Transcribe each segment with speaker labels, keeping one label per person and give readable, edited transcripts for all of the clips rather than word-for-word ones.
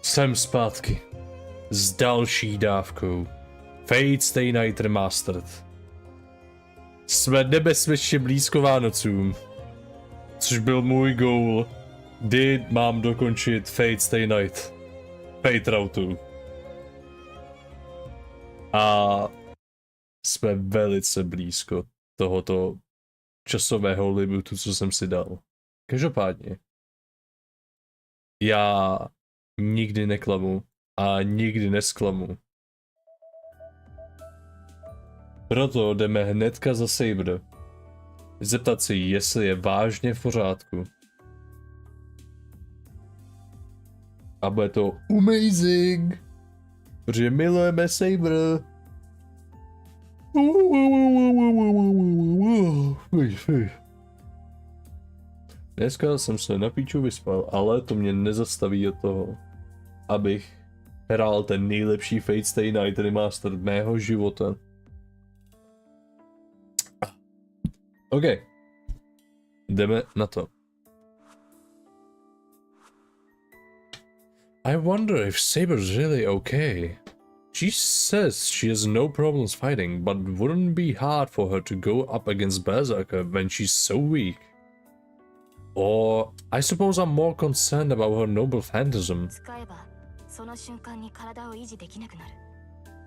Speaker 1: Jsem zpátky. S další dávkou. Fate Stay Night Remastered. Jsme nebezpečně blízko Vánocům. Což byl můj goal. Kdy mám dokončit Fate Stay Night. Fate Routu. A jsme velice blízko tohoto časového limitu, co jsem si dal. Každopádně. Já nikdy neklamu a nikdy nesklamu. Proto jdeme hnedka za Saber. Zeptat si, jestli je vážně v pořádku. A bude to amazing! Protože milujeme Saber. Dneska jsem se na píču vyspal, ale to mě nezastaví od toho, abych hrál ten nejlepší Fate Stay Night Remastered mého života. OK. Jdeme na to. I wonder if Saber's really okay. She says she has no problems fighting, but wouldn't it be hard for her to go up against Berserker when she's so weak? Or I suppose I'm more concerned about her noble phantasm.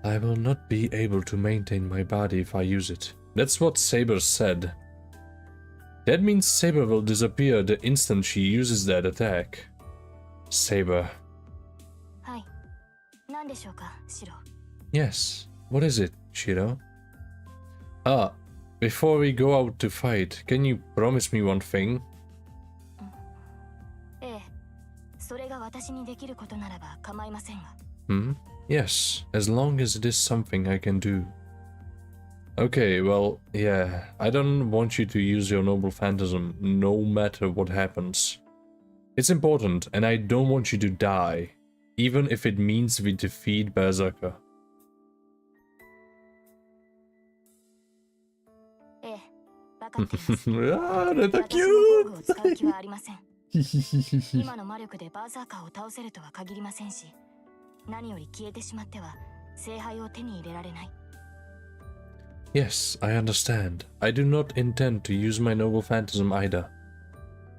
Speaker 1: I will not be able to maintain my body if I use it. That's what Saber said. That means Saber will disappear the instant she uses that attack. Saber. Yes, what is it, Shiro? Ah, before we go out to fight, can you promise me one thing? Yes, as long as it is something I can do. Okay, well, yeah, I don't want you to use your noble phantasm, no matter what happens. It's important, and I don't want you to die, even if it means we defeat Berserker. Ah, that's cute! Yes, I understand. I do not intend to use my noble phantasm either.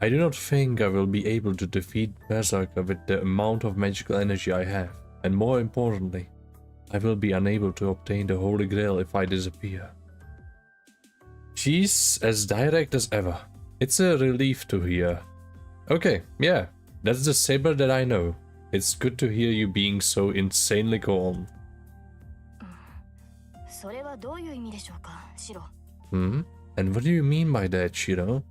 Speaker 1: I do not think I will be able to defeat Berserker with the amount of magical energy I have, and more importantly, I will be unable to obtain the Holy Grail if I disappear. She's as direct as ever. It's a relief to hear. Okay, yeah, that's the Saber that I know. It's good to hear you being so insanely calm. And what do you mean by that, Shiro?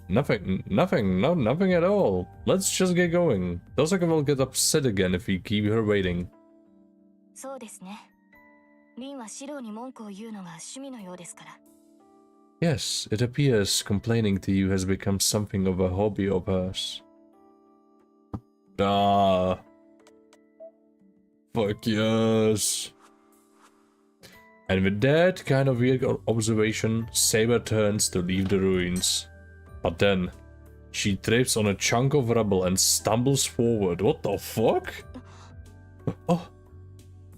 Speaker 1: Nothing at all. Let's just get going. Berserker will get upset again if we keep her waiting. Yes, it appears complaining to you has become something of a hobby of hers. Ah. Fuck yes. And with that kind of weird observation, Saber turns to leave the ruins. But then, she trips on a chunk of rubble and stumbles forward. What the fuck? Oh.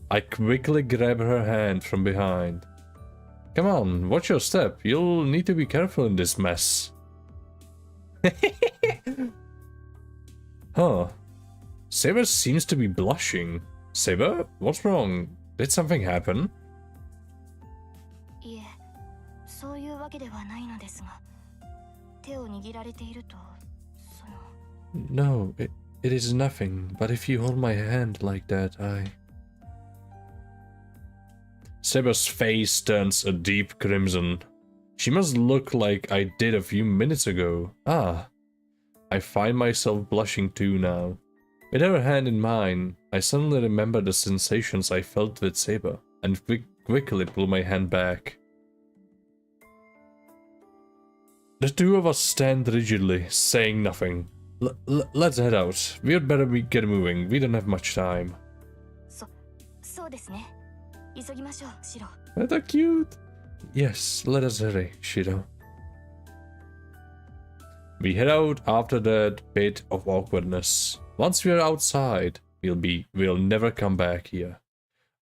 Speaker 1: I quickly grab her hand from behind. Come on, watch your step. You'll need to be careful in this mess. Huh. Saber seems to be blushing. Saber, what's wrong? Did something happen? No, it is nothing, but if you hold my hand like that, Saber's face turns a deep crimson. She must look like I did a few minutes ago. Ah, I find myself blushing too now. With her hand in mine, I suddenly remember the sensations I felt with Saber, and quickly pull my hand back. The two of us stand rigidly, saying nothing. Let's head out. We'd better get moving. We don't have much time. Isn't that cute? Yes, let us hurry, Shiro. We head out after that bit of awkwardness. Once we're outside, we'll never come back here.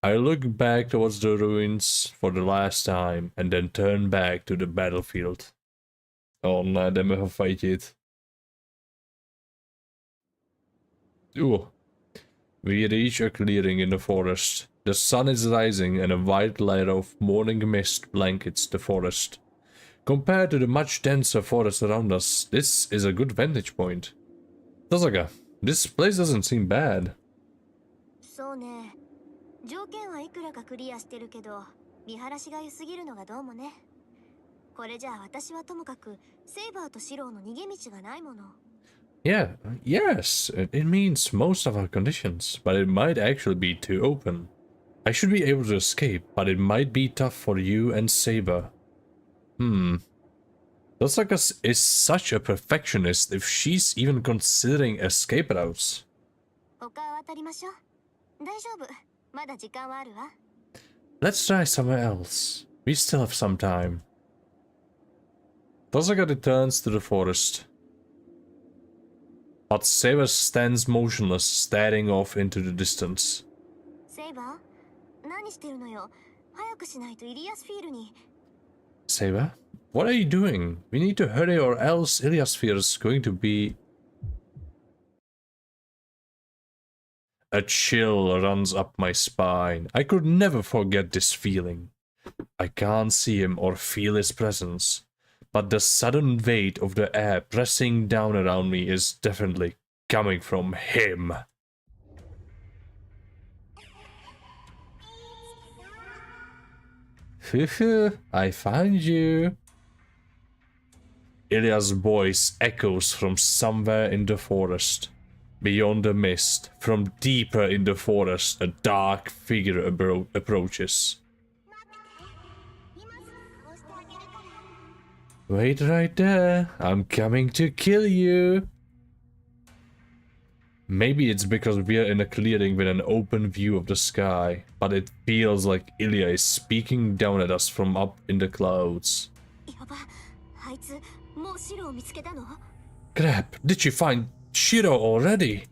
Speaker 1: I look back towards the ruins for the last time and then turn back to the battlefield. Oh ne, jdeme ho fajtit. Ooh. We reach a clearing in the forest. The sun is rising and a white layer of morning mist blankets the forest. Compared to the much denser forest around us, this is a good vantage point. Tosaka, this place doesn't seem bad.
Speaker 2: そうね。条件はいくらかクリアしてるけど、見晴らしが良すぎるのがどうもね。これじゃあ私はともかくセイバーとシローの逃げ道がないもの。
Speaker 1: Yeah, yes, it means most of our conditions, but it might actually be too open. I should be able to escape, but it might be tough for you and Saber. Tosaka is such a perfectionist if she's even considering escape routes.
Speaker 2: 他を渡りましょう。大丈夫。まだ時間はあるわ。
Speaker 1: Let's try somewhere else. We still have some time. Tosaka returns to the forest. But Saber stands motionless, staring off into the distance.
Speaker 2: セイバー、何してるのよ。早くしないとイリアスフィールに。
Speaker 1: Saber, what are you doing? We need to hurry or else Iliasphere is going to be... A chill runs up my spine. I could never forget this feeling. I can't see him or feel his presence, but the sudden weight of the air pressing down around me is definitely coming from him. I found you. Ilya's voice echoes from somewhere in the forest. Beyond the mist, from deeper in the forest, a dark figure approaches. Wait right there, I'm coming to kill you. Maybe it's because we're in a clearing with an open view of the sky, but it feels like Ilya is speaking down at us from up in the clouds. Crap, did you find Shiro already?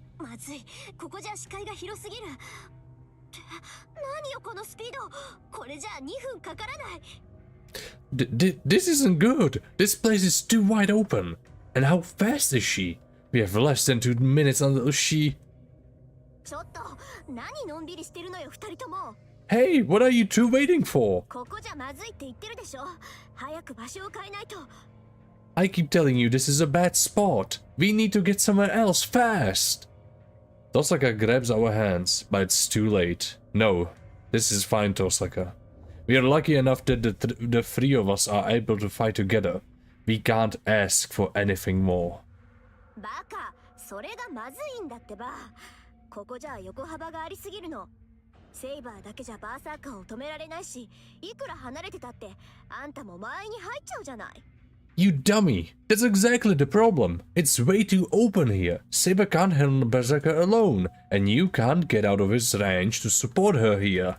Speaker 1: This isn't good. This place is too wide open. And how fast is she? We have less than 2 minutes until she... Hey, what are you two waiting for? I keep telling you this is a bad spot. We need to get somewhere else fast. Tosaka grabs our hands, but it's too late. No, this is fine, Tosaka. We are lucky enough that the three of us are able to fight together. We can't ask for anything more.
Speaker 2: バカ、それがまずいんだってば。ここじゃ横幅がありすぎるの。セイバーだけじゃバーサーカーを止められないし、いくら離れてたってあんたも前に入っちゃうじゃない。
Speaker 1: You dummy! That's exactly the problem. It's way too open here. Saber can't handle Berserker alone, and you can't get out of his range to support her here.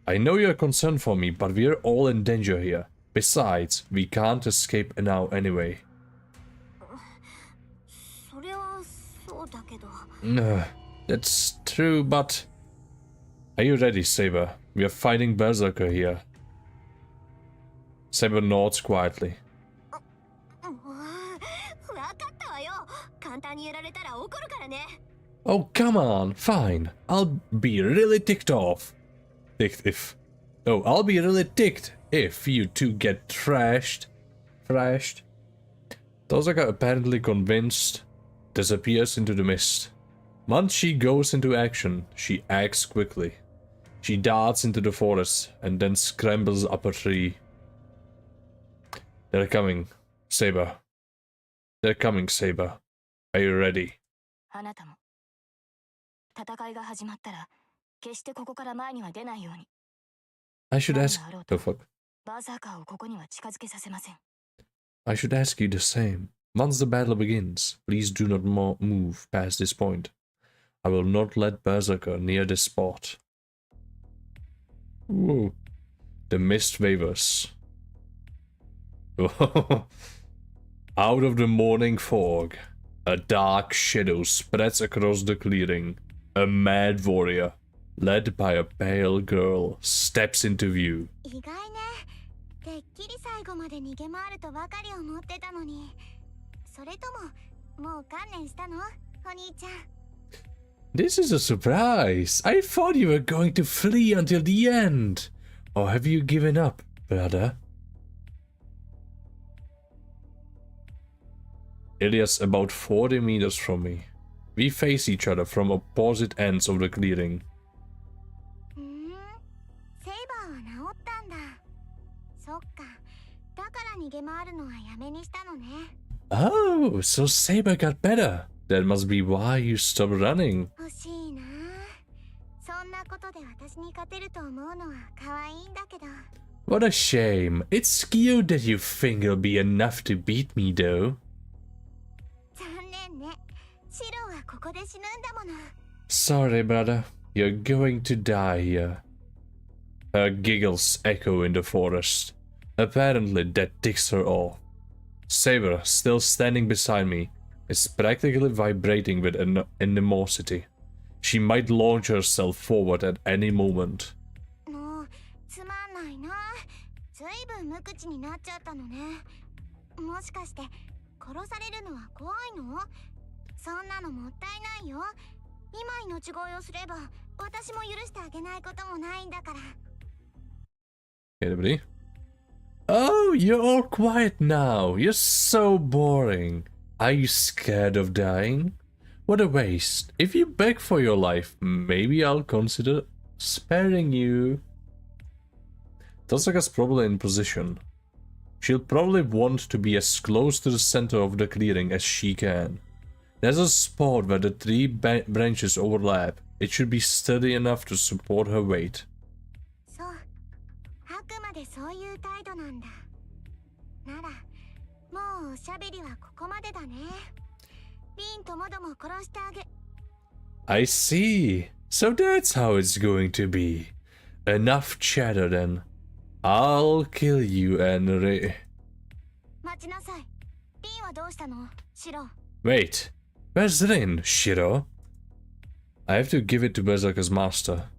Speaker 1: I know you're concerned for me, but we're all in danger here. Besides, we can't escape now anyway. That's true, but... Are you ready, Saber? We are fighting Berserker here. Saber nods quietly. Oh, come on, fine. I'll be really ticked off. I'll be really ticked if you two get thrashed. Tosaka, apparently convinced, disappears into the mist. Once she goes into action, she acts quickly. She darts into the forest and then scrambles up a tree. They're coming, Saber. They're coming, Saber. Are you ready? I should ask... The fuck? I should ask you the same. Once the battle begins, please do not move past this point. I will not let Berserker near this spot. Ooh. The mist wavers. Out of the morning fog, a dark shadow spreads across the clearing. A mad warrior, led by a pale girl, steps into view.
Speaker 2: 意外ね。てっきり最後まで逃げ回るとばかり思ってたのに。それとも、もう観念したの？お兄ちゃん。
Speaker 1: This is a surprise. I thought you were going to flee until the end. Or have you given up, brother? Ilya's about 40 meters from me. We face each other from opposite ends of the clearing.
Speaker 2: セイバーは治ったんだ。そっか。だから逃げ回るのはやめにしたのね。
Speaker 1: Oh, so Saber got better. That must be why you stopped running.
Speaker 2: 欲しいな。そんなことで私に勝てると思うのは可愛いんだけど。
Speaker 1: What a shame. It's cute that you think you'll be enough to beat me, though.
Speaker 2: 残念ね。シロはここで死ぬんだもの。
Speaker 1: Sorry, brother. You're going to die here. Her giggles echo in the forest. Apparently, that ticks her off. Saber, still standing beside me, is practically vibrating with animosity. She might launch herself forward at any moment.
Speaker 2: もうつまんないな。ずいぶん無口になっちゃったのね。もしかして殺されるのは怖いの？そんなのもったいないよ。今命乞いをすれば私も許してあげないこともないんだから。
Speaker 1: Anybody? Oh, you're all quiet now. You're so boring. Are you scared of dying? What a waste. If you beg for your life, maybe I'll consider sparing you. Tosaka's probably in position. She'll probably want to be as close to the center of the clearing as she can. There's a spot where the three branches overlap. It should be sturdy enough to support her weight.
Speaker 2: そう。あくまでそういう態度なんだ。なら、もうおしゃべりはここまでだね。リンともども殺してあげ。
Speaker 1: I see. So that's how it's going to be. Enough chatter then. I'll kill you and
Speaker 2: 待ちなさい。リンはどうしたの？シロ。
Speaker 1: Wait. Where's Rin, Shiro? I have to give it to Berserker's master.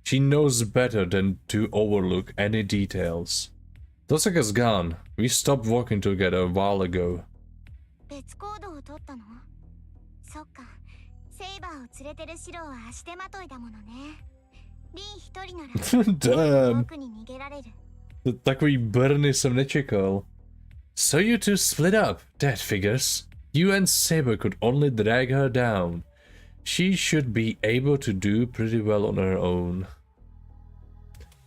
Speaker 1: She knows better than to overlook any details. Tosaka's gone. We stopped working together a while ago.
Speaker 2: 別行動を取ったの？そっか。セイバーを連れてるシロは足手まといだものね。リン一人なら
Speaker 1: Damn.
Speaker 2: 僕に逃げられる。
Speaker 1: Takový brny jsem nečekal. So you two split up. That figures. You and Saber could only drag her down. She should be able to do pretty well on her own.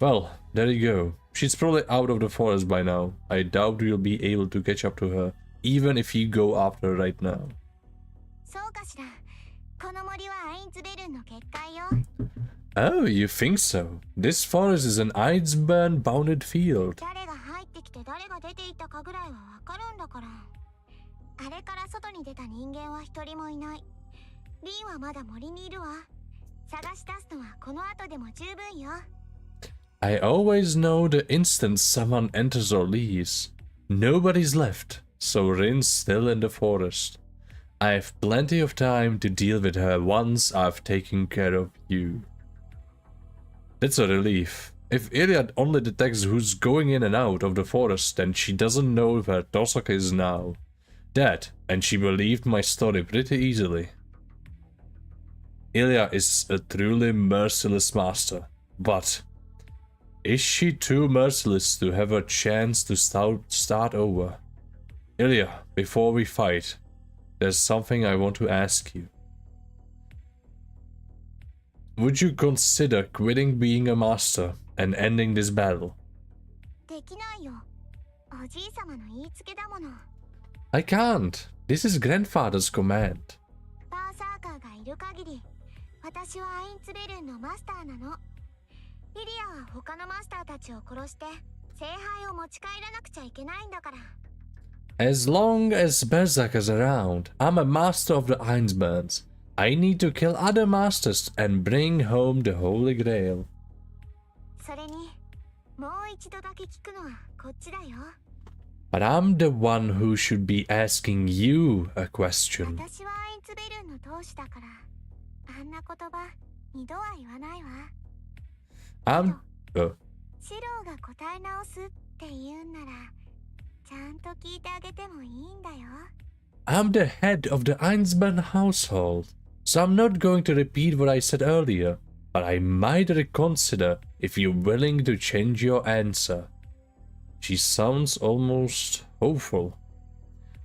Speaker 1: Well, there you go. She's probably out of the forest by now. I doubt you'll be able to catch up to her, even if you go after her right now.
Speaker 2: そうかしら。この森はアインツベルンの結界よ。
Speaker 1: Oh, you think so? This forest is an Einsburn-bounded field.
Speaker 2: 誰が入ってきて誰が出ていったかぐらいはわかるんだから。あれから外に出た人間は一人もいない。リンはまだ森にいるわ。探し出すのはこの後でも十分よ。
Speaker 1: I always know the instant someone enters or leaves. Nobody's left, so Rin's still in the forest. I have plenty of time to deal with her once I've taken care of you. That's a relief. If Iliad only detects who's going in and out of the forest, then she doesn't know where Tosaka is now. That, and she believed my story pretty easily. Ilya is a truly merciless master, but is she too merciless to have a chance to start over? Ilya, before we fight, there's something I want to ask you. Would you consider quitting being a master and ending this battle?
Speaker 2: できないよ。おじいさまの言いつけだもの。
Speaker 1: I can't. This is grandfather's command.
Speaker 2: バーサーカーがいる限り、私はアインツベルンのマスターなの。イリアは他のマスターたちを殺して聖杯を持ち帰らなくちゃいけないんだから。
Speaker 1: As long as Berserker's around, I'm a master of the Einsburns. I need to kill other masters and bring home the Holy Grail.
Speaker 2: それに、もう一度だけ聞くのはこっちだよ。
Speaker 1: But I'm the one who should be asking you a question.
Speaker 2: 私はアインツベルンの同志だから、あんな言葉二度は言わないわ。
Speaker 1: I'm...
Speaker 2: シローが答え直すって言うんなら、ちゃんと聞いてあげてもいいんだよ。
Speaker 1: I'm the head of the Einsberg household, so I'm not going to repeat what I said earlier, but I might reconsider if you're willing to change your answer. She sounds almost hopeful.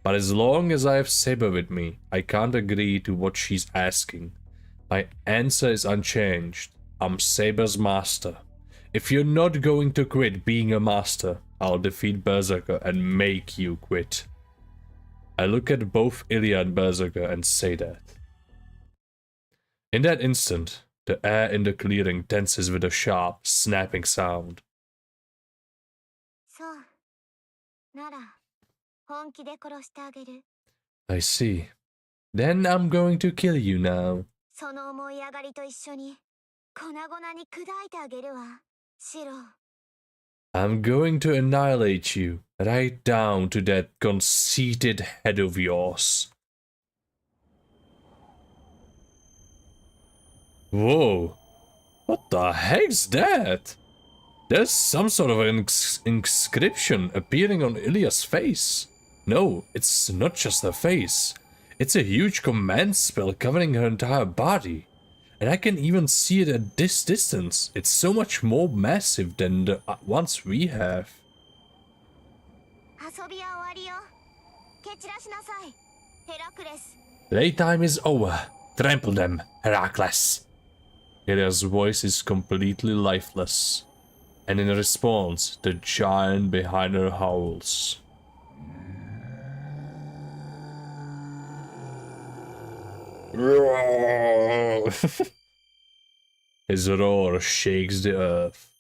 Speaker 1: But as long as I have Saber with me, I can't agree to what she's asking. My answer is unchanged. I'm Saber's master. If you're not going to quit being a master, I'll defeat Berserker and make you quit. I look at both Ilya and Berserker and say that. In that instant, the air in the clearing tenses with a sharp, snapping sound.
Speaker 2: そう。なら、本気で殺してあげる。
Speaker 1: I see. Then I'm going to kill you now.
Speaker 2: その思い上がりと一緒に、粉々に砕いてあげるわ、シロー。
Speaker 1: I'm going to annihilate you, right down to that conceited head of yours. Whoa. What the heck's that? There's some sort of an inscription appearing on Ilya's face. No, it's not just her face. It's a huge command spell covering her entire body. And I can even see it at this distance. It's so much more massive than the ones we have.
Speaker 2: 遊びは終わりよ。蹴散らしなさい、ヘラクレス。
Speaker 1: Playtime is over. Trample them, Heracles. Ilya's voice is completely lifeless. And in response, the giant behind her howls. His roar shakes the earth.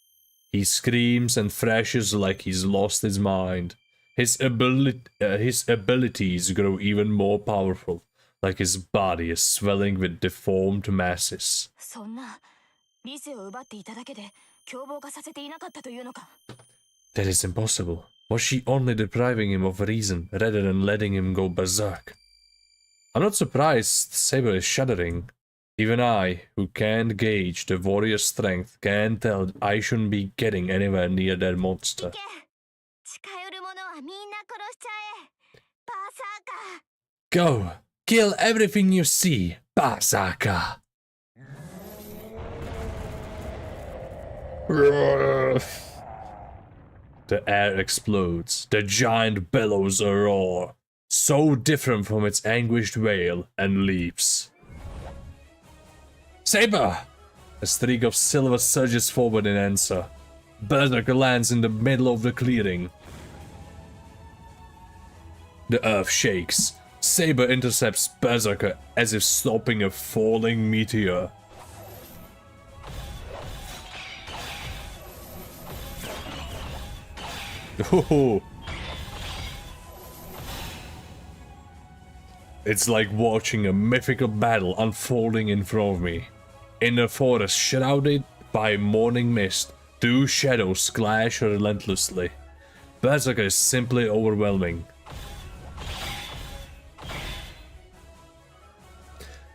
Speaker 1: He screams and thrashes like he's lost his mind. His abilities grow even more powerful, like his body is swelling with deformed masses.
Speaker 2: そんな理性を奪っていただけで凶暴化させていなかったというのか。
Speaker 1: That is impossible. Was she only depriving him of reason rather than letting him go berserk? I'm not surprised Saber is shuddering. Even I, who can't gauge the warrior's strength, can't tell that I shouldn't be getting anywhere near that monster.
Speaker 2: 近寄る者はみんな殺しちゃえ。バーサーカー。
Speaker 1: Go! Kill everything you see, Berserker! The air explodes. The giant bellows a roar, so different from its anguished wail, and leaps. Saber! A streak of silver surges forward in answer. Berserker lands in the middle of the clearing. The earth shakes. Saber intercepts Berserker as if stopping a falling meteor. Oh. It's like watching a mythical battle unfolding in front of me. In the forest shrouded by morning mist, two shadows clash relentlessly. Berserker is simply overwhelming.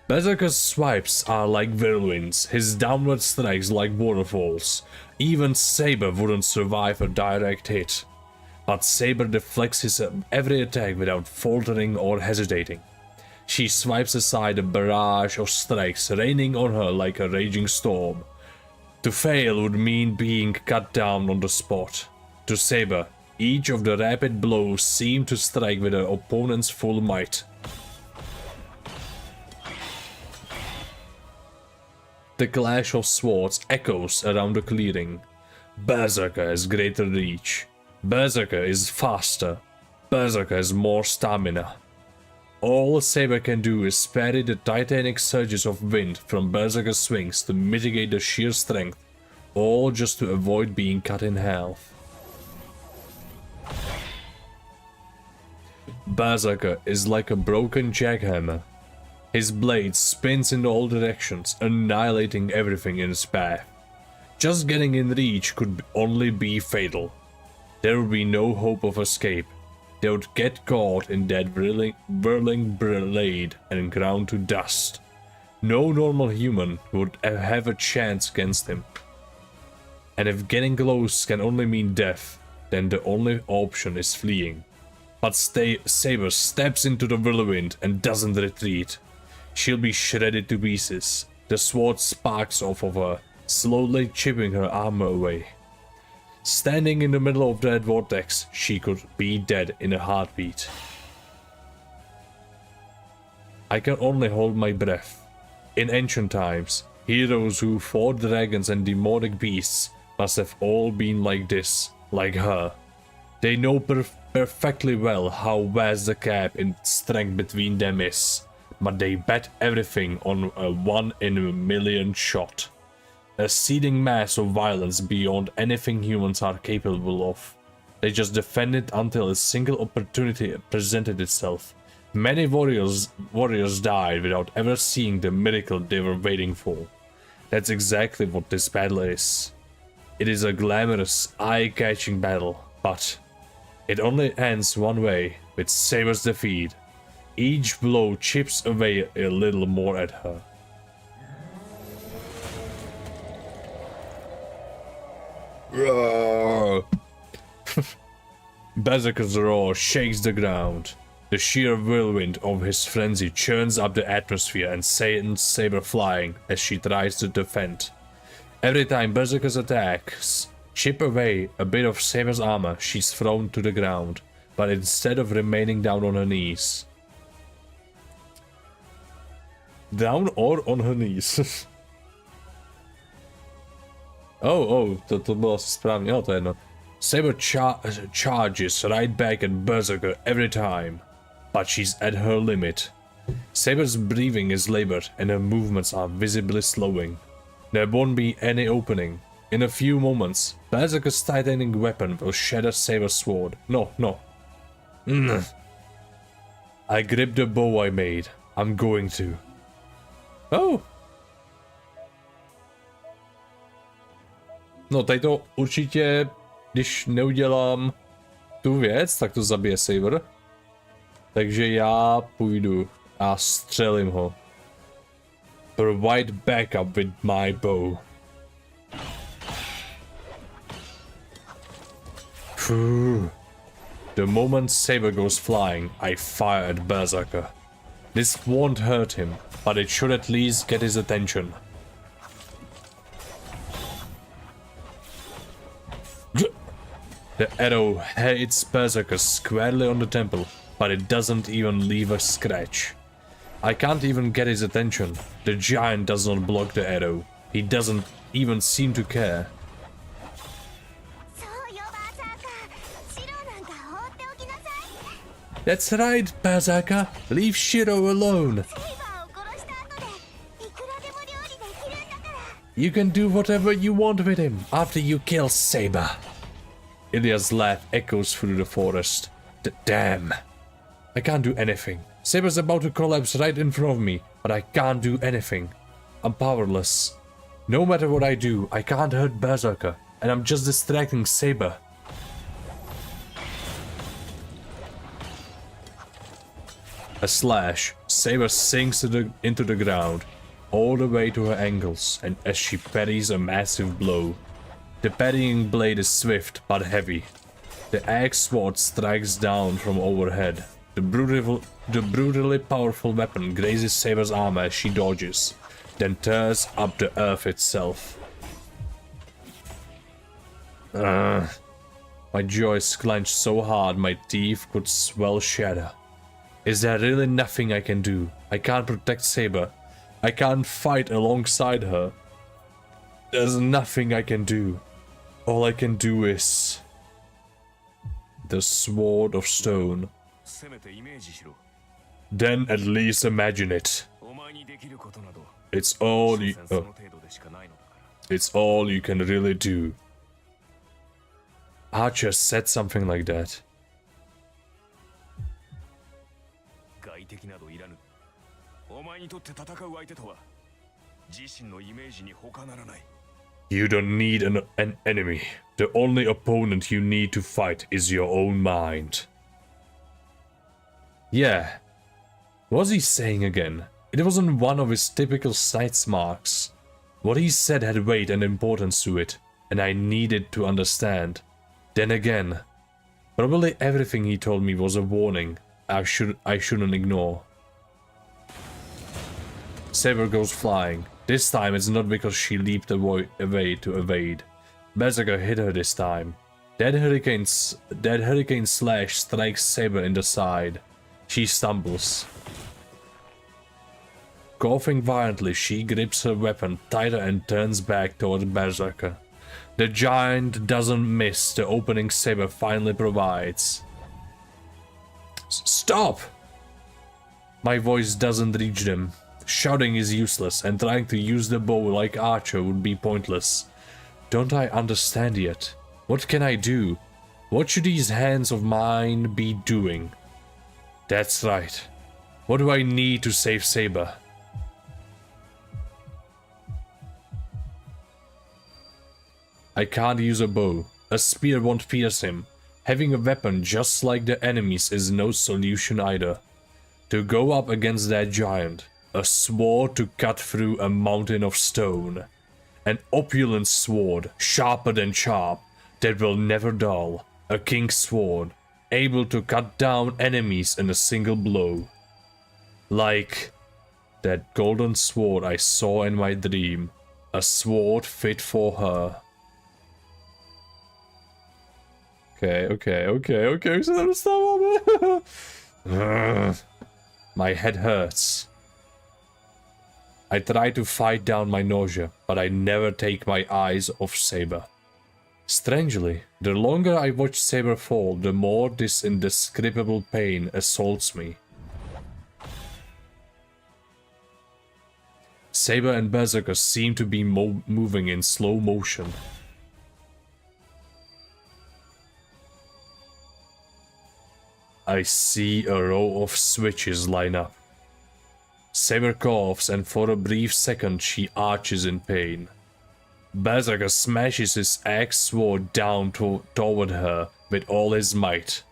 Speaker 1: Berserker's swipes are like whirlwinds, his downward strikes like waterfalls. Even Saber wouldn't survive a direct hit. But Saber deflects his every attack without faltering or hesitating. She swipes aside a barrage of strikes raining on her like a raging storm. To fail would mean being cut down on the spot. To Saber, each of the rapid blows seemed to strike with her opponent's full might. The clash of swords echoes around the clearing. Berserker has greater reach. Berserker is faster. Berserker has more stamina. All Saber can do is parry the titanic surges of wind from Berserker's swings to mitigate the sheer strength, all just to avoid being cut in half. Berserker is like a broken jackhammer. His blade spins in all directions, annihilating everything in its path. Just getting in reach could only be fatal. There would be no hope of escape. they would get caught in that whirling blade and ground to dust. No normal human would have a chance against him. And if getting close can only mean death, then the only option is fleeing. But Saber steps into the whirlwind and doesn't retreat. She'll be shredded to pieces. The sword sparks off of her, slowly chipping her armor away. Standing in the middle of that vortex, she could be dead in a heartbeat. I can only hold my breath. In ancient times, heroes who fought dragons and demonic beasts must have all been like this, like her. They know perfectly well how vast the gap in strength between them is, but they bet everything on a 1 in a million shot. A seething mass of violence beyond anything humans are capable of. They just defended until a single opportunity presented itself. Many warriors died without ever seeing the miracle they were waiting for. That's exactly what this battle is. It is a glamorous, eye-catching battle, but it only ends one way, with Saber's defeat. Each blow chips away a little more at her. Berserker's roar shakes the ground. The sheer whirlwind of his frenzy churns up the atmosphere and sends Saber flying as she tries to defend. Every time Berserker's attacks chip away a bit of Saber's armor, she's thrown to the ground, but instead of remaining down on her knees. Down or on her knees? to bylo správně, to je jedno. Saber charges right back at Berserker every time, but she's at her limit. Saber's breathing is labored and her movements are visibly slowing. There won't be any opening. In a few moments, Berserker's titanic weapon will shatter Saber's sword. No. I grip the bow I made. I'm going to. Oh! No, tady to určitě, když neudělám tu věc, tak to zabije Saber. Takže já půjdu a střelím ho. Provide backup with my bow. Phew. The moment Saber goes flying, I fire at Berserker. This won't hurt him, but it should at least get his attention. The arrow hits Berserker squarely on the temple, but it doesn't even leave a scratch. I can't even get his attention. The giant does not block the arrow. He doesn't even seem to care. That's right, Berserker. Leave Shiro alone. You can do whatever you want with him after you kill Saber. Ilya's laugh echoes through the forest. Damn. I can't do anything. Saber's about to collapse right in front of me, but I can't do anything. I'm powerless. No matter what I do, I can't hurt Berserker, and I'm just distracting Saber. A slash. Saber sinks into the ground, all the way to her ankles, and as she parries a massive blow. The parrying blade is swift but heavy. The axe sword strikes down from overhead. The brutally powerful weapon grazes Saber's armor as she dodges, then tears up the earth itself. My jaws clenched so hard my teeth could well shatter. Is there really nothing I can do? I can't protect Saber. I can't fight alongside her. There's nothing I can do. All I can do is... the Sword of Stone. Then at least imagine it. It's all you... it's all you can really do. Archer said something like that. You don't need an enemy. The only opponent you need to fight is your own mind. Yeah. What was he saying again? It wasn't one of his typical sight marks. What he said had weight and importance to it, and I needed to understand. Then again, probably everything he told me was a warning I shouldn't ignore. Saber goes flying. This time it's not because she leaped away to evade. Berserker hit her this time. That hurricane slash strikes Saber in the side. She stumbles. Coughing violently, she grips her weapon tighter and turns back toward Berserker. The giant doesn't miss the opening Saber finally provides. Stop! My voice doesn't reach them. Shouting is useless, and trying to use the bow like Archer would be pointless. Don't I understand yet? What can I do? What should these hands of mine be doing? That's right. What do I need to save Saber? I can't use a bow. A spear won't pierce him. Having a weapon just like the enemies is no solution either. To go up against that giant, a sword to cut through a mountain of stone. An opulent sword, sharper than sharp, that will never dull. A king's sword, able to cut down enemies in a single blow. Like that golden sword I saw in my dream. A sword fit for her. Okay, so that'll stop. My head hurts. I try to fight down my nausea, but I never take my eyes off Saber. Strangely, the longer I watch Saber fall, the more this indescribable pain assaults me. Saber and Berserker seem to be moving in slow motion. I see a row of switches line up. Saber coughs, and for a brief second she arches in pain. Berserker smashes his axe sword down toward her with all his might.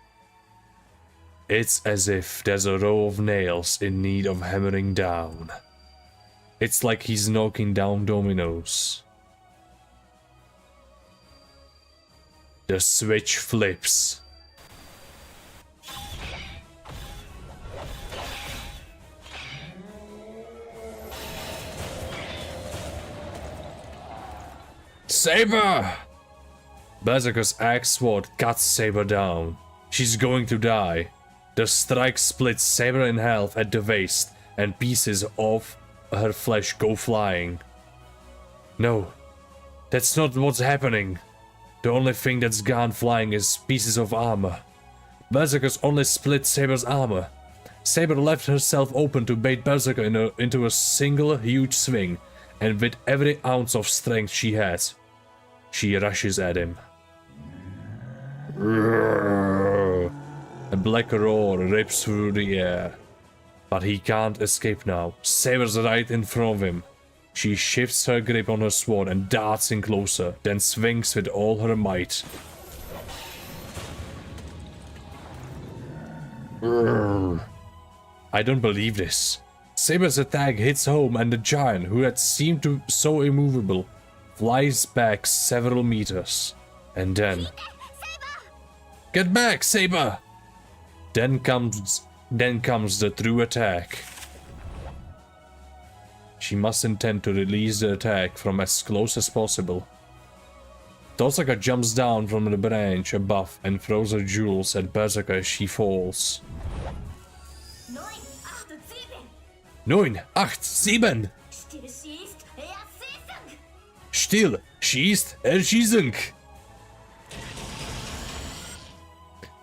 Speaker 1: It's as if there's a row of nails in need of hammering down. It's like he's knocking down dominoes. The switch flips. Saber! Berserker's axe sword cuts Saber down. She's going to die. The strike splits Saber in half at the waist, and pieces of her flesh go flying. No, that's not what's happening. The only thing that's gone flying is pieces of armor. Berserker's only split Saber's armor. Saber left herself open to bait Berserker into a single huge swing, and with every ounce of strength she has, she rushes at him. A black roar rips through the air. But he can't escape now. Saber's right in front of him. She shifts her grip on her sword and darts in closer, then swings with all her might. I don't believe this. Saber's attack hits home, and the giant, who had seemed so immovable, flies back several meters. And then... Get back, Saber! Then comes the true attack. She must intend to release the attack from as close as possible. Tosaka jumps down from the branch above and throws her jewels at Berserker as she falls. 9, 8, 7! Still, schießt, erschießen!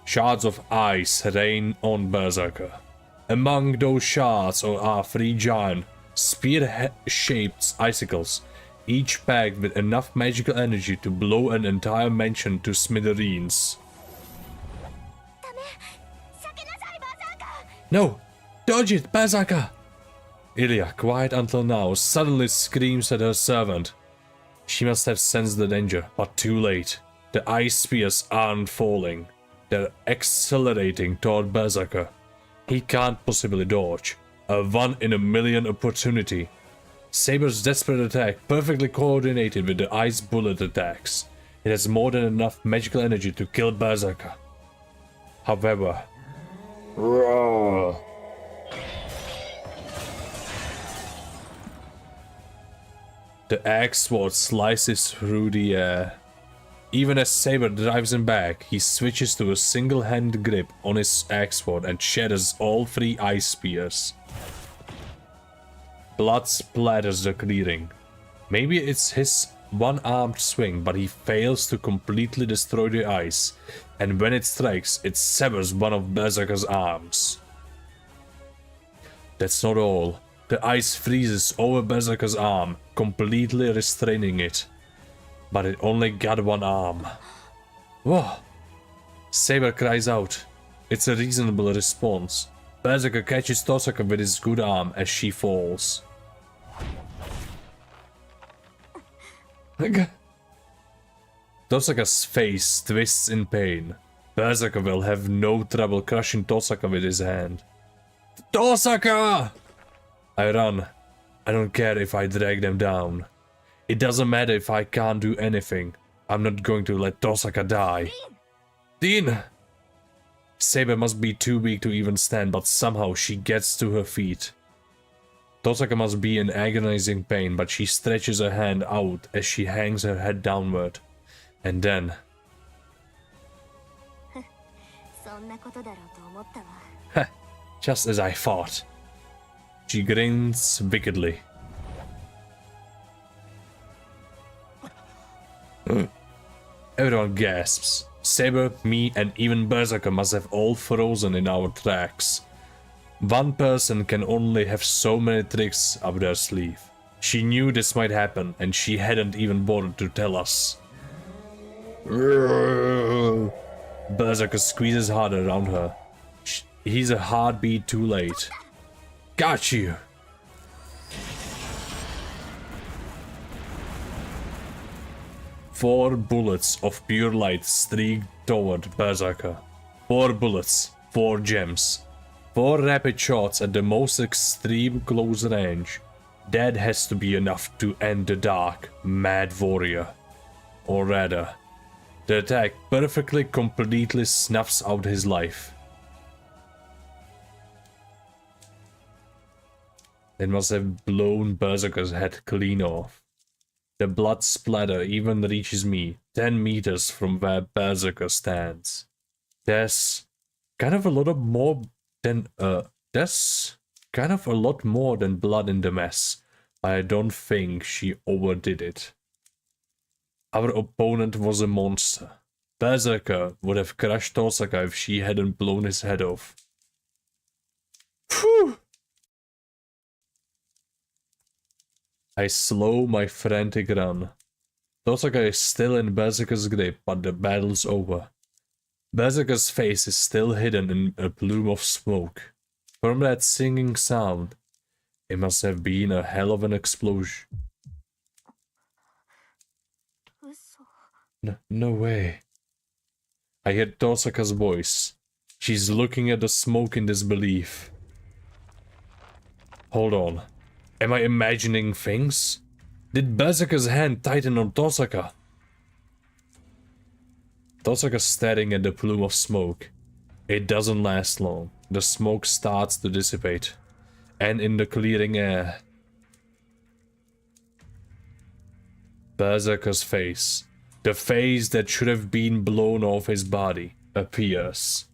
Speaker 1: Shards of ice rain on Berserker. Among those shards are 3 giant, spear-shaped icicles, each packed with enough magical energy to blow an entire mansion to smithereens. No! Dodge it, Berserker! Ilya, quiet until now, suddenly screams at her servant. She must have sensed the danger, but too late. The ice spears aren't falling. They're accelerating toward Berserker. He can't possibly dodge. A 1 in a million opportunity. Saber's desperate attack, perfectly coordinated with the ice bullet attacks. It has more than enough magical energy to kill Berserker. However... Roar. The axe sword slices through the air. Even as Saber drives him back, he switches to a single-hand grip on his axe sword and shatters all 3 ice spears. Blood splatters the clearing. Maybe it's his one-armed swing, but he fails to completely destroy the ice, and when it strikes, it severs one of Berserker's arms. That's not all. The ice freezes over Berserker's arm, completely restraining it. But it only got one arm. Whoa! Saber cries out. It's a reasonable response. Berserker catches Tosaka with his good arm as she falls. Tosaka's face twists in pain. Berserker will have no trouble crushing Tosaka with his hand. Tosaka! I run. I don't care if I drag them down. It doesn't matter if I can't do anything. I'm not going to let Tosaka die. Dean! Saber must be too weak to even stand, but somehow she gets to her feet. Tosaka must be in agonizing pain, but she stretches her hand out as she hangs her head downward. And then... just as I thought. She grins wickedly. Everyone gasps. Saber, me, and even Berserker must have all frozen in our tracks. One person can only have so many tricks up their sleeve. She knew this might happen, and she hadn't even bothered to tell us. Berserker squeezes harder around her. He's a heartbeat too late. Got you! Four bullets of pure light streak toward Berserker. 4 bullets, 4 gems. 4 rapid shots at the most extreme close range. That has to be enough to end the dark, mad warrior. Or rather, the attack perfectly completely snuffs out his life. It must have blown Berserker's head clean off. The blood splatter even reaches me 10 meters from where Berserker stands. There's kind of a lot more than blood in the mess. I don't think she overdid it. Our opponent was a monster. Berserker would have crushed Tosaka if she hadn't blown his head off. Phew! I slow my frantic run. Tosaka is still in Berserker's grip, but the battle's over. Berserker's face is still hidden in a plume of smoke. From that singing sound, it must have been a hell of an explosion. No way. I hear Tosaka's voice. She's looking at the smoke in disbelief. Hold on. Am I imagining things? Did Berserker's hand tighten on Tosaka? Tosaka's staring at the plume of smoke. It doesn't last long. The smoke starts to dissipate. And in the clearing air, Berserker's face, the face that should have been blown off his body, appears.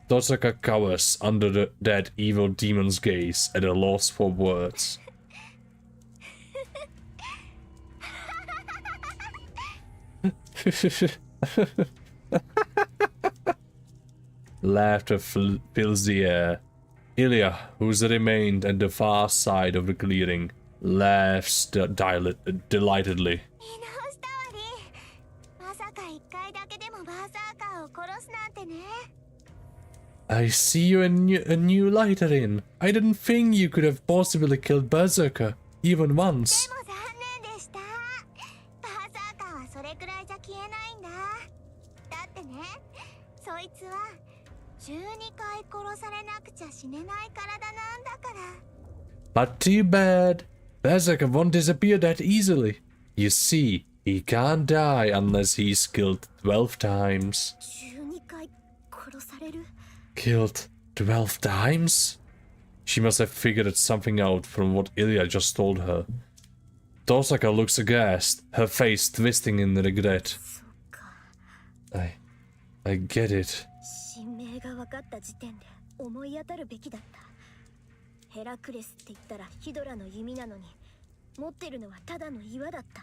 Speaker 1: Tosaka cowers under that evil demon's gaze at a loss for words. Laughter fills the air. Ilya, who's remained at the far side of the clearing, laughs delightedly. I see you a new lighter in. I didn't think you could have possibly killed Berserker, even once.
Speaker 2: そいつは12回殺されなくちゃ死ねない体なんだから。
Speaker 1: But too bad. Berserker won't disappear that easily. You see, he can't die unless he's killed 12 times.
Speaker 2: 12回殺される?
Speaker 1: Killed 12 times? She must have figured something out from what Ilya just told her. Tosaka looks aghast, her face twisting in regret. I get it.
Speaker 2: 神明が分かった時点で思い当たるべきだった。ヘラクレスって言ったらヒドラの弓なのに、持ってるのはただの岩だった。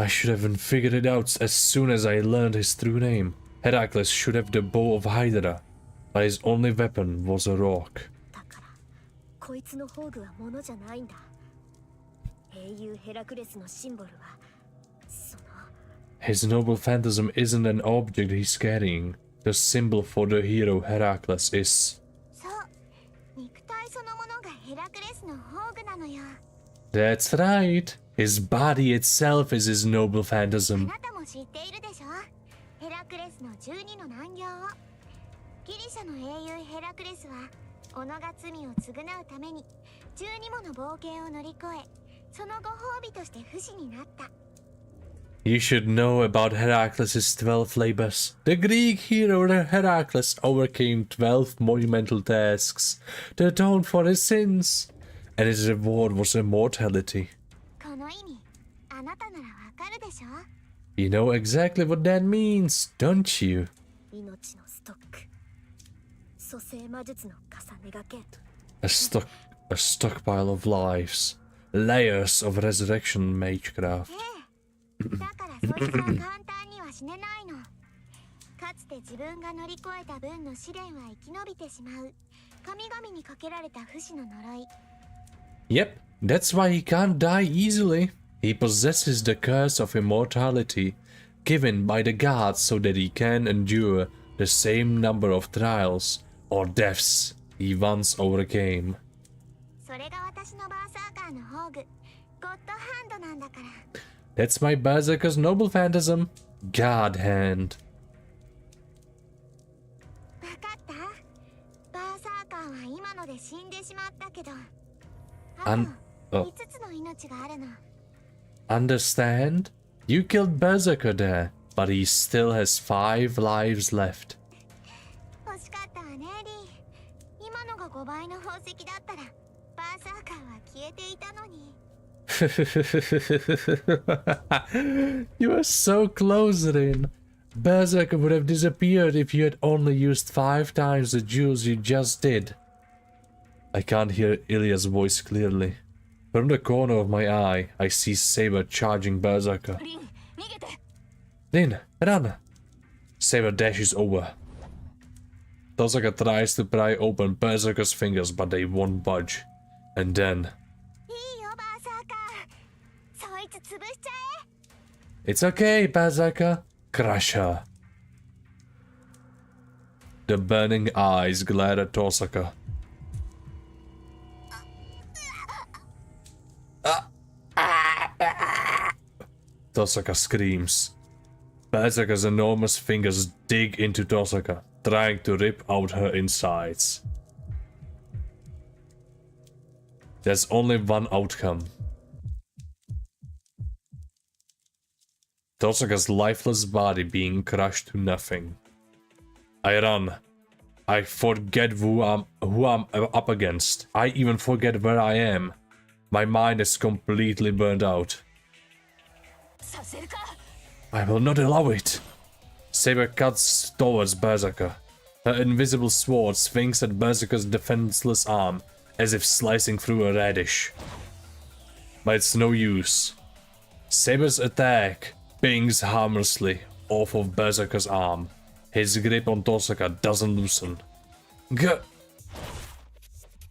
Speaker 1: I should have figured it out as soon as I learned his true name. Heracles should have the bow of Hydra, but his only weapon was a rock.
Speaker 2: だからこいつの宝具は物じゃないんだ。英雄ヘラクレスのシンボルはその
Speaker 1: His noble phantasm isn't an object he's carrying. The symbol for the hero Heracles is...
Speaker 2: そう、肉体そのものがヘラクレスの宝具なのよ。
Speaker 1: That's right. His body itself is his noble phantasm.
Speaker 2: あなたも知っているでしょ。ヘラクレスの12の難行を。ギリシャの英雄ヘラクレスは己が罪を償うために12もの冒険を乗り越え、そのご褒美として不死になった。
Speaker 1: You should know about Heracles' 12 labors. The Greek hero Heracles overcame 12 monumental tasks to atone for his sins, and his reward was immortality.
Speaker 2: この意味、あなたならわかるでしょ。
Speaker 1: You know exactly what that means, don't you?
Speaker 2: 命のストック、蘇生魔術の重ねがけ。
Speaker 1: A stockpile of lives, layers of resurrection magecraft.
Speaker 2: だからそいつは簡単には死ねないの。かつて自分が乗り越えた分の試練は生き延びてしまう。神々にかけられた不死の呪い。
Speaker 1: Yep, that's why he can't die easily. He possesses the curse of immortality, given by the gods so that he can endure the same number of trials or deaths he once overcame.
Speaker 2: それが私のバーサーカーの宝具、ゴッドハンドなんだから。
Speaker 1: That's my Berserker's noble phantasm, God Hand.
Speaker 2: わかった？バーサーカーは今ので死んでしまったけど、あと5つの命があるの。
Speaker 1: Understand? You killed Berserker there, but he still has 5 lives left.
Speaker 2: 欲しかったわね、リー。今のが5倍の宝石だったら、バーサーカーは消えていたのに。
Speaker 1: You are so close, Rin. Berserker would have disappeared if you had only used 5 times the jewels you just did. I can't hear Ilya's voice clearly. From the corner of my eye, I see Saber charging Berserker. Rin, run! Saber dashes over. Tosaka tries to pry open Berserker's fingers, but they won't budge. And then... It's okay, Berserker. Crush her. The burning eyes glare at Tosaka. Tosaka screams. Berserker's enormous fingers dig into Tosaka, trying to rip out her insides. There's only one outcome. Tosaka's lifeless body being crushed to nothing. I run. I forget who I'm up against. I even forget where I am. My mind is completely burned out. I will not allow it. Saber cuts towards Berserker. Her invisible sword swings at Berserker's defenseless arm, as if slicing through a radish. But it's no use. Saber's attack pings harmlessly off of Berserker's arm. His grip on Tosaka doesn't loosen.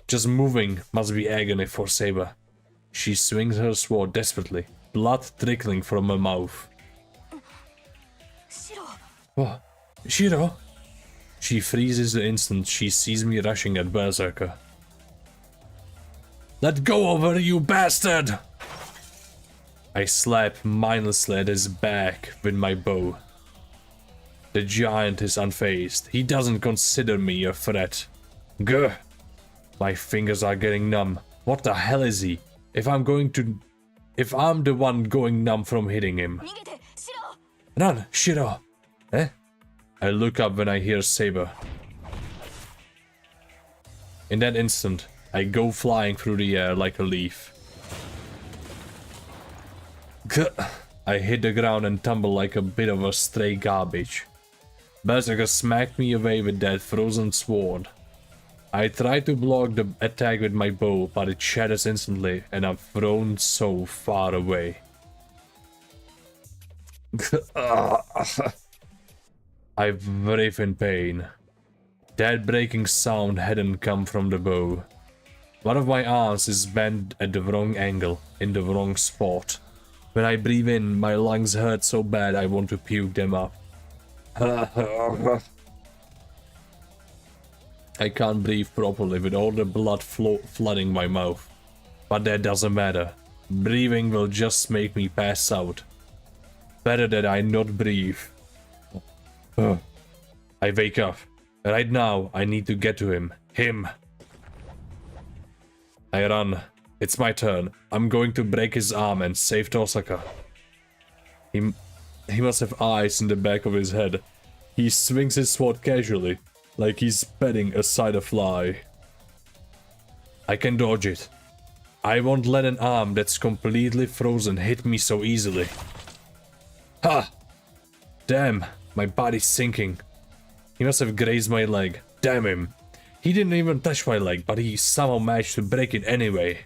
Speaker 1: Just moving must be agony for Saber. She swings her sword desperately, blood trickling from her mouth. What? Shiro? She freezes the instant she sees me rushing at Berserker. Let go of her, you bastard! I slap mindlessly at his back with my bow. The giant is unfazed. He doesn't consider me a threat. Gah! My fingers are getting numb. What the hell is he? If I'm the one going numb from hitting him. Run, Shiro! Eh? I look up when I hear Saber. In that instant, I go flying through the air like a leaf. Gah! I hit the ground and tumble like a bit of a stray garbage. Berserker smacked me away with that frozen sword. I tried to block the attack with my bow, but it shatters instantly, and I'm thrown so far away. I writhe in pain. That breaking sound hadn't come from the bow. One of my arms is bent at the wrong angle, in the wrong spot. When I breathe in, my lungs hurt so bad I want to puke them up. I can't breathe properly with all the blood flooding my mouth. But that doesn't matter. Breathing will just make me pass out. Better that I not breathe. I wake up. Right now, I need to get to him. Him. I run. It's my turn. I'm going to break his arm and save Tosaka. He must have eyes in the back of his head. He swings his sword casually, like he's petting a cider fly. I can dodge it. I won't let an arm that's completely frozen hit me so easily. Ha! Damn, my body's sinking. He must have grazed my leg. Damn him. He didn't even touch my leg, but he somehow managed to break it anyway.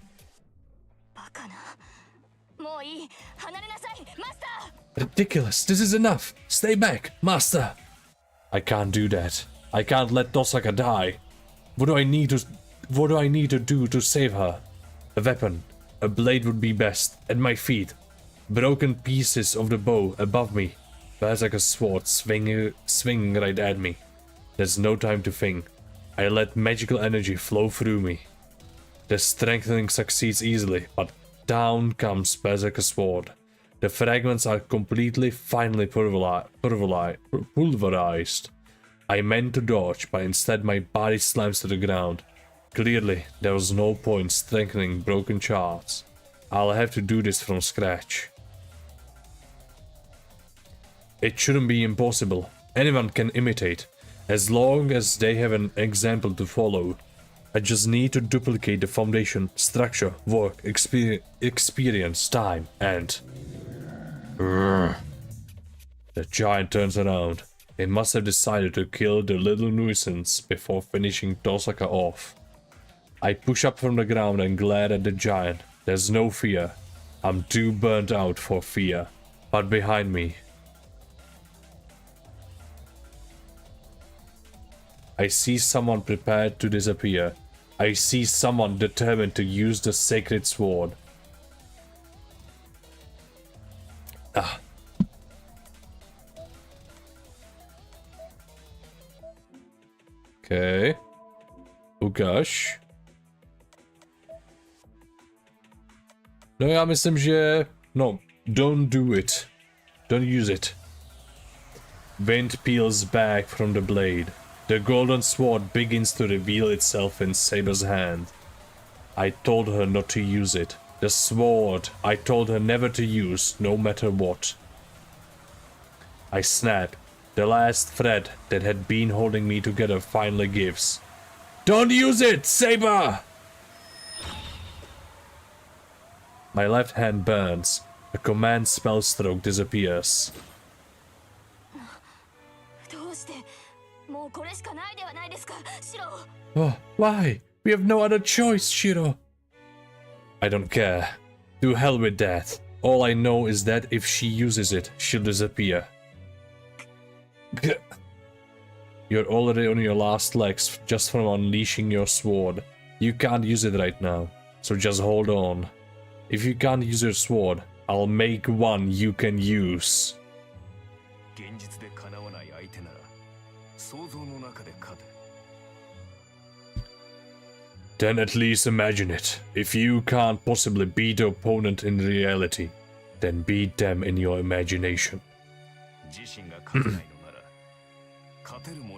Speaker 1: Ridiculous. This is enough. Stay back, master. I can't do that. I can't let Tosaka die. What do I need to do to save her? A weapon. A blade would be best. At my feet. Broken pieces of the bow above me. Berserker's sword swinging right at me. There's no time to think. I let magical energy flow through me. The strengthening succeeds easily, but down comes Berserker's sword. The fragments are completely, finally pulverized. I meant to dodge, but instead my body slams to the ground. Clearly, there was no point strengthening broken shards. I'll have to do this from scratch. It shouldn't be impossible. Anyone can imitate, as long as they have an example to follow. I just need to duplicate the foundation, structure, work, experience, time, and... The giant turns around. He must have decided to kill the little nuisance before finishing Tosaka off. I push up from the ground and glare at the giant. There's no fear. I'm too burnt out for fear. But behind me... I see someone prepared to disappear. I see someone determined to use the sacred sword. Ah. Okay. Oh gosh. No, já myslím, že... No, don't do it. Don't use it. Wind peels back from the blade. The golden sword begins to reveal itself in Saber's hand. I told her not to use it. The sword I told her never to use, no matter what. I snap. The last thread that had been holding me together finally gives. Don't use it, Saber! My left hand burns. A command spell stroke disappears. Oh, why? We have no other choice, Shiro. I don't care. To hell with that. All I know is that if she uses it, she'll disappear. You're already on your last legs just from unleashing your sword. You can't use it right now, so just hold on. If you can't use your sword, I'll make one you can use. Then at least imagine it. If you can't possibly beat the opponent in reality, then beat them in your imagination.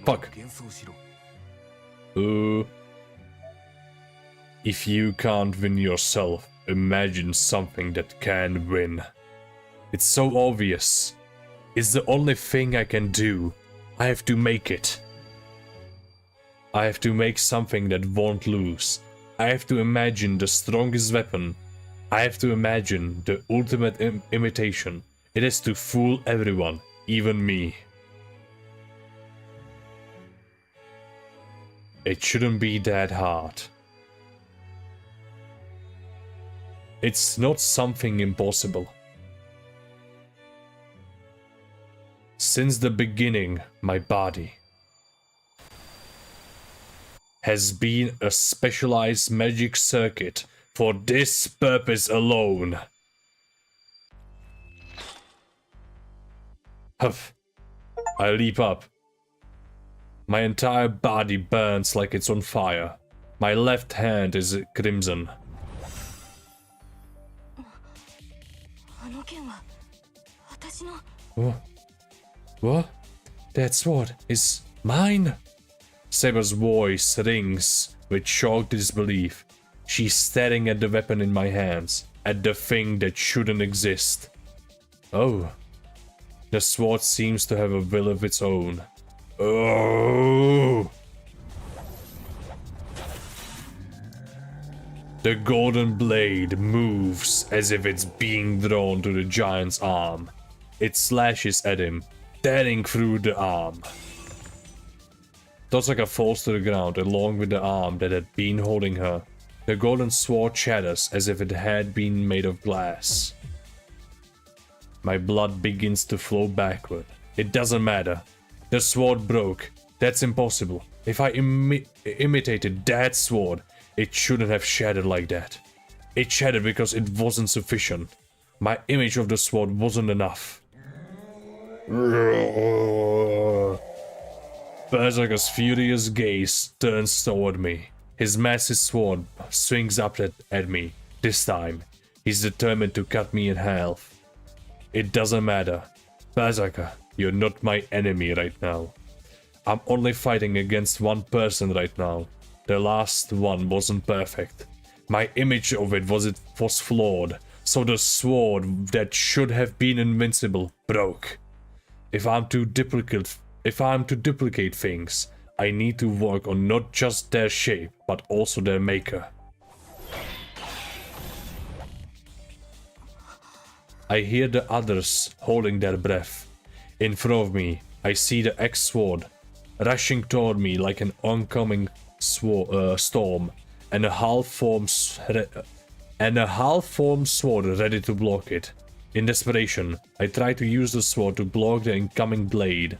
Speaker 1: Fuck. If you can't win yourself, imagine something that can win. It's so obvious. It's the only thing I can do. I have to make it. I have to make something that won't lose. I have to imagine the strongest weapon. I have to imagine the ultimate imitation. It has to fool everyone, even me. It shouldn't be that hard. It's not something impossible. Since the beginning, my body has been a specialized magic circuit for this purpose alone. Huff. I leap up. My entire body burns like it's on fire. My left hand is crimson. What? That sword is mine? Saber's voice rings with shocked disbelief. She's staring at the weapon in my hands, at the thing that shouldn't exist. Oh. The sword seems to have a will of its own. Oh! The golden blade moves as if it's being drawn to the giant's arm. It slashes at him, tearing through the arm. Tosaka falls to the ground along with the arm that had been holding her. The golden sword shatters as if it had been made of glass. My blood begins to flow backward. It doesn't matter. The sword broke. That's impossible. If I imitated that sword, it shouldn't have shattered like that. It shattered because it wasn't sufficient. My image of the sword wasn't enough. Berserker's furious gaze turns toward me. His massive sword swings up at me. This time, he's determined to cut me in half. It doesn't matter. Berserker, you're not my enemy right now. I'm only fighting against one person right now. The last one wasn't perfect. My image of it was flawed, so the sword that should have been invincible broke. If I'm to duplicate things, I need to work on not just their shape, but also their maker. I hear the others holding their breath. In front of me, I see the X-sword rushing toward me like an oncoming storm, and a half-formed sword ready to block it. In desperation, I try to use the sword to block the incoming blade,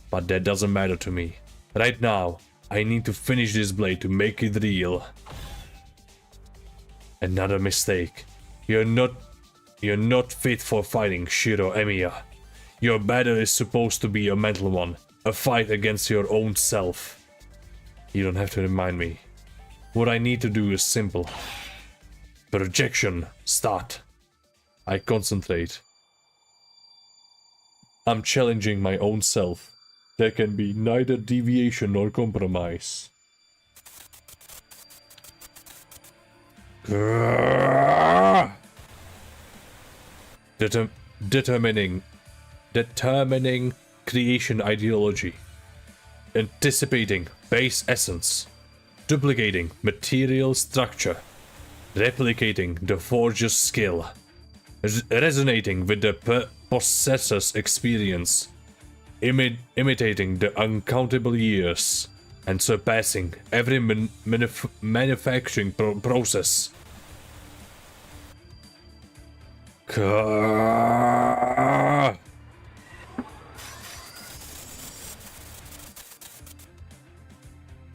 Speaker 1: but that doesn't matter to me. Right now, I need to finish this blade to make it real. Another mistake. You're not fit for fighting, Shiro Emiya. Your battle is supposed to be a mental one, a fight against your own self. You don't have to remind me. What I need to do is simple. Projection, start. I concentrate. I'm challenging my own self. There can be neither deviation nor compromise. Determining creation ideology. Anticipating base essence. Duplicating material structure. Replicating the forger's skill. Resonating with the possessor's experience. Imitating the uncountable years. And surpassing every manufacturing process.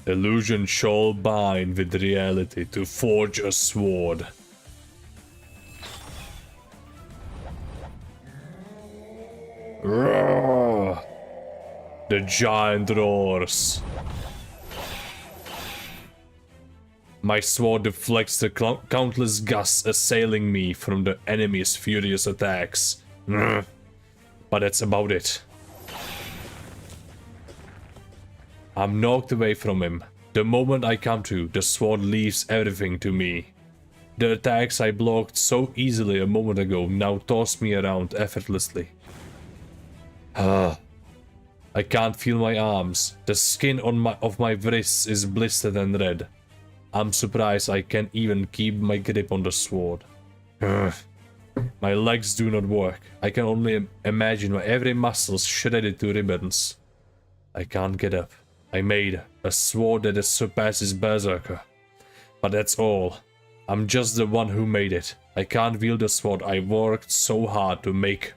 Speaker 1: Illusion shall bind with reality to forge a sword. Roar! The giant roars. My sword deflects the countless gusts assailing me from the enemy's furious attacks. But that's about it. I'm knocked away from him. The moment I come to, the sword leaves everything to me. The attacks I blocked so easily a moment ago now toss me around effortlessly. I can't feel my arms. The skin of my wrists is blistered and red. I'm surprised I can even keep my grip on the sword. My legs do not work. I can only imagine my every muscle shredded to ribbons. I can't get up. I made a sword that surpasses Berserker. But that's all. I'm just the one who made it. I can't wield the sword I worked so hard to make.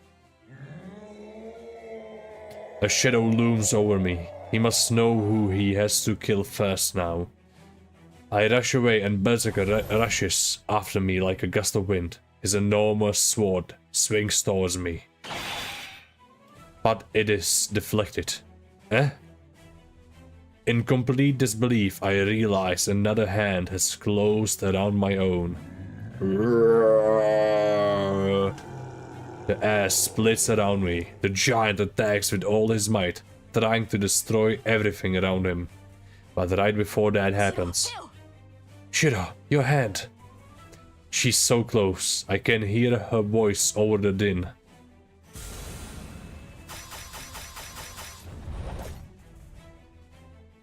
Speaker 1: A shadow looms over me. He must know who he has to kill first now. I rush away and Berserker rushes after me like a gust of wind. His enormous sword swings towards me. But it is deflected. In complete disbelief, I realize another hand has closed around my own. The air splits around me. The giant attacks with all his might, trying to destroy everything around him. But right before that happens... Shira, your hand! She's so close. I can hear her voice over the din.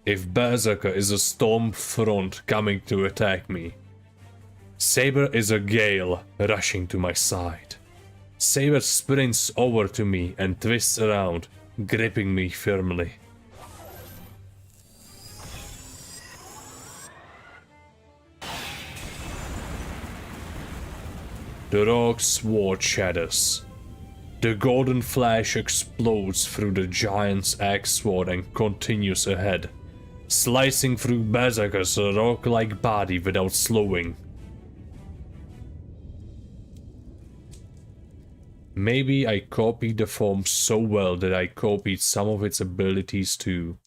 Speaker 1: If Berserker is a storm front coming to attack me, Saber is a gale rushing to my side. Saber sprints over to me and twists around, gripping me firmly. The rogue sword shatters. The golden flash explodes through the giant's axe sword and continues ahead, slicing through Berserker's rock-like body without slowing. Maybe I copied the form so well that I copied some of its abilities too.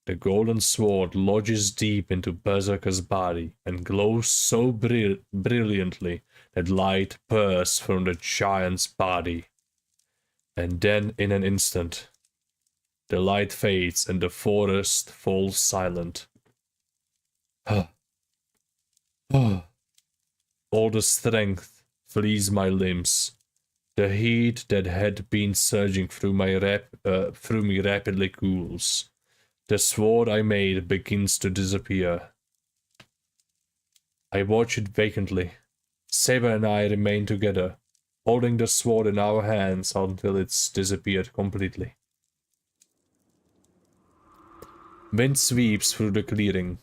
Speaker 1: The golden sword lodges deep into Berserker's body and glows so brilliantly that light pours from the giant's body. And then in an instant, the light fades and the forest falls silent. All the strength flees my limbs. The heat that had been surging through me rapidly cools. The sword I made begins to disappear. I watch it vacantly. Saber and I remain together, holding the sword in our hands until it's disappeared completely. Wind sweeps through the clearing,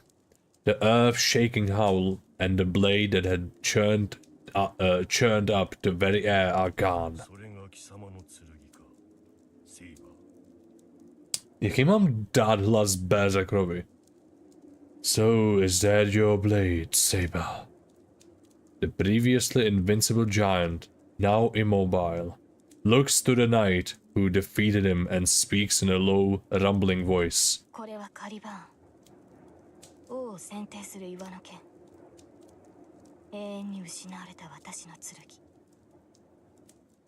Speaker 1: the earth shaking howl, and the blade that had churned up the very air are gone. Jaký mám dát hlas Berserkerovi? So, is that your blade, Saber? The previously invincible giant, now immobile, looks to the knight who defeated him and speaks in a low, rumbling voice.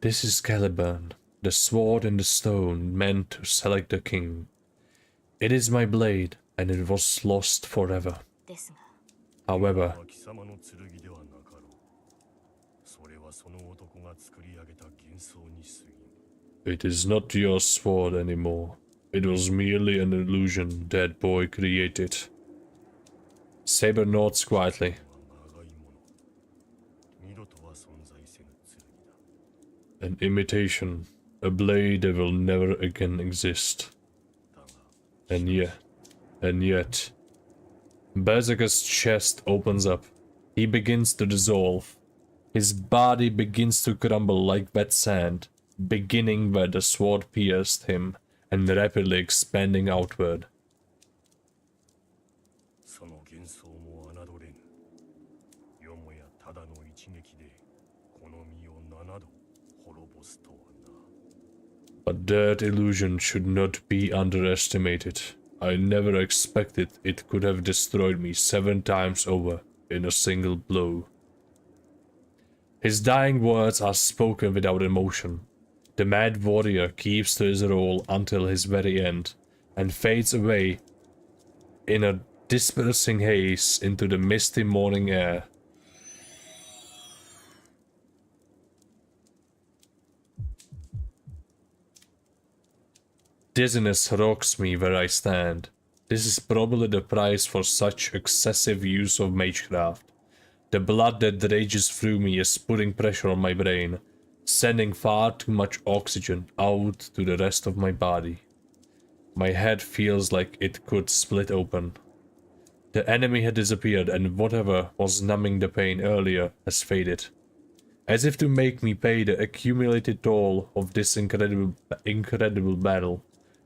Speaker 1: This is Caliburn, the sword in the stone meant to select the king. It is my blade, and it was lost forever. However, it is not your sword anymore. It was merely an illusion that boy created. Saber nods quietly. An imitation, a blade that will never again exist. And yet, Berserker's chest opens up. He begins to dissolve. His body begins to crumble like wet sand, beginning where the sword pierced him and rapidly expanding outward. But that illusion should not be underestimated. I never expected it could have destroyed me 7 times over in a single blow. His dying words are spoken without emotion. The mad warrior keeps to his role until his very end, and fades away in a dispersing haze into the misty morning air. Dizziness rocks me where I stand. This is probably the price for such excessive use of magecraft. The blood that rages through me is putting pressure on my brain, sending far too much oxygen out to the rest of my body. My head feels like it could split open. The enemy had disappeared, and whatever was numbing the pain earlier has faded. As if to make me pay the accumulated toll of this incredible battle,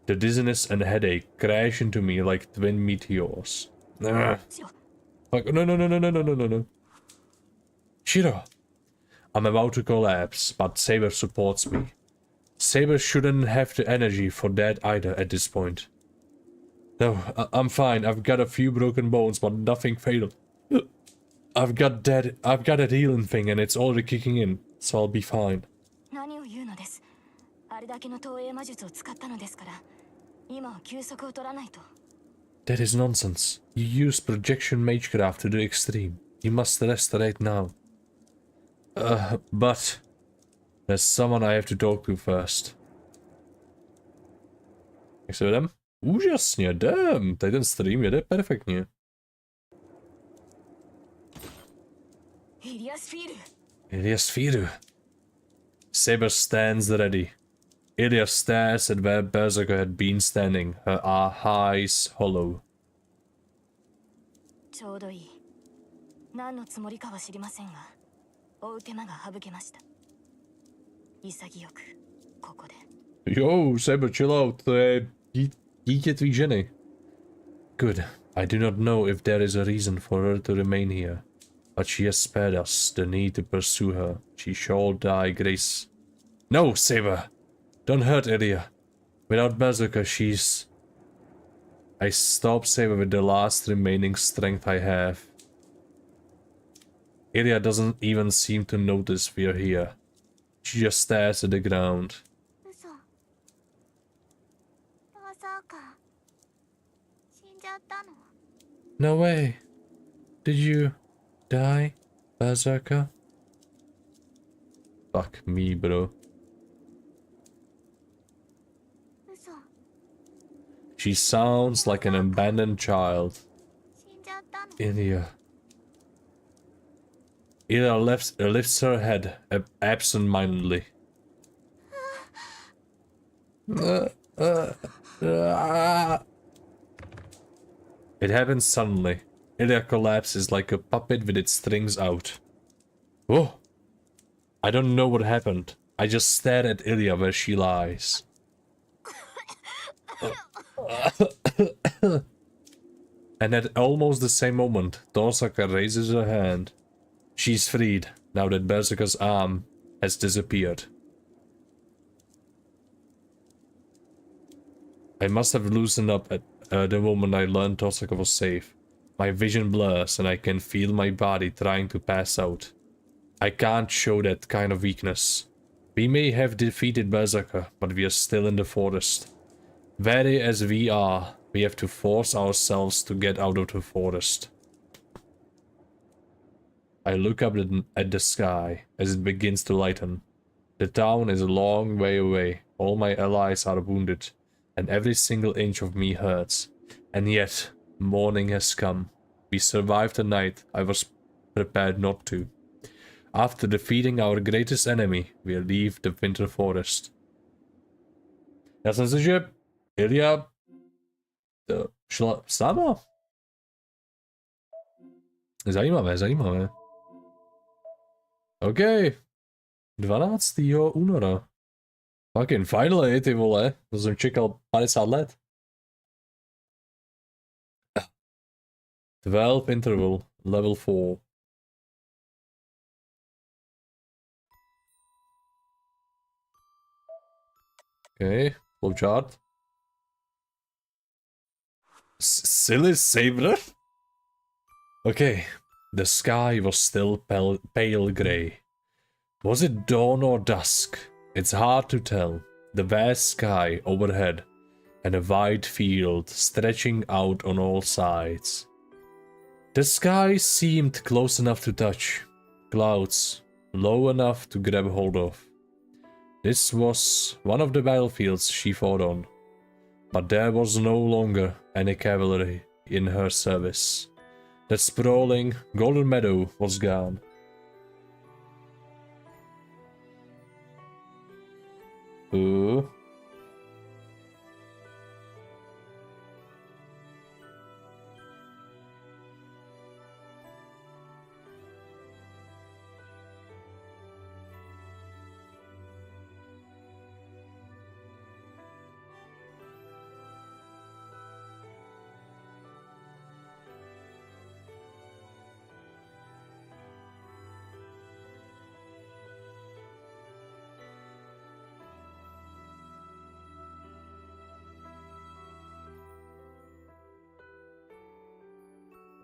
Speaker 1: the dizziness and headache crash into me like twin meteors. Fuck, no. Shiro! I'm about to collapse, but Saber supports me. Saber shouldn't have the energy for that either at this point. No, I'm fine. I've got a few broken bones, but nothing fatal. I've got that healing thing, and it's already kicking in, so I'll be fine. That is nonsense. You use projection magecraft to the extreme. You must rest right now. But there's someone I have to talk to first. Jak se vedem? Úžasně, damn, tady ten stream jede perfektně. Iliasfiru. Saber stands ready. Ilia stares at where Berserker had been standing, her eyes hollow. Yo, Saber, chill out. Dítě tvý ženy. Good. I do not know if there is a reason for her to remain here, but she has spared us the need to pursue her. She shall die, Grace. No, Saber! Don't hurt Ilia. Without Berserker, she's... I stop Saber with the last remaining strength I have. Ilia doesn't even seem to notice we're here. She just stares at the ground. No way. Did you die, Berserker? Fuck me, bro. She sounds like an abandoned child. Ilia lifts her head absent-mindedly. It happens suddenly. Ilia collapses like a puppet with its strings out. Oh! I don't know what happened. I just stare at Ilia where she lies. And at almost the same moment, Tosaka raises her hand. She's freed, now that Berserker's arm has disappeared. I must have loosened up at the moment I learned Tosaka was safe. My vision blurs and I can feel my body trying to pass out. I can't show that kind of weakness. We may have defeated Berserker, but we are still in the forest. Wary as we are, we have to force ourselves to get out of the forest. I look up at the sky as it begins to lighten. The town is a long way away. All my allies are wounded, and every single inch of me hurts. And yet, morning has come. We survived the night I was prepared not to. After defeating our greatest enemy, we leave the winter forest. Já jsem si, že Ilia šla sama. Zajímavé. OK. 12. února. Fucking finally, ty vole. To jsem čekal 50 let. 12 interval, level 4. Okay, flowchart. Silly Saber? Okay, the sky was still pale grey. Was it dawn or dusk? It's hard to tell. The vast sky overhead and a wide field stretching out on all sides. The sky seemed close enough to touch, clouds low enough to grab hold of. This was one of the battlefields she fought on, but there was no longer any cavalry in her service. That sprawling golden meadow was gone. Ooh.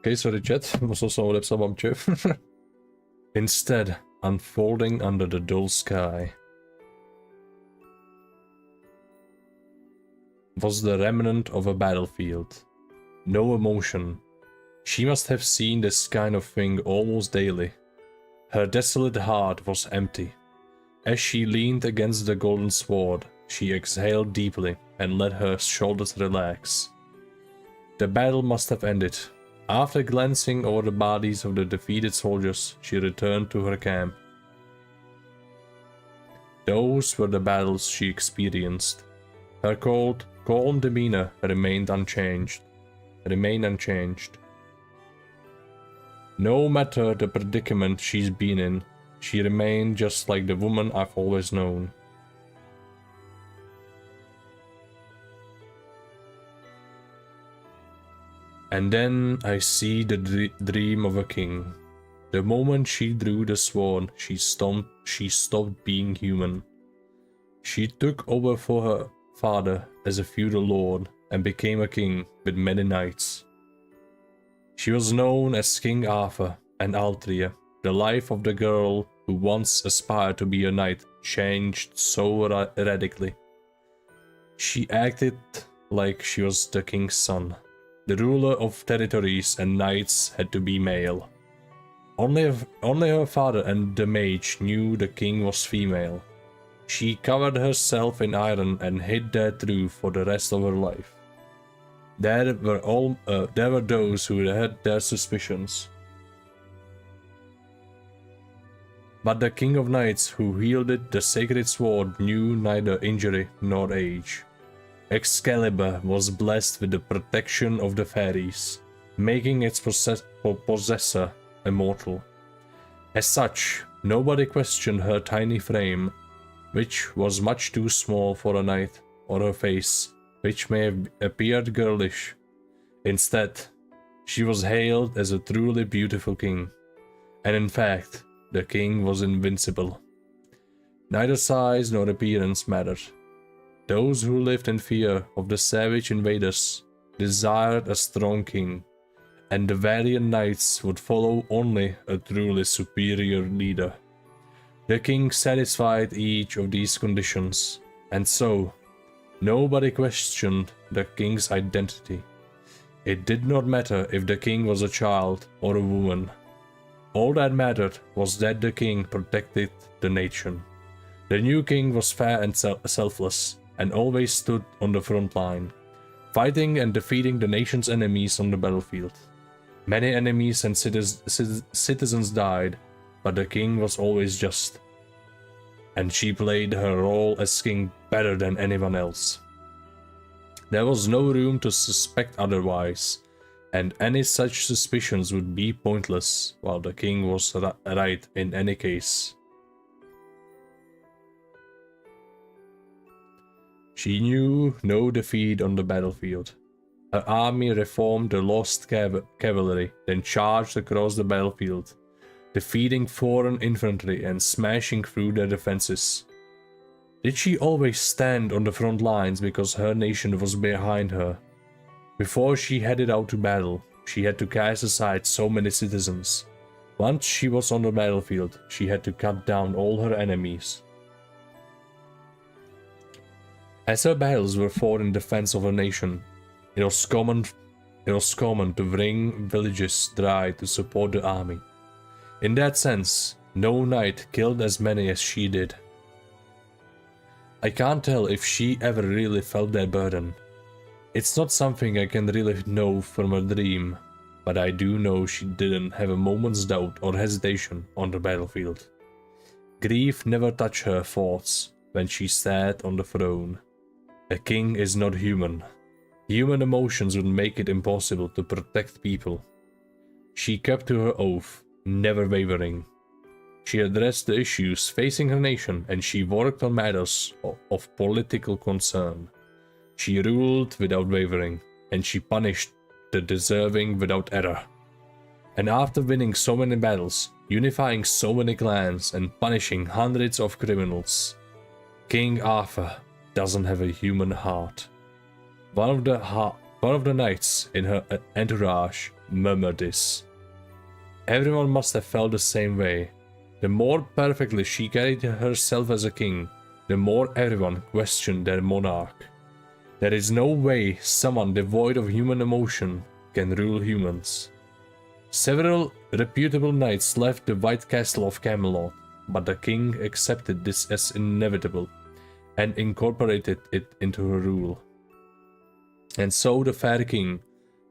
Speaker 1: Okay, sorry chat, musel jsem odepsat mamče. Instead, unfolding under the dull sky was the remnant of a battlefield. No emotion. She must have seen this kind of thing almost daily. Her desolate heart was empty. As she leaned against the golden sword, she exhaled deeply and let her shoulders relax. The battle must have ended. After glancing over the bodies of the defeated soldiers, she returned to her camp. Those were the battles she experienced. Her cold, calm demeanor remained unchanged. No matter the predicament she's been in, she remained just like the woman I've always known. And then I see the dream of a king. The moment she drew the sword, she stopped being human. She took over for her father as a feudal lord and became a king with many knights. She was known as King Arthur, and Altria, the life of the girl who once aspired to be a knight, changed so radically. She acted like she was the king's son. The ruler of territories and knights had to be male. Only her father and the mage knew the king was female. She covered herself in iron and hid that truth for the rest of her life. There were those who had their suspicions. But the king of knights who wielded the sacred sword knew neither injury nor age. Excalibur was blessed with the protection of the fairies, making its possessor immortal. As such, nobody questioned her tiny frame, which was much too small for a knight, or her face, which may have appeared girlish. Instead, she was hailed as a truly beautiful king. And in fact, the king was invincible. Neither size nor appearance mattered. Those who lived in fear of the savage invaders desired a strong king, and the valiant knights would follow only a truly superior leader. The king satisfied each of these conditions, and so, nobody questioned the king's identity. It did not matter if the king was a child or a woman. All that mattered was that the king protected the nation. The new king was fair and selfless, and always stood on the front line, fighting and defeating the nation's enemies on the battlefield. Many enemies and citizens died, but the king was always just. And she played her role as king better than anyone else. There was no room to suspect otherwise, and any such suspicions would be pointless, while the king was right in any case. She knew no defeat on the battlefield. Her army reformed the lost cavalry, then charged across the battlefield, defeating foreign infantry and smashing through their defenses. Did she always stand on the front lines because her nation was behind her? Before she headed out to battle, she had to cast aside so many citizens. Once she was on the battlefield, she had to cut down all her enemies. As her battles were fought in defense of her nation, it was common to wring villages dry to support the army. In that sense, no knight killed as many as she did. I can't tell if she ever really felt that burden. It's not something I can really know from a dream, but I do know she didn't have a moment's doubt or hesitation on the battlefield. Grief never touched her thoughts when she sat on the throne. A king is not human. Human emotions would make it impossible to protect people. She kept to her oath, never wavering. She addressed the issues facing her nation, and she worked on matters of political concern. She ruled without wavering, and she punished the deserving without error. And after winning so many battles, unifying so many clans, and punishing hundreds of criminals, King Arthur doesn't have a human heart. One of the knights in her entourage murmured this. Everyone must have felt the same way. The more perfectly she carried herself as a king, the more everyone questioned their monarch. There is no way someone devoid of human emotion can rule humans. Several reputable knights left the White Castle of Camelot, but the king accepted this as inevitable and incorporated it into her rule. And so the fair king,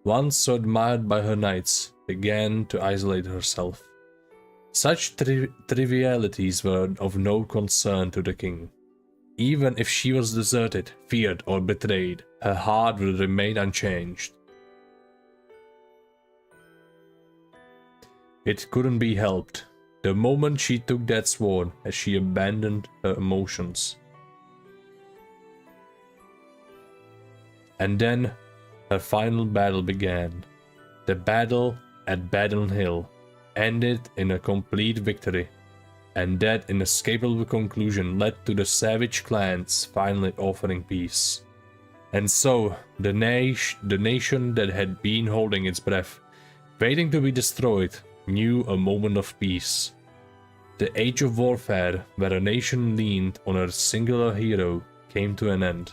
Speaker 1: once so admired by her knights, began to isolate herself. Such trivialities were of no concern to the king. Even if she was deserted, feared, or betrayed, her heart would remain unchanged. It couldn't be helped. The moment she took that sword, as she abandoned her emotions. And then her final battle began. The battle at Badon Hill ended in a complete victory, and that inescapable conclusion led to the savage clans finally offering peace. And so, the nation that had been holding its breath, waiting to be destroyed, knew a moment of peace. The age of warfare, where a nation leaned on a singular hero, came to an end.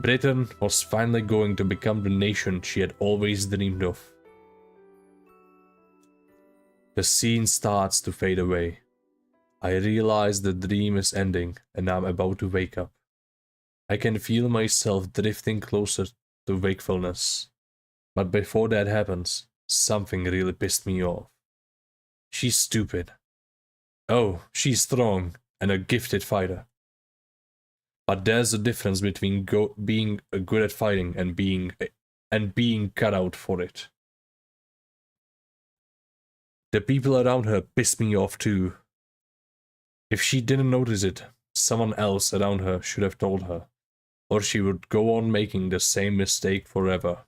Speaker 1: Britain was finally going to become the nation she had always dreamed of. The scene starts to fade away. I realize the dream is ending and I'm about to wake up. I can feel myself drifting closer to wakefulness. But before that happens, something really pissed me off. She's stupid. Oh, she's strong and a gifted fighter. But there's a difference between being good at fighting and being cut out for it. The people around her pissed me off too. If she didn't notice it, someone else around her should have told her, or she would go on making the same mistake forever.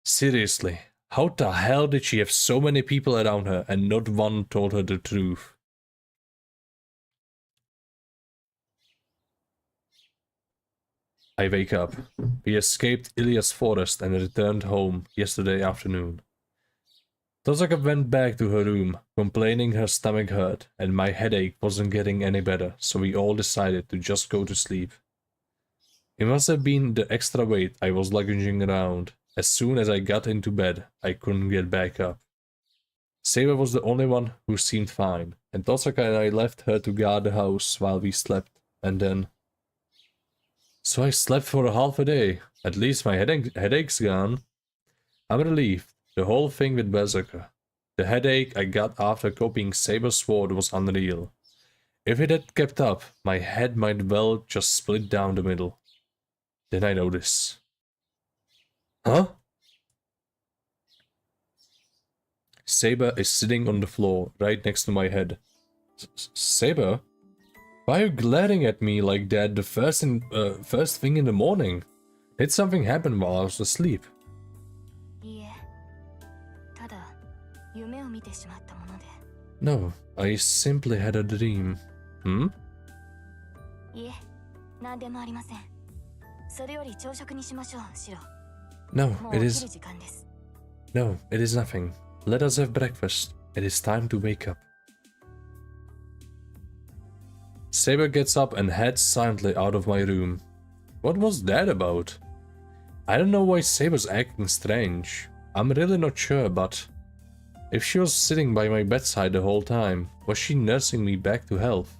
Speaker 1: Seriously, how the hell did she have so many people around her and not one told her the truth? I wake up. We escaped Ilia's forest and returned home yesterday afternoon. Tosaka went back to her room, complaining her stomach hurt and my headache wasn't getting any better, so we all decided to just go to sleep. It must have been the extra weight I was lugging around. As soon as I got into bed, I couldn't get back up. Saber was the only one who seemed fine, and Tosaka and I left her to guard the house while we slept, and then... So I slept for half a day. At least my headache's gone. I'm relieved. The whole thing with Berserker. The headache I got after copying Saber's sword was unreal. If it had kept up, my head might well just split down the middle. Then I notice. Huh? Saber is sitting on the floor, right next to my head. Saber? Why are you glaring at me like that the first thing in the morning? Did something happen while I was asleep? No, I simply had a dream. Hmm? No, it is nothing. Let us have breakfast. It is time to wake up. Saber gets up and heads silently out of my room. What was that about? I don't know why Saber's acting strange. I'm really not sure, but if she was sitting by my bedside the whole time, was she nursing me back to health?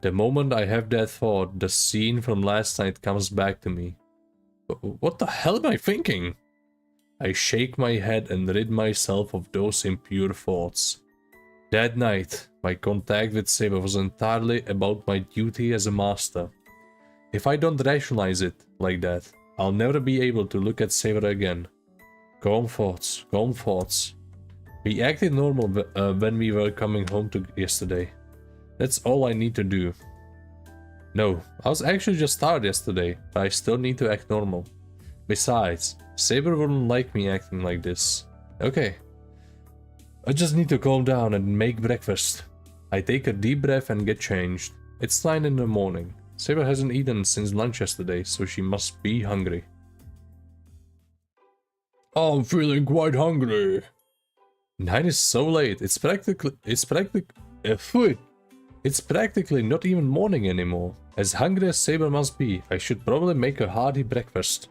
Speaker 1: The moment I have that thought, the scene from last night comes back to me. What the hell am I thinking? I shake my head and rid myself of those impure thoughts. That night, my contact with Saber was entirely about my duty as a master. If I don't rationalize it like that, I'll never be able to look at Saber again. Calm thoughts, calm thoughts. We acted normal when we were coming home yesterday. That's all I need to do. No, I was actually just tired yesterday, but I still need to act normal. Besides, Saber wouldn't like me acting like this. Okay. I just need to calm down and make breakfast. I take a deep breath and get changed. It's 9 in the morning. Saber hasn't eaten since lunch yesterday, so she must be hungry. I'm feeling quite hungry. 9 is so late. It's practically not even morning anymore. As hungry as Saber must be, I should probably make a hearty breakfast.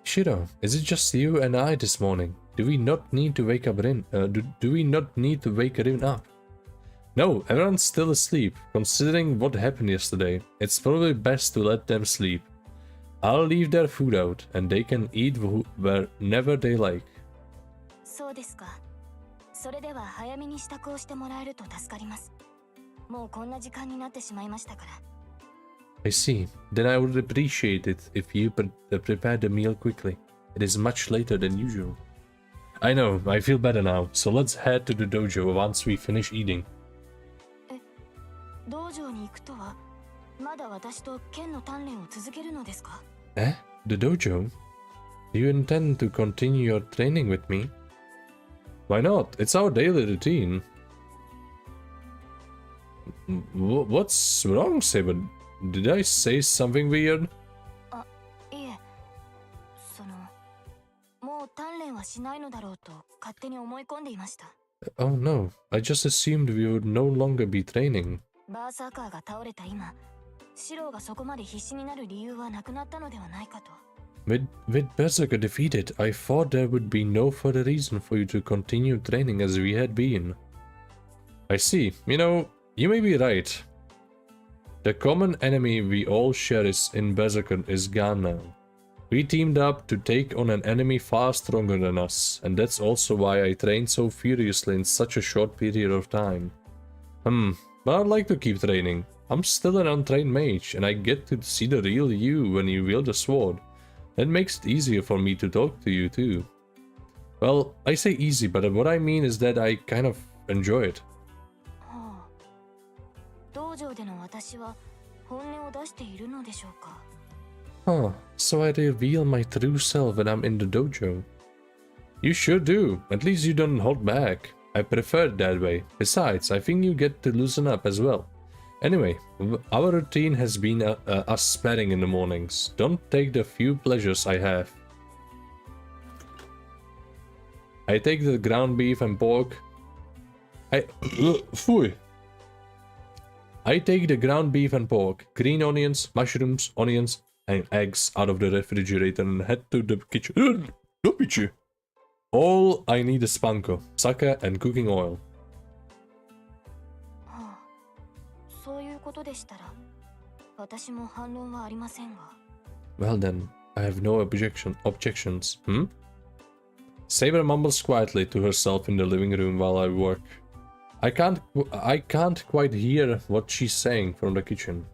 Speaker 1: Shiro, is it just you and I this morning? Do we not need to wake up Rin? Do we not need to wake Rin up? No, everyone's still asleep. Considering what happened yesterday, it's probably best to let them sleep. I'll leave their food out, and they can eat whenever they like. I see. Then I would appreciate it if you prepare the meal quickly. It is much later than usual. I know, I feel better now, so let's head to the dojo once we finish eating. Eh? The dojo? Do you intend to continue your training with me? Why not? It's our daily routine. What's wrong, Saber? Did I say something weird? Oh no, I just assumed we would no longer be training. With Berserker defeated, I thought there would be no further reason for you to continue training as we had been. I see. You know, you may be right. The common enemy we all share in Berserker is gone now. We teamed up to take on an enemy far stronger than us, and that's also why I trained so furiously in such a short period of time. But I'd like to keep training. I'm still an untrained mage, and I get to see the real you when you wield a sword. That makes it easier for me to talk to you too. Well, I say easy, but what I mean is that I kind of enjoy it. Huh, so I reveal my true self when I'm in the dojo. You sure do, at least you don't hold back. I prefer it that way. Besides, I think you get to loosen up as well. Anyway, our routine has been us sparring in the mornings. Don't take the few pleasures I have. I take the ground beef and pork. I take the ground beef and pork, green onions, mushrooms, onions, and eggs out of the refrigerator and head to the kitchen. All I need is panko, sake, and cooking oil. Well then, I have no objections. Saber mumbles quietly to herself in the living room while I work. I can't quite hear what she's saying from the kitchen.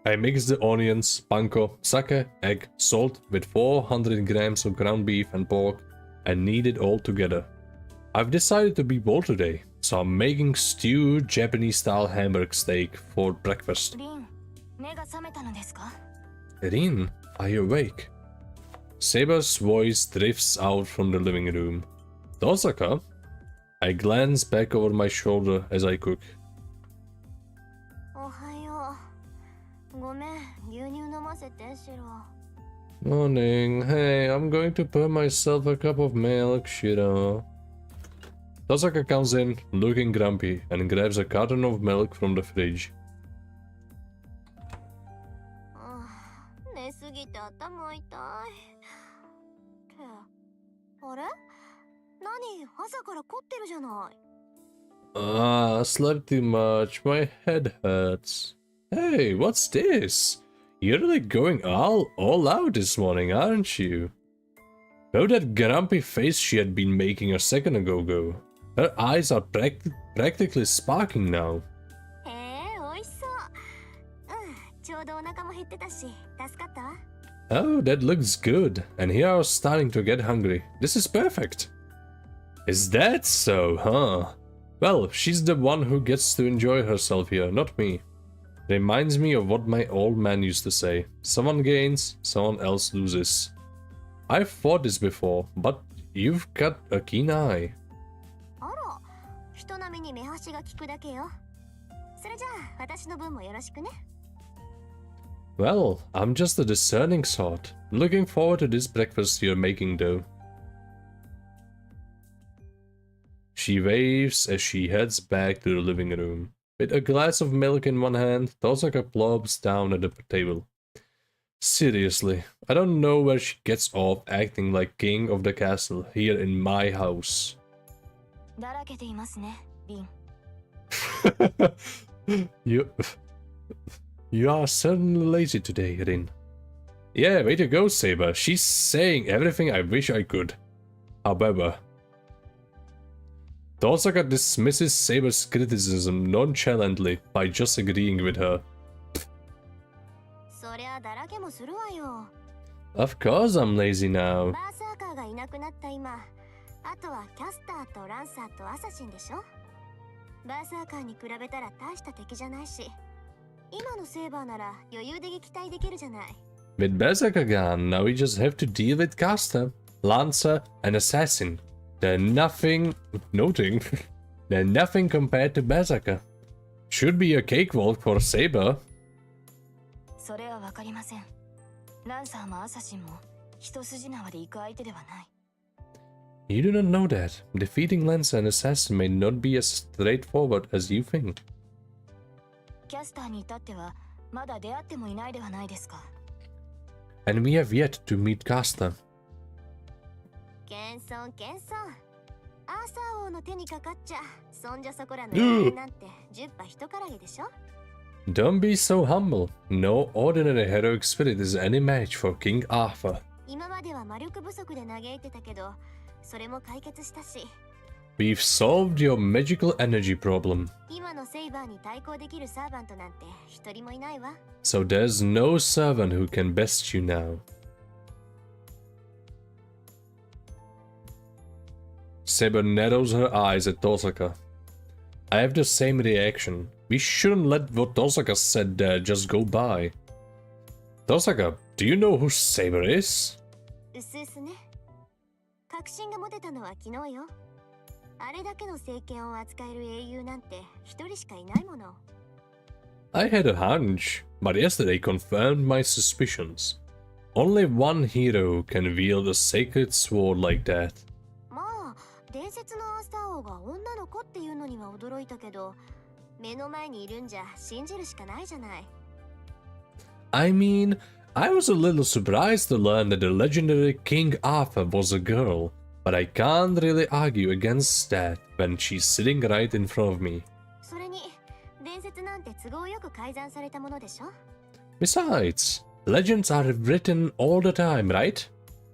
Speaker 1: I mix the onions, panko, sake, egg, salt with 400 grams of ground beef and pork and knead it all together. I've decided to be bold today, so I'm making stewed Japanese-style hamburger steak for breakfast. Rin, are you awake? Saber's voice drifts out from the living room. Dosaka? I glance back over my shoulder as I cook.
Speaker 2: ごめん、牛乳飲ませて、シロ。
Speaker 1: Morning. Hey, I'm going to pour myself a cup of milk, Shiro. Tosaka comes in, looking grumpy, and grabs a carton of milk from the fridge.
Speaker 2: 寝すぎて頭痛い。ってあれ？何？朝から凝ってるじゃない。
Speaker 1: I slept too much. My head hurts. Hey, what's this? You're really going all out this morning, aren't you? How that grumpy face she had been making a second ago go. Her eyes are practically sparking now.
Speaker 2: へえ、美味しそう。ちょうどお腹も減ってたし、助かったわ。
Speaker 1: Oh, that looks good. And here I was starting to get hungry. This is perfect. Is that so, huh? Well, she's the one who gets to enjoy herself here, not me. Reminds me of what my old man used to say. Someone gains, someone else loses. I've thought this before, but you've got a keen eye.
Speaker 2: あら、人並みに目端が利くだけよ。それじゃあ、私の分もよろしくね。
Speaker 1: Well, I'm just a discerning sort. Looking forward to this breakfast you're making, though. She waves as she heads back to the living room. With a glass of milk in one hand, Tosaka plops down at the table. Seriously, I don't know where she gets off acting like king of the castle here in my house.
Speaker 2: だらけていますね、リン。
Speaker 1: You are certainly lazy today, Rin. Yeah, way to go, Saber. She's saying everything I wish I could. However, Tosaka dismisses Saber's criticism nonchalantly by just agreeing with her.
Speaker 2: そりゃだらけもするわよ。
Speaker 1: Of course I'm lazy now.
Speaker 2: バーサーカーがいなくなった今、あとはキャスターとランサーとアサシンでしょ。バーサーカーに比べたら大した敵じゃないし、今のセーバーなら余裕で撃退できるじゃない。
Speaker 1: With Berserker gone, now we just have to deal with Caster, Lancer, and Assassin. They're nothing they're nothing compared to Berserker. Should be a cakewalk for Saber.
Speaker 2: それはわかりません。ランサーもアサシンも一筋縄で行く相手ではない。
Speaker 1: You do not know that. Defeating Lancer and Assassin may not be as straightforward as you think.
Speaker 2: キャスターに至ってはまだ出会ってもいないではないですか。
Speaker 1: And we have yet to meet Caster.
Speaker 2: 謙遜謙遜。アーサー王の手にかかっちゃそんじょそこらの英雄なんて10羽一からげでしょ。
Speaker 1: Don't be so humble. No ordinary heroic spirit is any match for King Arthur.
Speaker 2: 今までは魔力不足で嘆いてたけど、それも解決したし。
Speaker 1: We've solved your magical energy problem.
Speaker 2: 今のセイバーに対抗できるサーバントなんて一人もいないわ。
Speaker 1: So there's no servant who can best you now. Saber narrows her eyes at Tosaka. I have the same reaction. We shouldn't let what Tosaka said there just go by. Tosaka, do you know who Saber is?
Speaker 2: うすうすね。確信が持てたのは昨日よ。あれだけの聖剣を扱える英雄なんて一人しかいないもの。
Speaker 1: I had a hunch, but yesterday confirmed my suspicions. Only one hero can wield a sacred sword like that.
Speaker 2: まあ、伝説のアーサー王が女の子っていうのには驚いたけど、目の前にいるんじゃ信じるしかないじゃない。
Speaker 1: I mean, I was a little surprised to learn that the legendary King Arthur was a girl, but I can't really argue against that when she's sitting right in front of me.
Speaker 2: それに、伝説なんて都合よく改ざんされたものでしょ。
Speaker 1: Besides, legends are written all the time, right?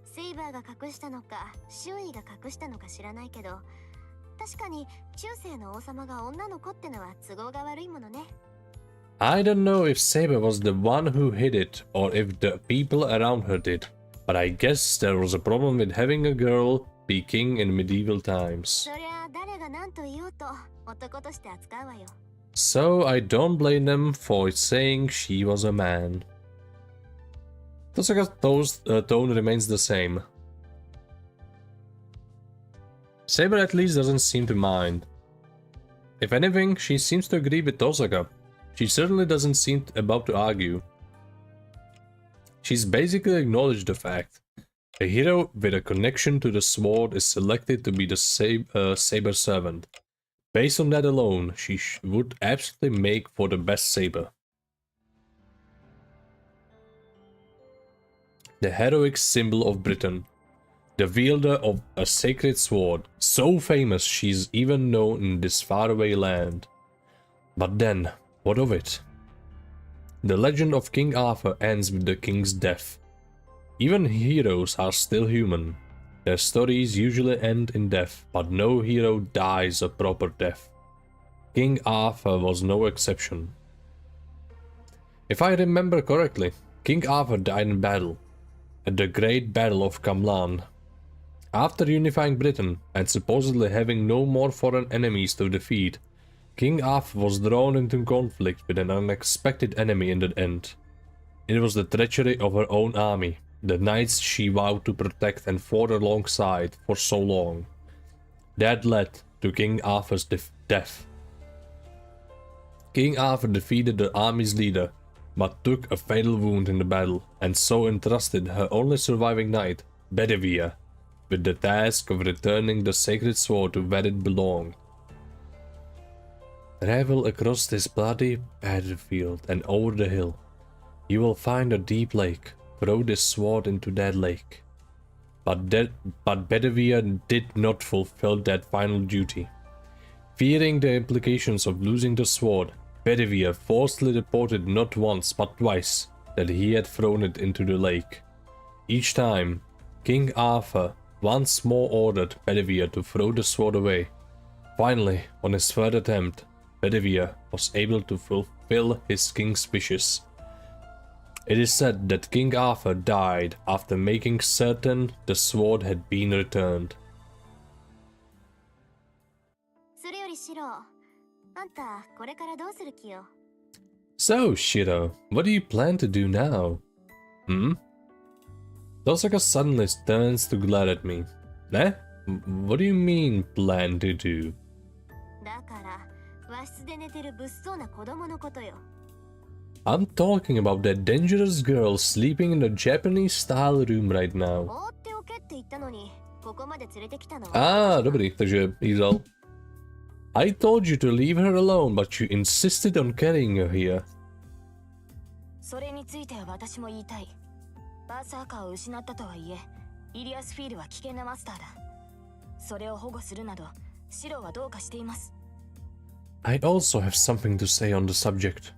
Speaker 2: セイバーが隠したのか、周囲が隠したのか知らないけど、確かに中世の王様が女の子ってのは都合が悪いものね。
Speaker 1: I don't know if Saber was the one who hid it or if the people around her did, but I guess there was a problem with having a girl be king in medieval times.
Speaker 2: そりゃ誰が何と言おうと男として扱うわよ。
Speaker 1: So I don't blame them for saying she was a man. Tosaka's tone remains the same. Saber at least doesn't seem to mind. If anything, she seems to agree with Tosaka. She certainly doesn't seem about to argue. She's basically acknowledged the fact. A hero with a connection to the sword is selected to be the saber servant. Based on that alone, she would absolutely make for the best saber. The heroic symbol of Britain. The wielder of a sacred sword, so famous she's even known in this faraway land. But then, what of it? The legend of King Arthur ends with the king's death. Even heroes are still human. Their stories usually end in death, but no hero dies a proper death. King Arthur was no exception. If I remember correctly, King Arthur died in battle, at the Great Battle of Camlan. After unifying Britain and supposedly having no more foreign enemies to defeat, King Arthur was drawn into conflict with an unexpected enemy in the end. It was the treachery of her own army, the knights she vowed to protect and fought alongside for so long. That led to King Arthur's death. King Arthur defeated the army's leader, but took a fatal wound in the battle, and so entrusted her only surviving knight, Bedivere, with the task of returning the sacred sword to where it belonged. Travel across this bloody battlefield and over the hill. You will find a deep lake. Throw this sword into that lake. But Bedivere did not fulfill that final duty. Fearing the implications of losing the sword, Bedivere falsely reported not once but twice that he had thrown it into the lake. Each time, King Arthur once more ordered Bedivere to throw the sword away. Finally, on his third attempt, Bedivere was able to fulfill his king's wishes. It is said that King Arthur died after making certain the sword had been returned. So, Shiro, what do you plan to do now? Tosaka suddenly turns to glare at me. Eh? What do you mean, plan to do? I'm talking about that dangerous girl sleeping in the Japanese-style room right now. Ah, dobrý, takže Izal. I told you to leave her alone, but you insisted on carrying her here.
Speaker 2: それについては私も言いたい。バーサーカーを失ったとはいえ、イリアスフィールは危険なマスターだ。それを保護するなど、シロはどうかしています。
Speaker 1: I also have something to say on the subject.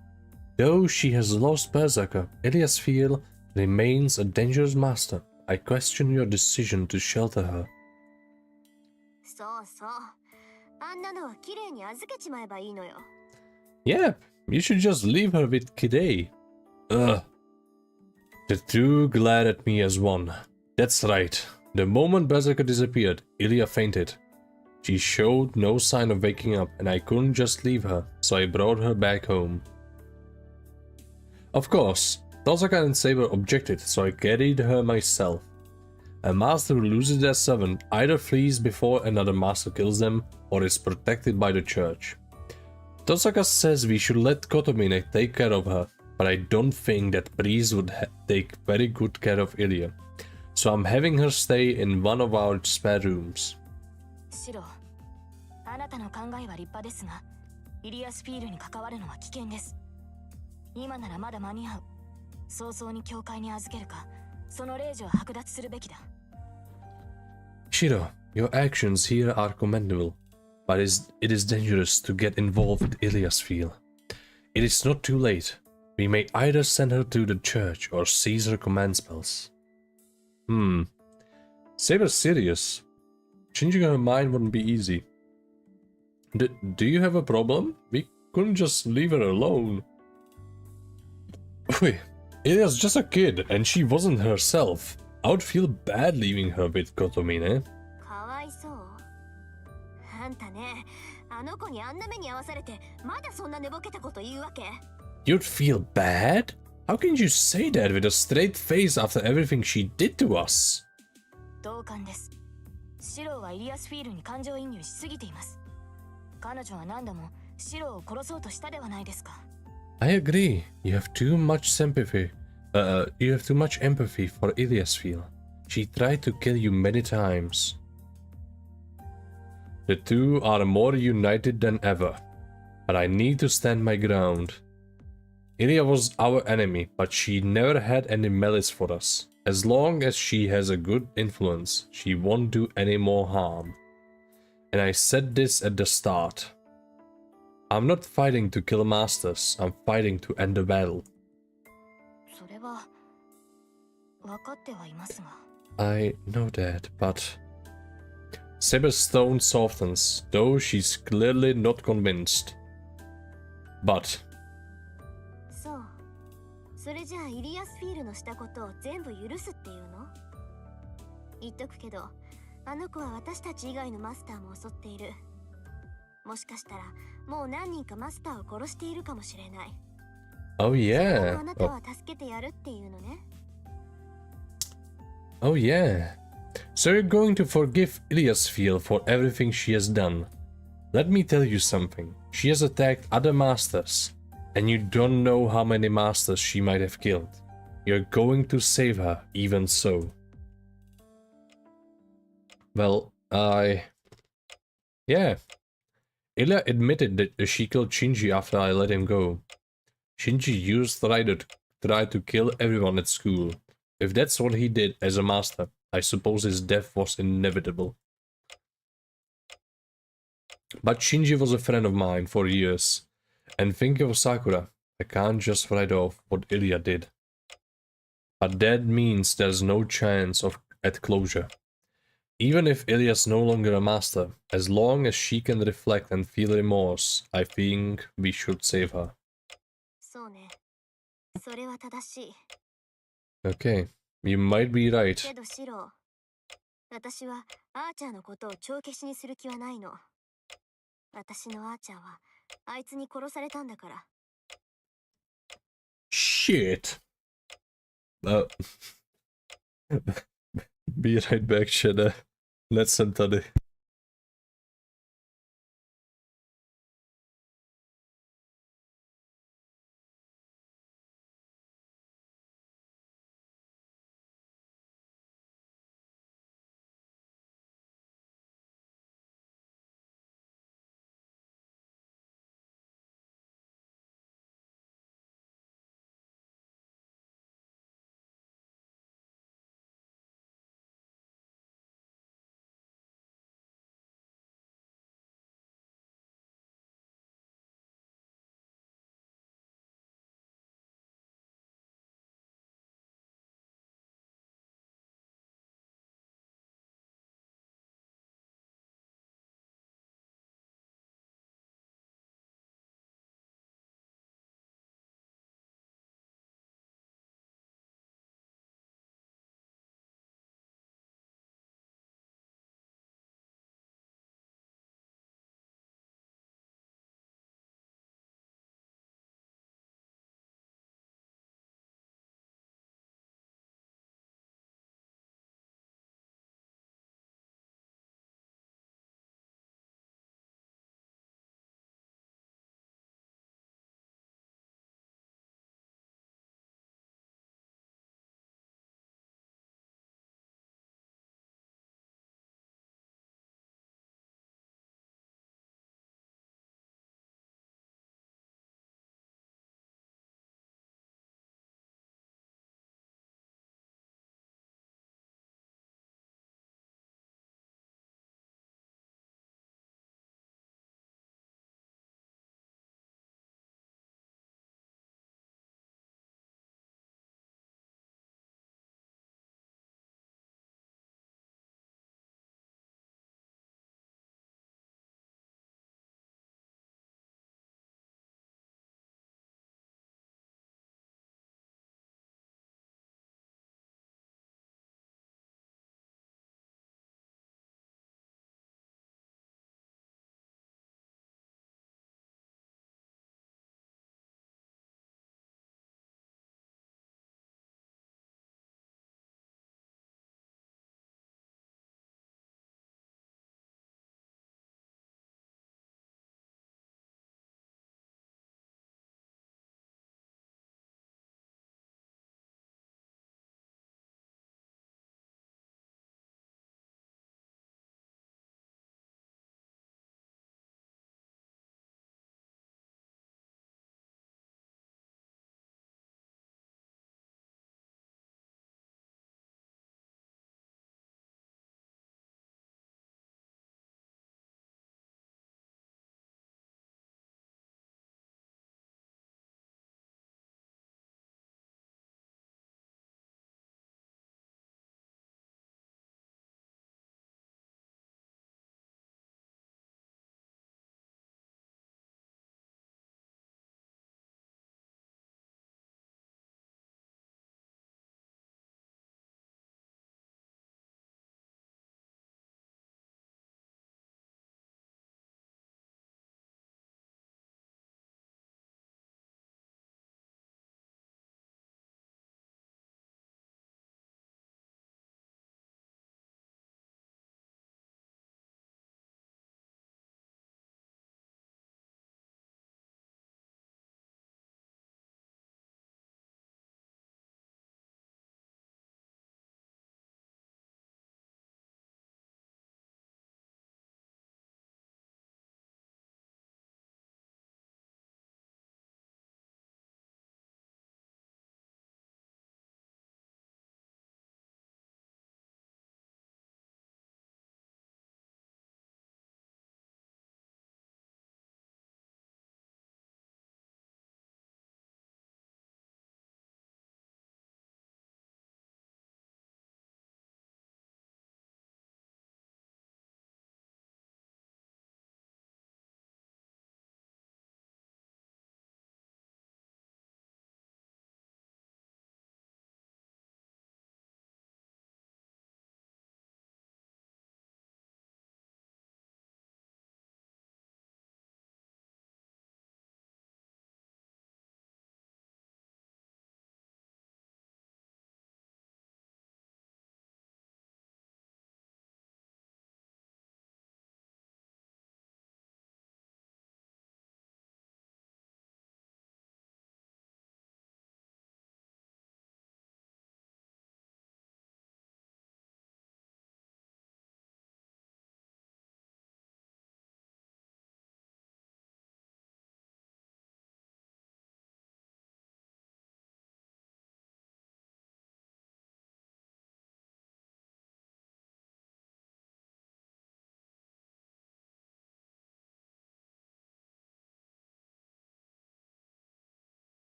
Speaker 1: Though she has lost Berserker, Eliasfeel remains a dangerous master. I question your decision to shelter her.
Speaker 2: そうそう。あんなのは綺麗に預けちまえばいいのよ。
Speaker 1: Yeah, you should just leave her with Kidei. Ugh. The two glared at me as one. That's right. The moment Berserker disappeared, Ilya fainted. She showed no sign of waking up, and I couldn't just leave her, so I brought her back home. Of course, Tosaka and Saber objected, so I carried her myself. A master who loses their servant either flees before another master kills them, or is protected by the church. Tosaka says we should let Kotomine take care of her, but I don't think that priest would take very good care of Ilya, so I'm having her stay in one of our spare rooms.
Speaker 2: シロ、あなたの考えは立派ですが、イリアスフィールに関わるのは危険です。今ならまだ間に合う。早々に教会に預けるか、その令状を剥奪するべきだ。
Speaker 1: Shiro, your actions here are commendable, but it is dangerous to get involved with Iliasfeel. It is not too late. We may either send her to the church or seize her command spells. Saber's serious. Changing her mind wouldn't be easy. Do you have a problem? We couldn't just leave her alone. Wait, Ilya's just a kid and she wasn't herself. I would feel bad leaving her with Kotomine.
Speaker 2: かわいそう。あんたね、あの子にあんな目に遭わされて、まだそんな寝ぼけたこと言うわけ？
Speaker 1: You'd feel bad? How can you say that with a straight face after everything she did to us?
Speaker 2: 同感です。シロはイリアスフィールに感情移入しすぎています。彼女は何度もシロを殺そうとしたではないですか。
Speaker 1: I agree. You have too much sympathy. You have too much empathy for Ilia's feel. She tried to kill you many times. The two are more united than ever. But I need to stand my ground. Ilia was our enemy, but she never had any malice for us. As long as she has a good influence, she won't do any more harm. And I said this at the start. I'm not fighting to kill masters, I'm fighting to end the battle. I know that, but... Saber's tone softens, though she's clearly not convinced. But...
Speaker 2: それじゃあイリアスフィールのしたことを全部許すっていうの？言っとくけど、あの子は私たち以外のマスターも襲っている。もしかしたらもう何人かマスターを殺しているかもしれない。
Speaker 1: Oh yeah.
Speaker 2: あなたは助けてやるっていうのね。
Speaker 1: Oh yeah. So you're going to forgive Iliasfeel for everything she has done. Let me tell you something. She has attacked other masters. And you don't know how many masters she might have killed. You're going to save her, even so. Well, yeah. Ilia admitted that she killed Shinji after I let him go. Shinji used try to kill everyone at school. If that's what he did as a master, I suppose his death was inevitable. But Shinji was a friend of mine for years. And thinking of Sakura, I can't just write off what Ilia did. But that means there's no chance at closure. Even if Ilia's no longer a master, as long as she can reflect and feel remorse, I think we should save her. Okay, you might be right.
Speaker 2: 私はアーチャーのことを帳消しにする気はないの。私のアーチャーはあいつに殺されたんだから。
Speaker 1: Shit. Be right back, Shada. Let's tady.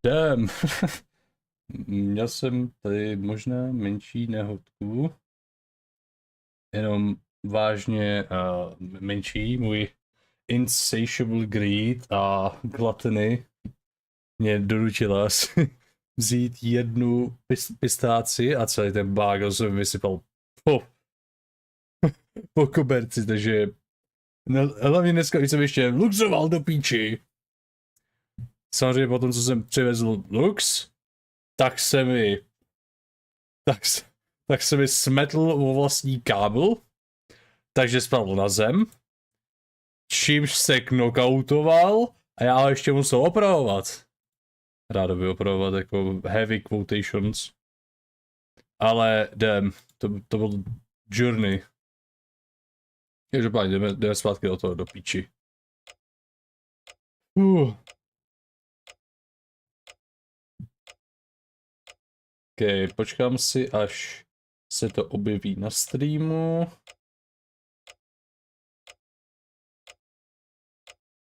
Speaker 1: Damn. Měl jsem tady možná menší nehodku. Jenom vážně menší. Můj insatiable greed a gluttony mě donutila asi vzít jednu pistáci a celý ten bágl jsem vysypal po koberci, takže hlavně dneska jsem ještě luxoval do píči. Samozřejmě potom, co jsem přivezl lux, tak se mi smetl o vlastní kábel, takže spadl na zem, čímž se knockoutoval a já ho ještě musel opravovat. Rádoby opravovat jako heavy quotations. Ale damn, to byl journey. Každopádně jdeme zpátky do toho, do píči. OK, počkám si, až se to objeví na streamu.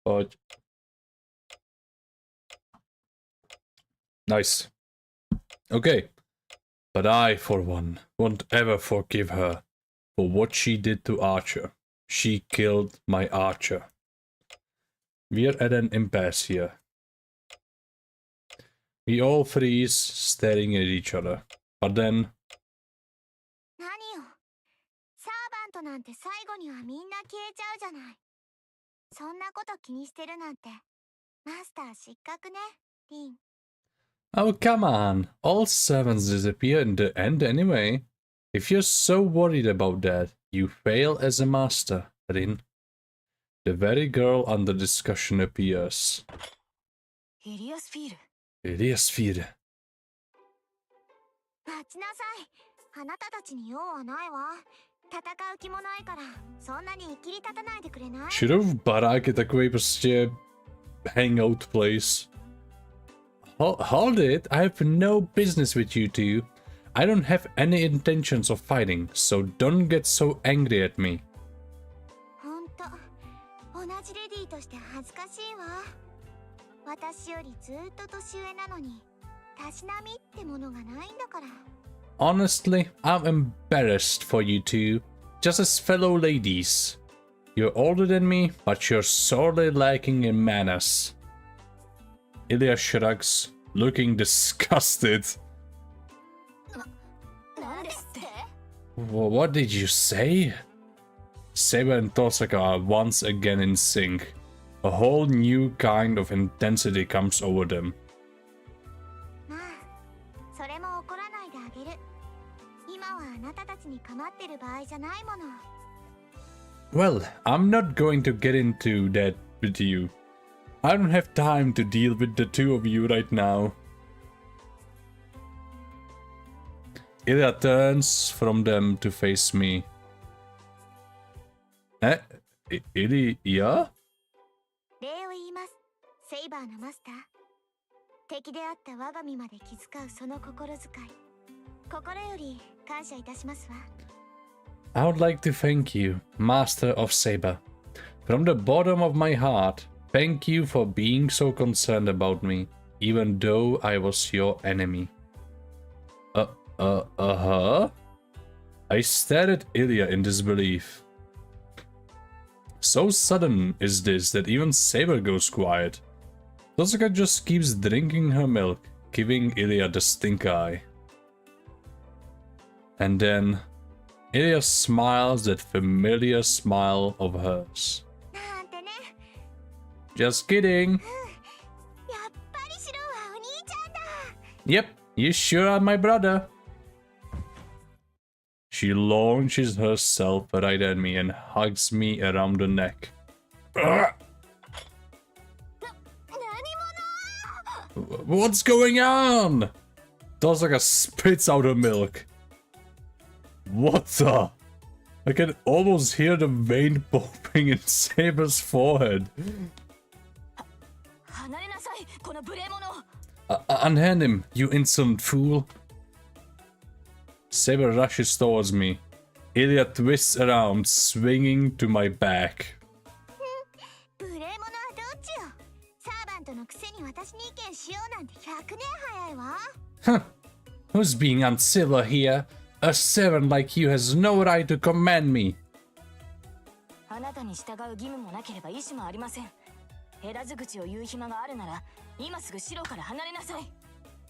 Speaker 1: Pojď. Nice. Okay. But I, for one, won't ever forgive her for what she did to Archer. She killed my Archer. We're at an impasse here. We all freeze, staring at each other. But then...
Speaker 2: 何よ。サーバントなんて最後にはみんな消えちゃうじゃない。そんなこと気にしてるなんて。マスター失格ね、リン。
Speaker 1: Oh, come on. All servants disappear in the end anyway. If you're so worried about that, you fail as a master, Rin. The very girl under discussion appears.
Speaker 2: Eliasfir.
Speaker 1: Eliasfir.
Speaker 2: 待ちなさい。あなたたちに用はないわ。戦う気もないから、そんなに生きり立たないでくれない？
Speaker 1: Širov barák je takový prostě hangout place. Hold it, I have no business with you two. I don't have any intentions of fighting, so don't get so angry at me.
Speaker 2: ほんと、同じレディーとして恥ずかしいわ。私よりずっと年上なのに、たしなみってものがないんだから。
Speaker 1: Honestly, I'm embarrassed for you two, just as fellow ladies. You're older than me, but you're sorely lacking in manners. Ilya shrugs, looking disgusted. What did you say? Saber and Tosaka are once again in sync. A whole new kind of intensity comes over them. Well, I'm not going to get into that with you. I don't have time to deal with the two of you right now. Ilya turns from them to face me. Ilya?
Speaker 2: 礼を言います。セイバーのマスター。敵であった我が身まで気遣うその心遣い。心より感謝いたしますわ。
Speaker 1: I would like to thank you, Master of Saber. From the bottom of my heart, thank you for being so concerned about me, even though I was your enemy. I stared at Ilya in disbelief. So sudden is this that even Saber goes quiet. Tosaka just keeps drinking her milk, giving Ilya the stink eye. And then Ilya smiles that familiar smile of hers. Just kidding. Yep, you sure are my brother. She launches herself right at me and hugs me around the neck. What's going on? Tosaka spits out her milk. What the? I can almost hear the vein popping in Saber's forehead. Unhand him, you insolent fool. Saber rushes towards me. Ilya twists around, swinging to my back.
Speaker 2: 私に意見しようなんて100年早いわ。
Speaker 1: Huh. Who's being uncivil here? A servant like you has no right to command me.
Speaker 3: あなたに従う義務もなければ意思もありません。減らず口を言う暇があるなら今すぐ城から離れなさい。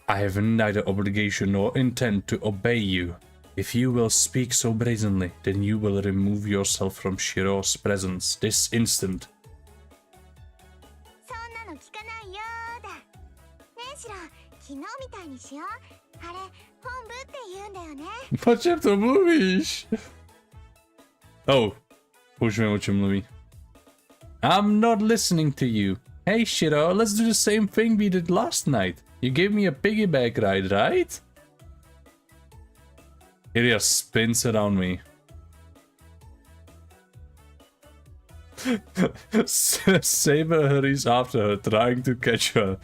Speaker 1: I have neither obligation nor intent to obey you. If you will speak so brazenly, then you will remove yourself from Shiro's presence this instant.
Speaker 2: そんなの聞かないよーだ。ねえシロ、昨日みたいにしよう。あれ、本部って言うんだよね。
Speaker 1: Patrz to mówisz! Oh, puśćmy o czym mówi. I'm not listening to you. Hey Shiro, let's do the same thing we did last night. You gave me a piggyback ride, right? Ilya spins around me. Saber hurries after her, trying to catch her.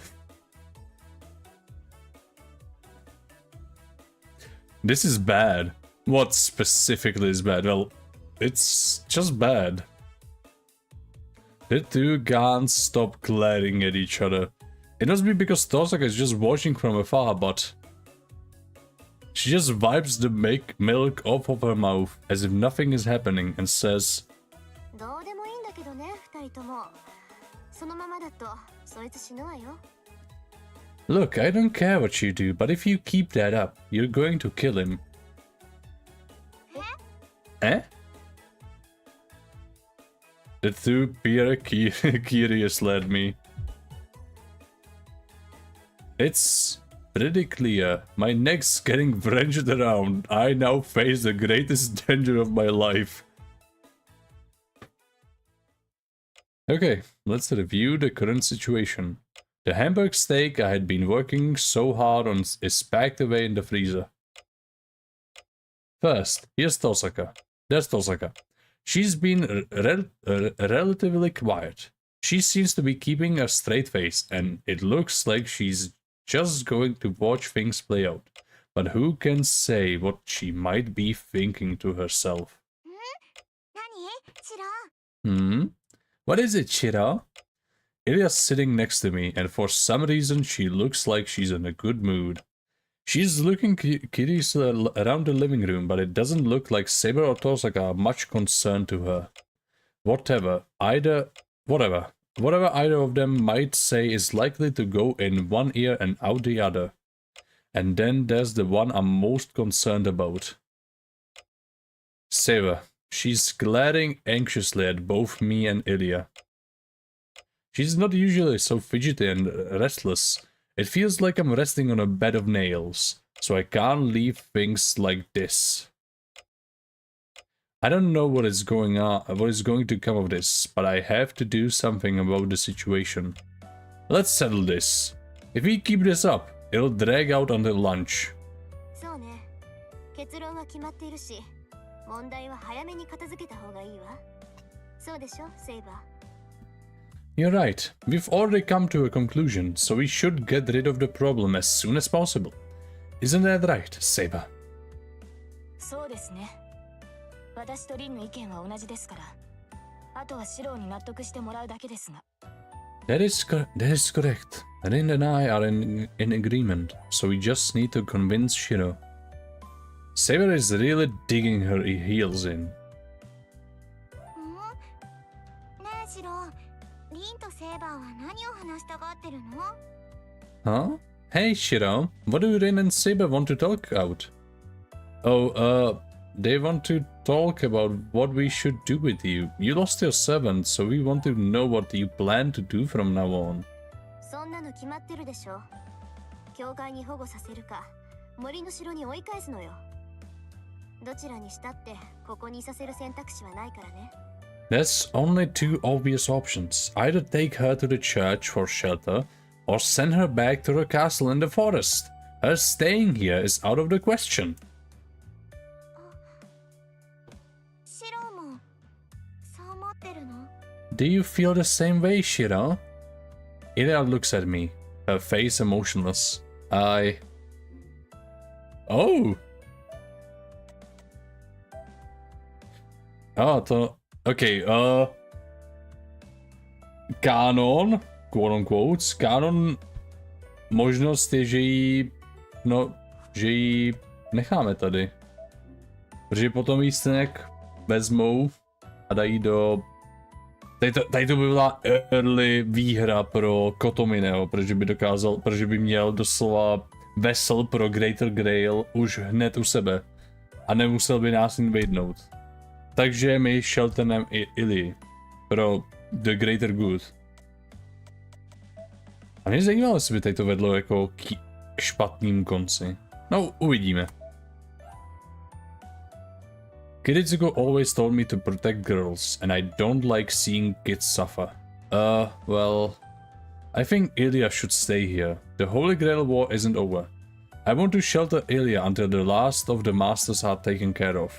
Speaker 1: This is bad. What specifically is bad? Well, it's just bad. The two can't stop glaring at each other. It must be because Tosaka is just watching from afar, but she just wipes the milk off of her mouth as if nothing is happening and says,
Speaker 2: どうでもいいんだけどね、二人とも。そのままだと、そいつ死ぬわよ。
Speaker 1: Look, I don't care what you do, but if you keep that up, you're going to kill him. Eh? The two peer curiously at me. It's pretty clear. My neck's getting wrenched around. I now face the greatest danger of my life. Okay, let's review the current situation. The hamburg steak I had been working so hard on is packed away in the freezer. First, here's Tosaka. There's Tosaka. She's been relatively quiet. She seems to be keeping a straight face, and it looks like she's just going to watch things play out. But who can say what she might be thinking to herself? What is it, Shiro? Ilya's sitting next to me, and for some reason she looks like she's in a good mood. She's looking curious around the living room, but it doesn't look like Saber or Tosaka are much concerned to her. Whatever either of them might say is likely to go in one ear and out the other. And then there's the one I'm most concerned about. Saber. She's glaring anxiously at both me and Ilya. She's not usually so fidgety and restless. It feels like I'm resting on a bed of nails, so I can't leave things like this. I don't know what is going to come of this, but I have to do something about the situation. Let's settle this. If we keep this up, it'll drag out until lunch.
Speaker 2: そうね。結論は決まっているし、問題は早めに片付けた方がいいわ。そうでしょ、セイバー。
Speaker 1: You're right. We've already come to a conclusion, so we should get rid of the problem as soon as possible. Isn't that right, Saber?
Speaker 3: そうですね。私とリンの意見は同じですから。あとはシローに納得してもらうだけですが。
Speaker 1: That is correct. Rin and I are in agreement, so we just need to convince Shiro. Saber is really digging her heels in.
Speaker 2: ねえシロ、リンとセイバーは何を話したがってるの？
Speaker 1: Huh? Hey Shiro, what do Rin and Saber want to talk about? Oh, they want to talk about what we should do with you. You lost your servant, so we want to know what you plan to do from now on.
Speaker 2: そんなの決まってるでしょ。教会に保護させるか、森の城に追い返すのよ。どちらにしたってここにいさせる選択肢はないからね。
Speaker 1: There's only two obvious options. Either take her to the church for shelter, or send her back to her castle in the forest. Her staying here is out of the question.
Speaker 2: シロもそう思ってるの？
Speaker 1: Do you feel the same way, Shiro? Ilya looks at me, her face emotionless. Oh! Okay, Kanon, quote unquote, kánon možnost je, že ji necháme tady. Protože potom ji nějak vezmou a dají do... Tady to by byla early výhra pro Kotomineho, protože by měl doslova vesel pro Greater Grail už hned u sebe. A nemusel by nás invadenout. Takže my shelternem i Illy pro The Greater Good. A mě zajímalo, jestli by tady to vedlo jako k špatným konci. No, uvidíme. Kiritsuko always told me to protect girls, and I don't like seeing kids suffer. Well... I think Ilya should stay here. The Holy Grail War isn't over. I want to shelter Ilya until the last of the masters are taken care of.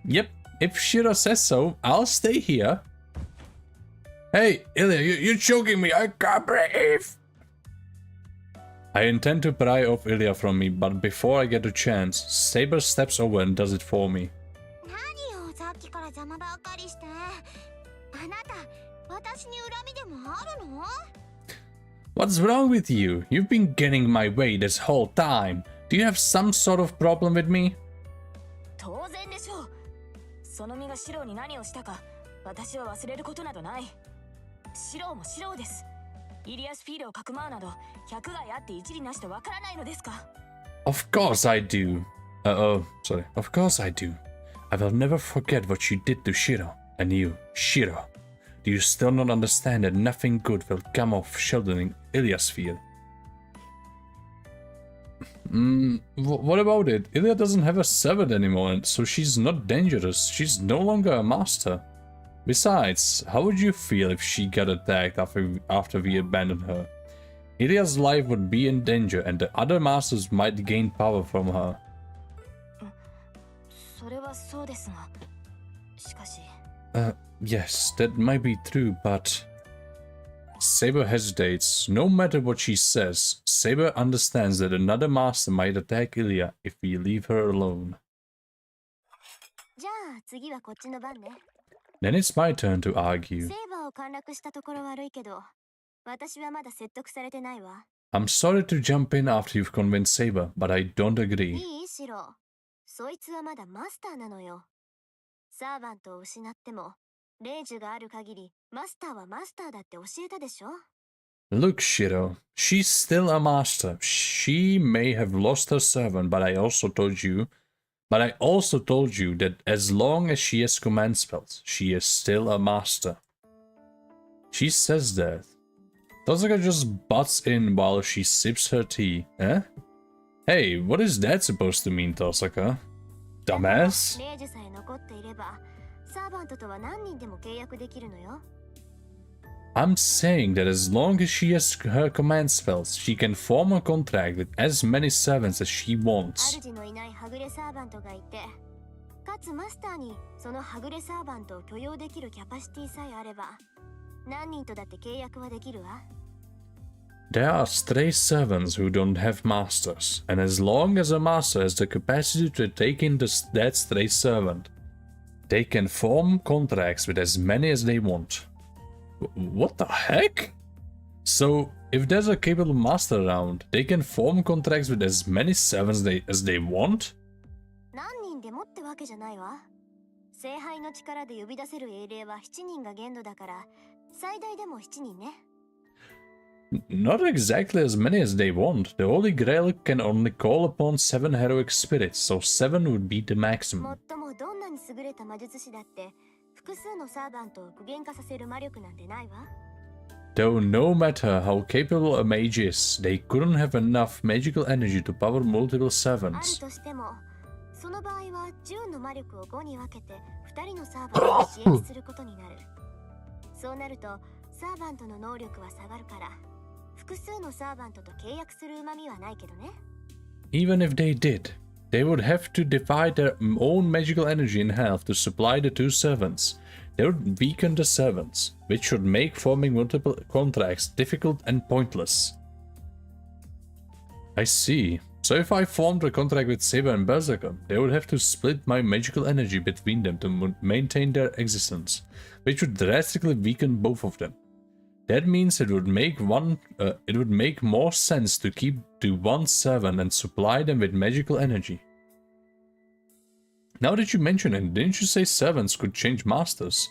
Speaker 1: Yep, if Shiro says so, I'll stay here. Hey, Ilya, you're choking me, I can't breathe! I intend to pry off Ilya from me, but before I get a chance, Saber steps over and does it for me. What's wrong with you? You've been getting my way this whole time. Do you have some sort of problem with me? Of course I do. Sorry. Of course I do. I will never forget what you did to Shiro. And you, Shiro. Do you still not understand that nothing good will come of sheltering Ilya's field? What about it? Ilya doesn't have a servant anymore, and so she's not dangerous. She's no longer a master. Besides, how would you feel if she got attacked after we abandoned her? Ilya's life would be in danger, and the other masters might gain power from her. Yes, that might be true, but... Saber hesitates. No matter what she says, Saber understands that another master might attack Ilya if we leave her alone. Then it's my turn to argue. I'm sorry to jump in after you've convinced Saber, but I don't agree. Look, Shiro, she's still a master. She may have lost her servant, but I also told you that as long as she has command spells, she is still a master. She says that. Tosaka just butts in while she sips her tea. Eh? Hey, what is that supposed to mean, Tosaka? Dumbass? I'm saying that as long as she has her command spells, she can form a contract with as many servants as she wants. There are stray servants who don't have masters, and as long as a master has the capacity to take in that stray servant, they can form contracts with as many as they want. What the heck? So, if there's a capable master around, they can form contracts with as many servants as they want? Not exactly as many as they want. The Holy Grail can only call upon 7 heroic spirits, so 7 would be the maximum. Though no matter how capable a mage is, they couldn't have enough magical energy to power multiple servants. Even if they did, they would have to divide their own magical energy in half to supply the 2 servants. They would weaken the servants, which would make forming multiple contracts difficult and pointless. I see. So if I formed a contract with Saber and Berserker, they would have to split my magical energy between them to maintain their existence, which would drastically weaken both of them. That means it would make more sense to keep the one servant and supply them with magical energy. Now that you mention it, didn't you say servants could change masters?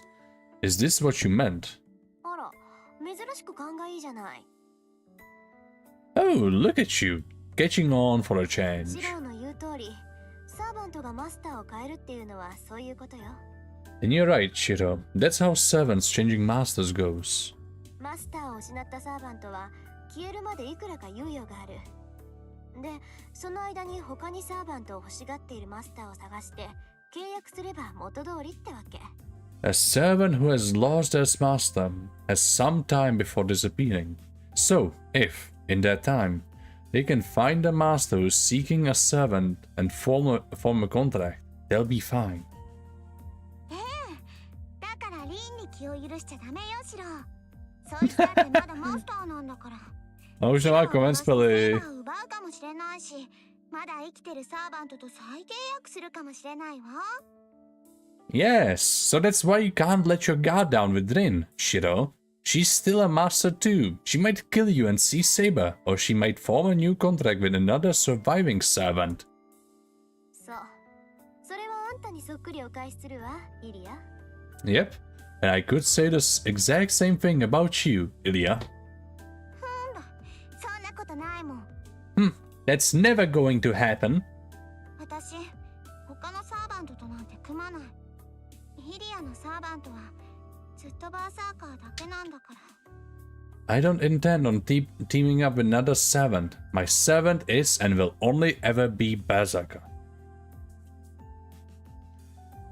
Speaker 1: Is this what you meant?
Speaker 2: あら、珍しく勘がいいじゃない。
Speaker 1: Oh, look at you, catching on for a change.
Speaker 2: シロの言う通り、サーバントがマスターを変えるっていうのはそういうことよ。
Speaker 1: And you're right, Shiro. That's how servants changing masters goes.
Speaker 2: マスターを失ったサーバントは消えるまでいくらか猶予がある。で、その間に他にサーバントを欲しがっているマスターを探して契約すれば元通りってわけ。
Speaker 1: A servant who has lost their master has some time before disappearing. So, if, in that time, they can find a master who's seeking a servant and form a contract, they'll be fine.
Speaker 2: だからリンに気を許しちゃダメよ、シロ。そうしたってまだマスターなんだから。
Speaker 1: A už nemá konec, Peli.
Speaker 2: 奪うかもしれないし、まだ生きてるサーバントと再契約するかもしれないわ。
Speaker 1: Yes, so that's why you can't let your guard down with Rin, Shiro. She's still a master too. She might kill you and see Saber, or she might form a new contract with another surviving servant.
Speaker 2: そう。それはあんたにそっくりお返しするわ、イリア。
Speaker 1: Yep, and I could say this exact same thing about you, Ilya.
Speaker 2: そんなことないもん。
Speaker 1: That's never going to happen.
Speaker 2: 私、他のサーバントとなんて組まない。イリアのサーバントはずっとバーサーカーだけなんだから。
Speaker 1: I don't intend on teaming up with another servant. My servant is and will only ever be Berserker.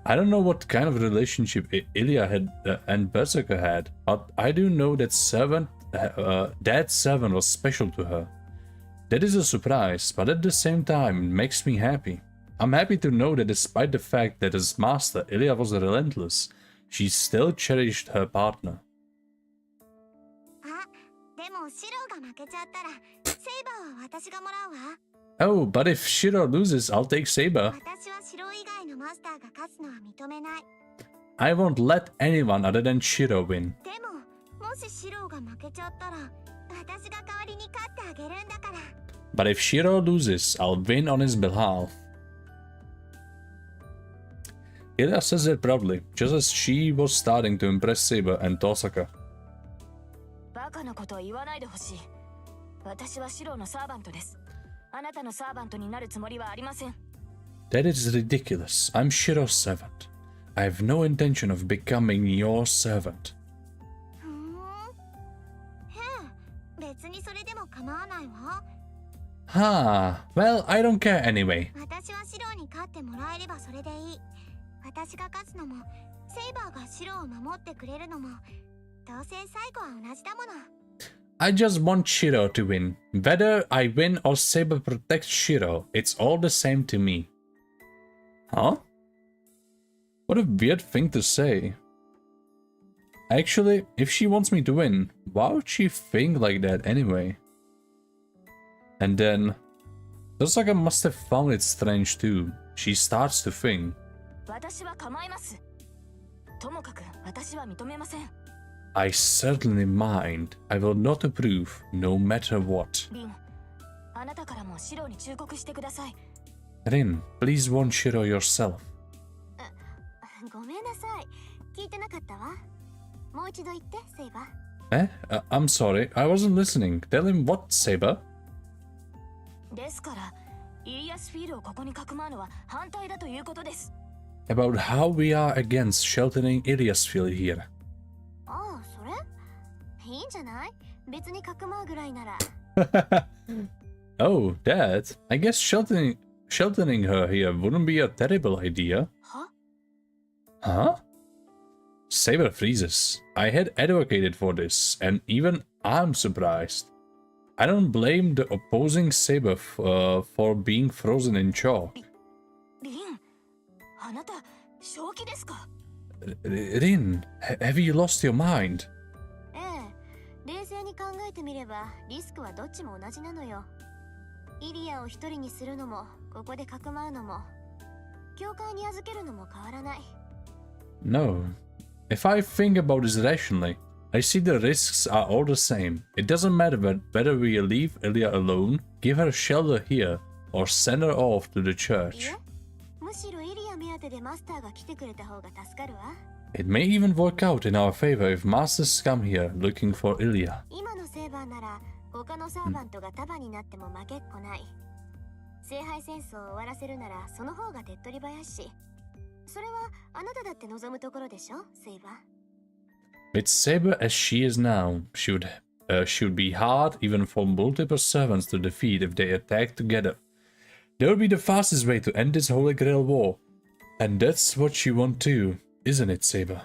Speaker 1: I don't know what kind of relationship Ilya had and Berserker had, but I do know that that servant was special to her. That is a surprise, but at the same time, it makes me happy. I'm happy to know that despite the fact that his master, Ilya, was relentless, she still cherished her partner.
Speaker 2: あ、でもシロが負けちゃったら、セイバーは私がもらうわ。
Speaker 1: Oh, but if Shiro loses, I'll take Saber.
Speaker 2: 私はシロ以外のマスターが勝つのは認めない。
Speaker 1: I won't let anyone other than Shiro win.
Speaker 2: でも、もしシロが負けちゃったら、私が代わりに勝ってあげるんだから。
Speaker 1: But if Shiro loses, I'll win on his behalf. Ilya says it proudly, just as she was starting to impress Saber and Tosaka.
Speaker 3: バカなことは言わないでほしい。私はシロのサーバントです。あなたのサーバントになるつもりはありません。
Speaker 1: That is ridiculous. I'm Shiro's servant. I have no intention of becoming your servant.
Speaker 2: 別にそれでも構わないわ。
Speaker 1: Ah, well, I don't care anyway.
Speaker 2: 私はシロに勝ってもらえればそれでいい。私が勝つのも、セイバーがシロを守ってくれるのも、どうせ最後は同じだもの。
Speaker 1: I just want Shiro to win. Whether I win or Saber protects Shiro, it's all the same to me. Huh? What a weird thing to say. Actually, if she wants me to win, why would she think like that anyway? And then, Tosaka must have found it strange too. She starts to think.
Speaker 3: 私は構います。ともかく私は認めません。
Speaker 1: I certainly mind. I will not approve, no matter what.
Speaker 3: リン、あなたからもシロに忠告してください。
Speaker 1: Rin, please warn Shiro yourself.
Speaker 2: ごめんなさい。聞いてなかったわ。もう一度言って、セイバー。
Speaker 1: I'm sorry, I wasn't listening. Tell him what, Saber?
Speaker 3: ですから、イリアスフィールをここにかくまうのは反対だということです。
Speaker 1: About how we are against sheltering Iliasfield here.
Speaker 2: ああ、それいいんじゃない？別にかくまうぐらいなら。
Speaker 1: Oh, that. I guess sheltering her here wouldn't be a terrible idea. Huh? Saber freezes. I had advocated for this, and even I'm surprised. I don't blame the opposing Saber for being frozen in chalk.
Speaker 3: リン、あなた、正気ですか？
Speaker 1: Rin, have you lost your mind?
Speaker 2: ええ、冷静に考えてみればリスクはどっちも同じなのよ。イリアを一人にするのもここでかくまうのも教会に預けるのも変わらない。
Speaker 1: No. If I think about this rationally, I see the risks are all the same. It doesn't matter whether we leave Ilya alone, give her shelter here, or send her off to the
Speaker 2: い
Speaker 1: church.
Speaker 2: や、むしろイリア目当てでマスターが来てくれた方が助かるわ。
Speaker 1: It may even work out in our favor if masters come here looking for Ilya.
Speaker 2: 今のセーバーなら他のサーバントが束になっても負けっこない。聖杯戦争を終わらせるならその方が手っ取り早いし、それはあなただって望むところでしょ、セイバー。
Speaker 1: With Saber as she is now, should be hard even for multiple servants to defeat if they attack together. That would be the fastest way to end this Holy Grail war. And that's what you want too, isn't it, Saber?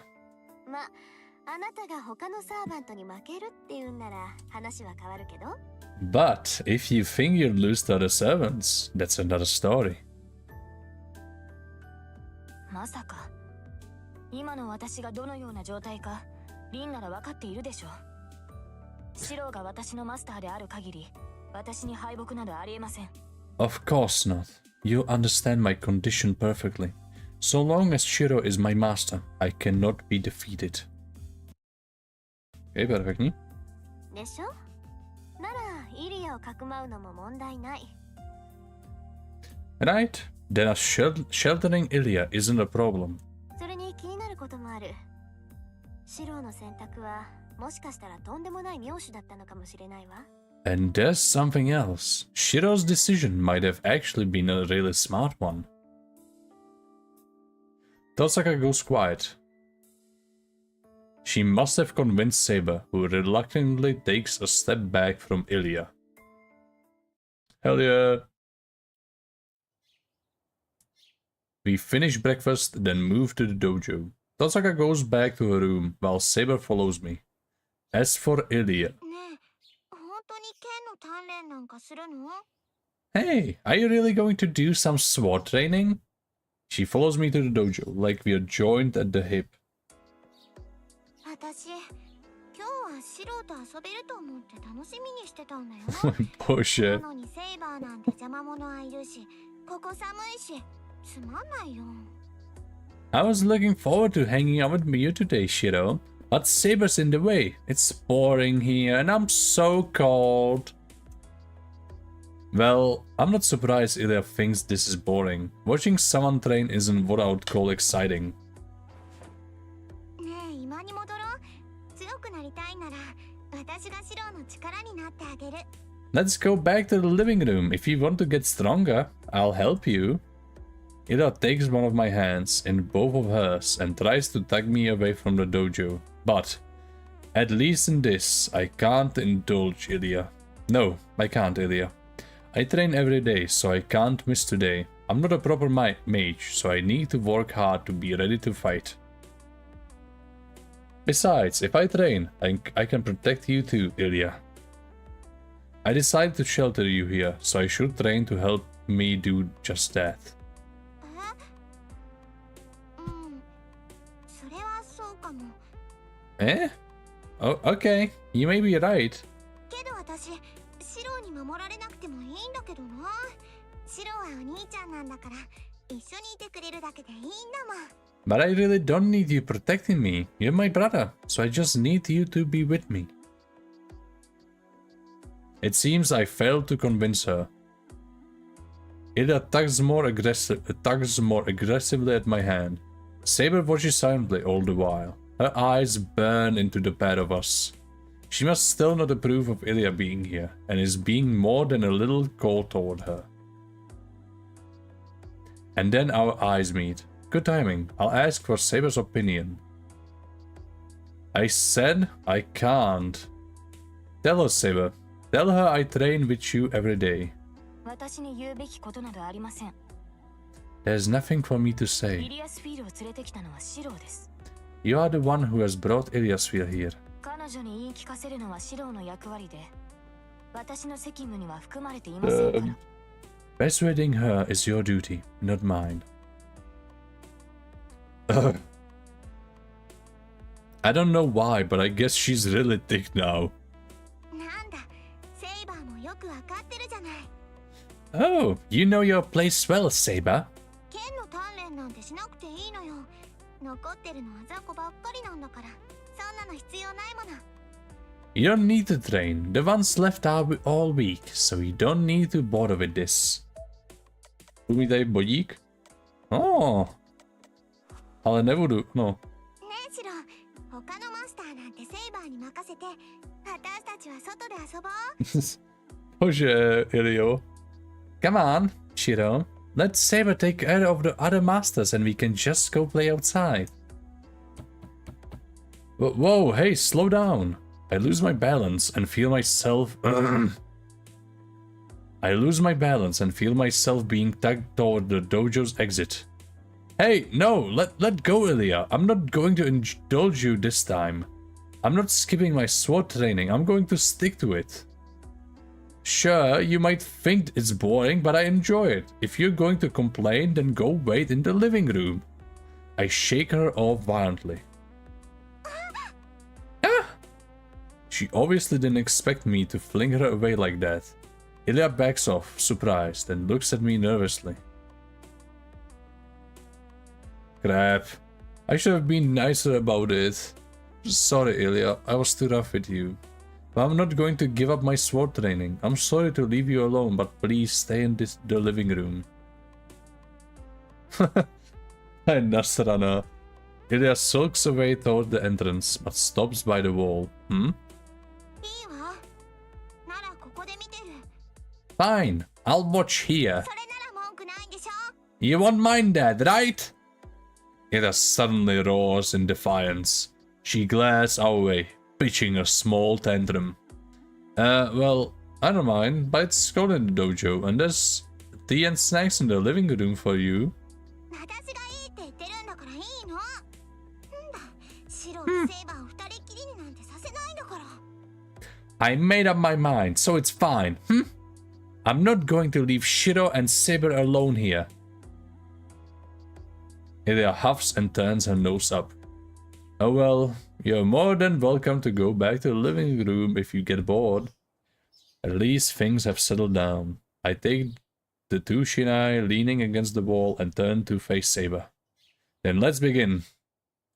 Speaker 2: ま、あなたが他のサーバントに負けるって言うんなら話は変わるけど。
Speaker 1: But if you think you'll lose to other servants, that's another story.
Speaker 3: まさか今の私がどのような状態かリンなら分かっているでしょう。シロが私のマスターである限り私に敗北などありえません。
Speaker 1: Of course not. You understand my condition perfectly. So long as Shiro is my master, I cannot be defeated. Okay, perfectly.
Speaker 2: でしょ？ならイリアをかくまうのも問題ない。
Speaker 1: Right? Then sheltering Ilya isn't a problem.
Speaker 2: それに気になることもある。シロの選択はもしかしたらとんでもない妙手だったのかもしれないわ。
Speaker 1: And there's something else. Shiro's decision might have actually been a really smart one. Tosaka goes quiet. She must have convinced Saber, who reluctantly takes a step back from Ilya. Hell yeah! We finish breakfast, then move to the dojo. Tosaka goes back to her room, while Saber follows me. As for Ilya...
Speaker 2: ねえ、本当に剣の鍛錬なんかするの？
Speaker 1: Hey, are you really going to do some sword training? She follows me to the dojo, like we are joined at the hip.
Speaker 2: 私、今日はシロと遊べると思って楽しみにしてたんだよ。
Speaker 1: Bullshit.
Speaker 2: なのにセイバーなんて邪魔者はいるし、ここ寒いし、つまんないよ。
Speaker 1: I was looking forward to hanging out with you today, Shiro. But Saber's in the way. It's boring here and I'm so cold. Well, I'm not surprised Ilya thinks this is boring. Watching someone train isn't what I would call exciting.
Speaker 2: ねえ、今に戻ろう。強くなりたいなら、私がシロの力になってあげる。
Speaker 1: Let's go back to the living room. If you want to get stronger, I'll help you. Ilya takes one of my hands in both of hers and tries to tug me away from the dojo. But, at least in this, I can't indulge Ilya. No, I can't, Ilya. I train every day, so I can't miss today. I'm not a proper mage, so I need to work hard to be ready to fight. Besides, if I train, I can protect you too, Ilya. I decided to shelter you here, so I should train to help me do just that.
Speaker 2: それはそうかも。
Speaker 1: Eh? Oh, okay. You may be right.
Speaker 2: けど私、シロに守られなくてもいいんだけどな。シロはお兄ちゃんなんだから、一緒にいてくれるだけでいいんだもん。
Speaker 1: But I really don't need you protecting me. You're my brother, so I just need you to be with me. It seems I failed to convince her. Ilya tugs more aggressively at my hand. Saber watches silently all the while. Her eyes burn into the pair of us. She must still not approve of Ilya being here, and is being more than a little cold toward her. And then our eyes meet. Good timing. I'll ask for Saber's opinion. I said I can't. Tell her, Saber. Tell her I train with you every day.
Speaker 3: 私に言うべきことなどありません。
Speaker 1: There's nothing for me to say.
Speaker 3: イリアスフィールを連れてきたのはシロです。
Speaker 1: You are the one who has brought Ilyasphere here.
Speaker 3: 彼女に言い聞かせるのはシロの役割で、私の責務には含まれていませんから。
Speaker 1: Persuading her is your duty, not mine. I don't know why, but I guess she's really thick now.
Speaker 2: なんだ、セイバーもよくわかってるじゃない。
Speaker 1: Oh, you know your place well, Saber.
Speaker 2: 剣の鍛錬なんてしなくていいのよ。残ってるのは雑魚ばっかりなんだから、そんなの必要ないもの。
Speaker 1: You don't need to train. The ones left are all weak, so you don't need to bother with this. Umítaj bodík? Oh. Ale nebudu, no.
Speaker 2: ねえシロ、他のマスターなんてセイバーに任せて、私たちは外で遊ぼう。
Speaker 1: Bože, Ilio. Come on, Shiro. Let Saber take care of the other masters and we can just go play outside. Whoa, hey, slow down. I lose my balance and feel myself... I lose my balance and feel myself being tugged toward the dojo's exit. Hey, no, let go, Ilya. I'm not going to indulge you this time. I'm not skipping my sword training. I'm going to stick to it. Sure, you might think it's boring, but I enjoy it. If you're going to complain, then go wait in the living room. I shake her off violently. Ah! She obviously didn't expect me to fling her away like that. Ilya backs off, surprised, and looks at me nervously. Crap. I should have been nicer about it. Sorry, Ilya, I was too rough with you. But I'm not going to give up my sword training. I'm sorry to leave you alone, but please stay in the living room. Nasrana. Ilya sulks away toward the entrance, but stops by the wall. Fine, I'll watch here. You won't mind that, right? Ilya suddenly roars in defiance. She glares our way, pitching a small tantrum. Well, I don't mind, but it's cold in the dojo, and there's tea and snacks in the living room for you. I made up my mind, so it's fine. I'm not going to leave Shiro and Saber alone here. Ilya huffs and turns her nose up. Oh well, you're more than welcome to go back to the living room if you get bored. At least things have settled down. I take the two shinai leaning against the wall and turn to face Saber. Then let's begin.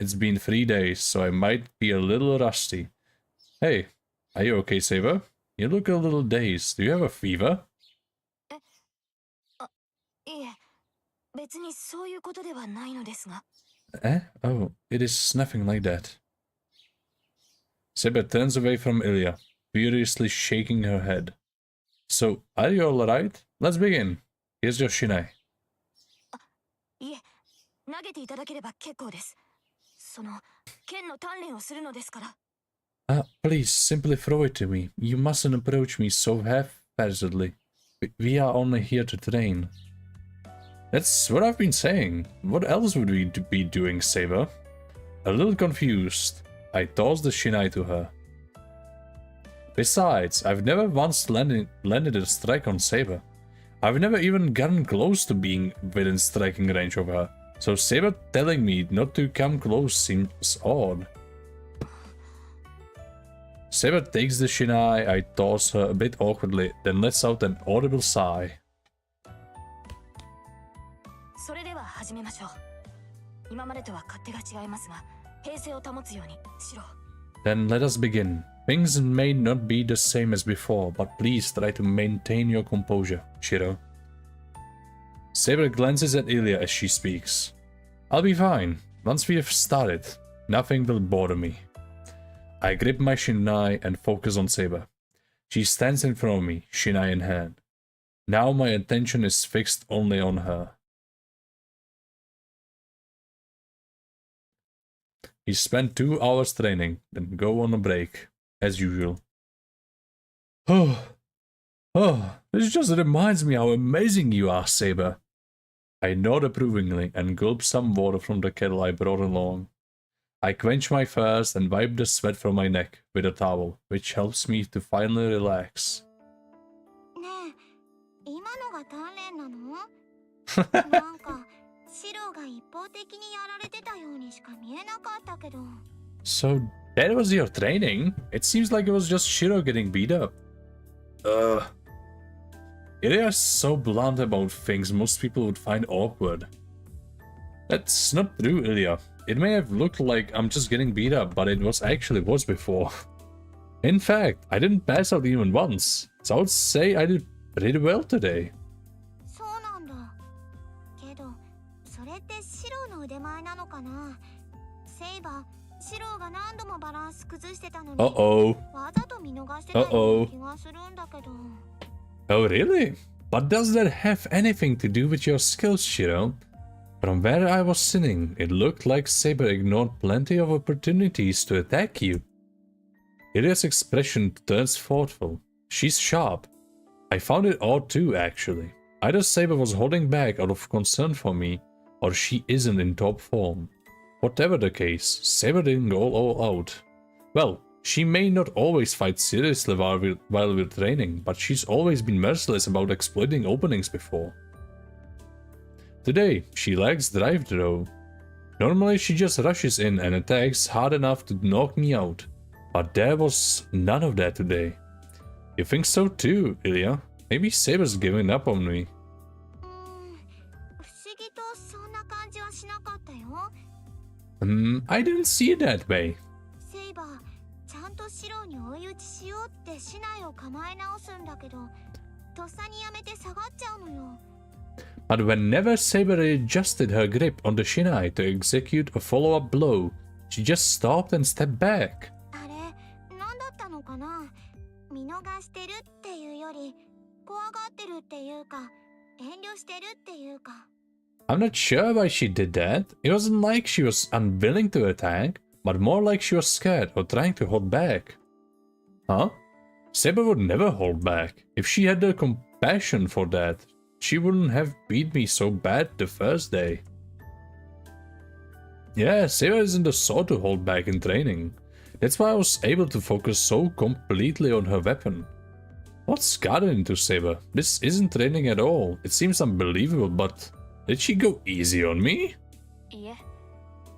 Speaker 1: It's been 3 days, so I might be a little rusty. Hey, are you okay, Saber? You look a little dazed. Do you have a fever? Oh, it is nothing like that. Saber turns away from Ilya, furiously shaking her head. So, are you alright? Let's begin. Here's your shinai. Please, simply throw it to me. You mustn't approach me so haphazardly. We are only here to train. That's what I've been saying. What else would we be doing, Saber? A little confused, I toss the shinai to her. Besides, I've never once landed a strike on Saber. I've never even gotten close to being within striking range of her, so Saber telling me not to come close seems odd. Saber takes the shinai I toss her a bit awkwardly, then lets out an audible sigh. Then let us begin. Things may not be the same as before, but please try to maintain your composure, Shiro. Saber glances at Ilya as she speaks. I'll be fine. Once we have started, nothing will bother me. I grip my shinai and focus on Saber. She stands in front of me, shinai in hand. Now my attention is fixed only on her. We spent 2 hours training, then go on a break, as usual. This just reminds me how amazing you are, Saber. I nod approvingly and gulp some water from the kettle I brought along. I quench my thirst and wipe the sweat from my neck with a towel, which helps me to finally relax. So that was your training? It seems like it was just Shiro getting beat up. Ilya is so blunt about things most people would find awkward. That's not true, Ilya. It may have looked like I'm just getting beat up, but it was actually worse before. In fact, I didn't pass out even once, so I would say I did pretty well today.
Speaker 2: そうなんだ。けど、それってシローの腕前なのかな。セイバー、シローが何度もバランス崩してたのに、
Speaker 1: Uh-oh.
Speaker 2: わざと見逃してたような気がするんだけど。
Speaker 1: Oh, really? But does that have anything to do with your skills, Shiro? From where I was sitting, it looked like Saber ignored plenty of opportunities to attack you. Ilya's expression turns thoughtful. She's sharp. I found it odd too, actually. Either Saber was holding back out of concern for me, or she isn't in top form. Whatever the case, Saber didn't go all out. Well, she may not always fight seriously while we're training, but she's always been merciless about exploiting openings before. Today, she lacks drive though. Normally she just rushes in and attacks hard enough to knock me out, but there was none of that today. You think so too, Ilya? Maybe Saber's giving up on me.
Speaker 2: 不思議とそんな感じはしなかったよ。
Speaker 1: I didn't see it that way.
Speaker 2: セイバー、ちゃんとシローに追い打ちしようって竹刀を構え直すんだけど、とっさにやめて下がっちゃうのよ。
Speaker 1: But whenever Saber adjusted her grip on the shinai to execute a follow-up blow, she just stopped and stepped back.
Speaker 2: あれ、なんだったのかな。見逃してるっていうより、怖がってるっていうか、遠慮してるっていうか。
Speaker 1: I'm not sure why she did that. It wasn't like she was unwilling to attack, but more like she was scared or trying to hold back. Huh? Saber would never hold back. If she had the compassion for that, she wouldn't have beat me so bad the first day. Yeah, Saber isn't the sort to hold back in training. That's why I was able to focus so completely on her weapon. What's gotten into Saber? This isn't training at all. It seems unbelievable, but did she go easy on me?
Speaker 3: いえ、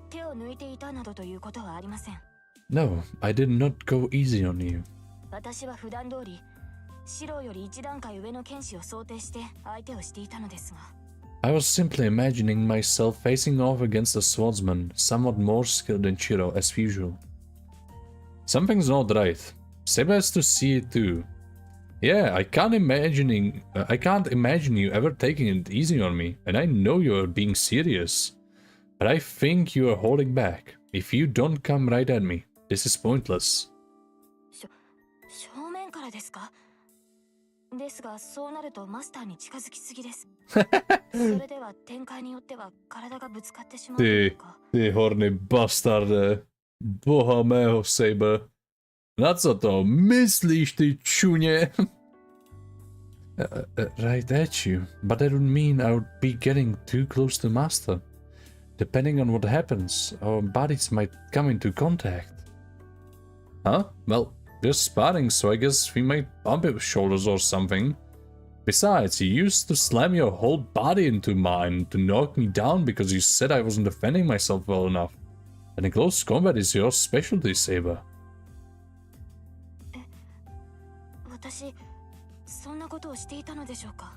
Speaker 3: 手を抜いていたなどということはありません。
Speaker 1: No, I did not go easy on you.
Speaker 3: 私は普段通り、シローより一段階上の剣士を想定して相手をしていたのですが。
Speaker 1: I was simply imagining myself facing off against a swordsman, somewhat more skilled than Shiro as usual. Something's not right. Saber has to see it too. Yeah, I can't imagine you ever taking it easy on me, and I know you are being serious. But I think you are holding back. If you don't come right at me, this is pointless.
Speaker 3: 正面からですか？ですが、そうなるとマスターに近づきすぎです。それでは展開によっては体がぶつかってしまうというか。
Speaker 1: Ty horny bastarde. Boha mého, Saber. Na co to myslíš, ty čuně? Right at you. But that would mean I would be getting too close to Master. Depending on what happens, our bodies might come into contact. Huh? Well, we're sparring, so I guess we might bump shoulders or something. Besides, you used to slam your whole body into mine to knock me down because you said I wasn't defending myself well enough. And in close combat is your specialty, Saber.
Speaker 3: 私、そんなことをしていたのでしょうか?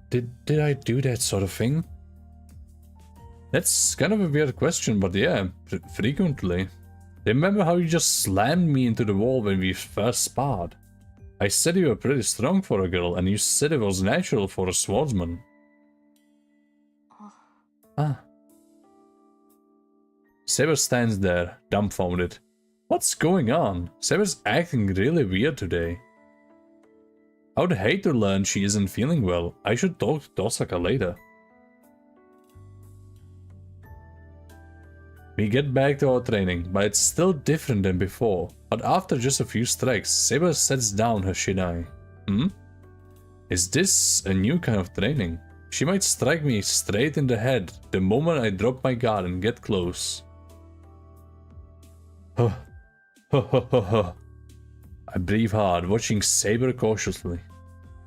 Speaker 1: Did I do that sort of thing? That's kind of a weird question, but yeah, frequently. Remember how you just slammed me into the wall when we first sparred? I said you were pretty strong for a girl, and you said it was natural for a swordsman. Ah. Saber stands there, dumbfounded. What's going on? Saber's acting really weird today. I would hate to learn she isn't feeling well. I should talk to Tosaka later. We get back to our training, but it's still different than before. But after just a few strikes, Saber sets down her shinai. Is this a new kind of training? She might strike me straight in the head the moment I drop my guard and get close. I breathe hard, watching Saber cautiously.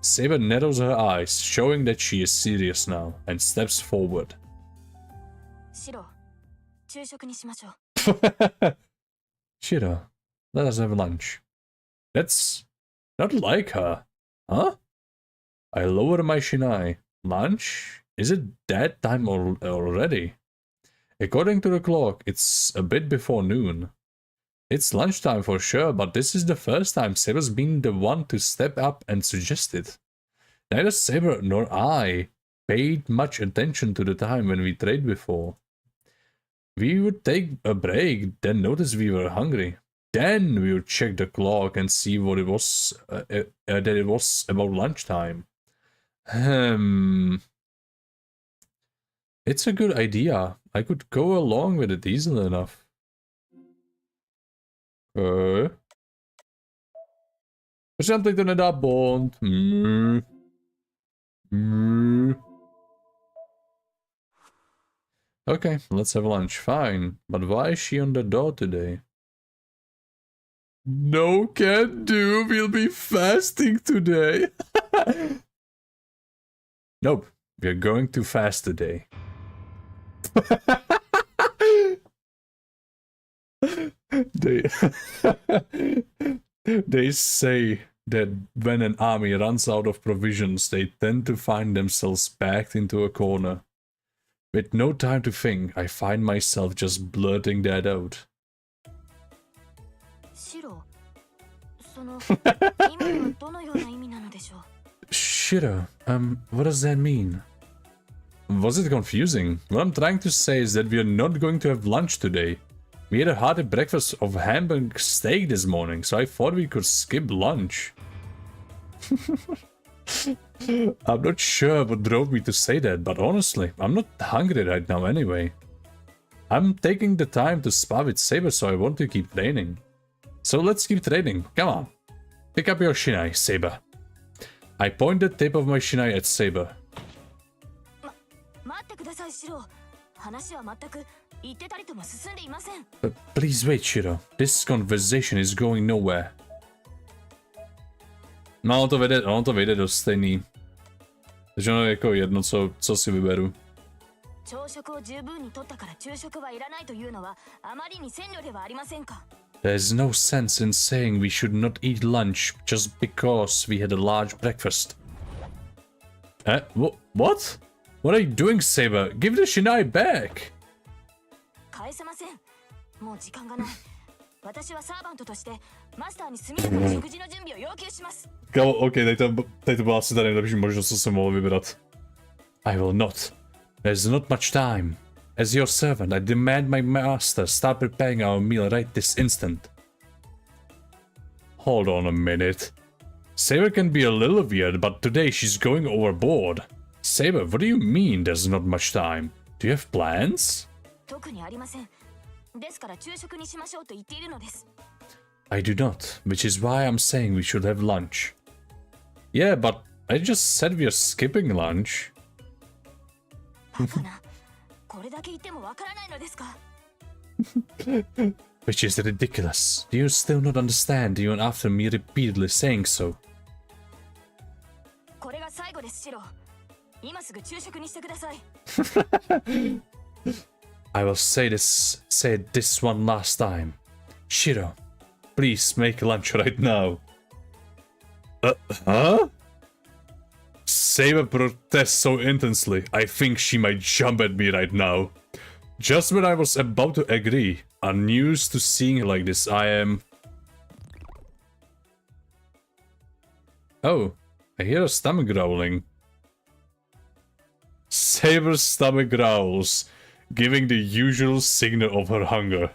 Speaker 1: Saber narrows her eyes, showing that she is serious now, and steps forward.
Speaker 3: 白、昼食にしましょう。
Speaker 1: Shiro, let us have lunch. That's not like her, huh? I lower my shinai. Lunch? Is it that time already? According to the clock, it's a bit before noon. It's lunchtime for sure, but this is the first time Saber's been the one to step up and suggest it. Neither Saber nor I paid much attention to the time when we trade before. We would take a break, then notice we were hungry. Then we would check the clock and see what it was, that it was about lunchtime. It's a good idea. I could go along with it easily enough. Something to nedá bond. Okay, let's have lunch. Fine. But why is she on the door today? No can do. We'll be fasting today. Nope. We're going to fast today. They say that when an army runs out of provisions, they tend to find themselves backed into a corner. With no time to think, I find myself just blurting that out. Shiro, what does that mean? Was it confusing? What I'm trying to say is that we are not going to have lunch today. We had a hearty breakfast of ham and steak this morning, so I thought we could skip lunch. I'm not sure what drove me to say that, but honestly, I'm not hungry right now anyway. I'm taking the time to spar with Saber, so I want to keep training. So let's keep training, come on. Pick up your shinai, Saber. I point the tip of my shinai at Saber. Please wait, Shiro. This conversation is going nowhere. No, ono to vede dost stejný. Takže ono je jako jedno, co si vyberu. There's no sense in saying we should not eat lunch just because we had a large breakfast. What? What are you doing, Saber? Give the shinai back! Okay, tady to byla asi ta nejlepší možnost, co jsem mohl vybrat. I will not. There's not much time. As your servant, I demand my master start preparing our meal right this instant. Hold on a minute. Saber can be a little weird, but today she's going overboard. Saber, what do you mean there's not much time? Do you have plans? I do not, which is why I'm saying we should have lunch. Yeah, but I just said we are skipping lunch. Which is ridiculous. Do you still not understand even after me repeatedly saying so? I will say this one last time. Shiro, please make lunch right now. Huh? Saber protests so intensely, I think she might jump at me right now. Just when I was about to agree, unused to seeing her like this, I am... Oh, I hear a stomach growling. Saber's stomach growls, giving the usual signal of her hunger.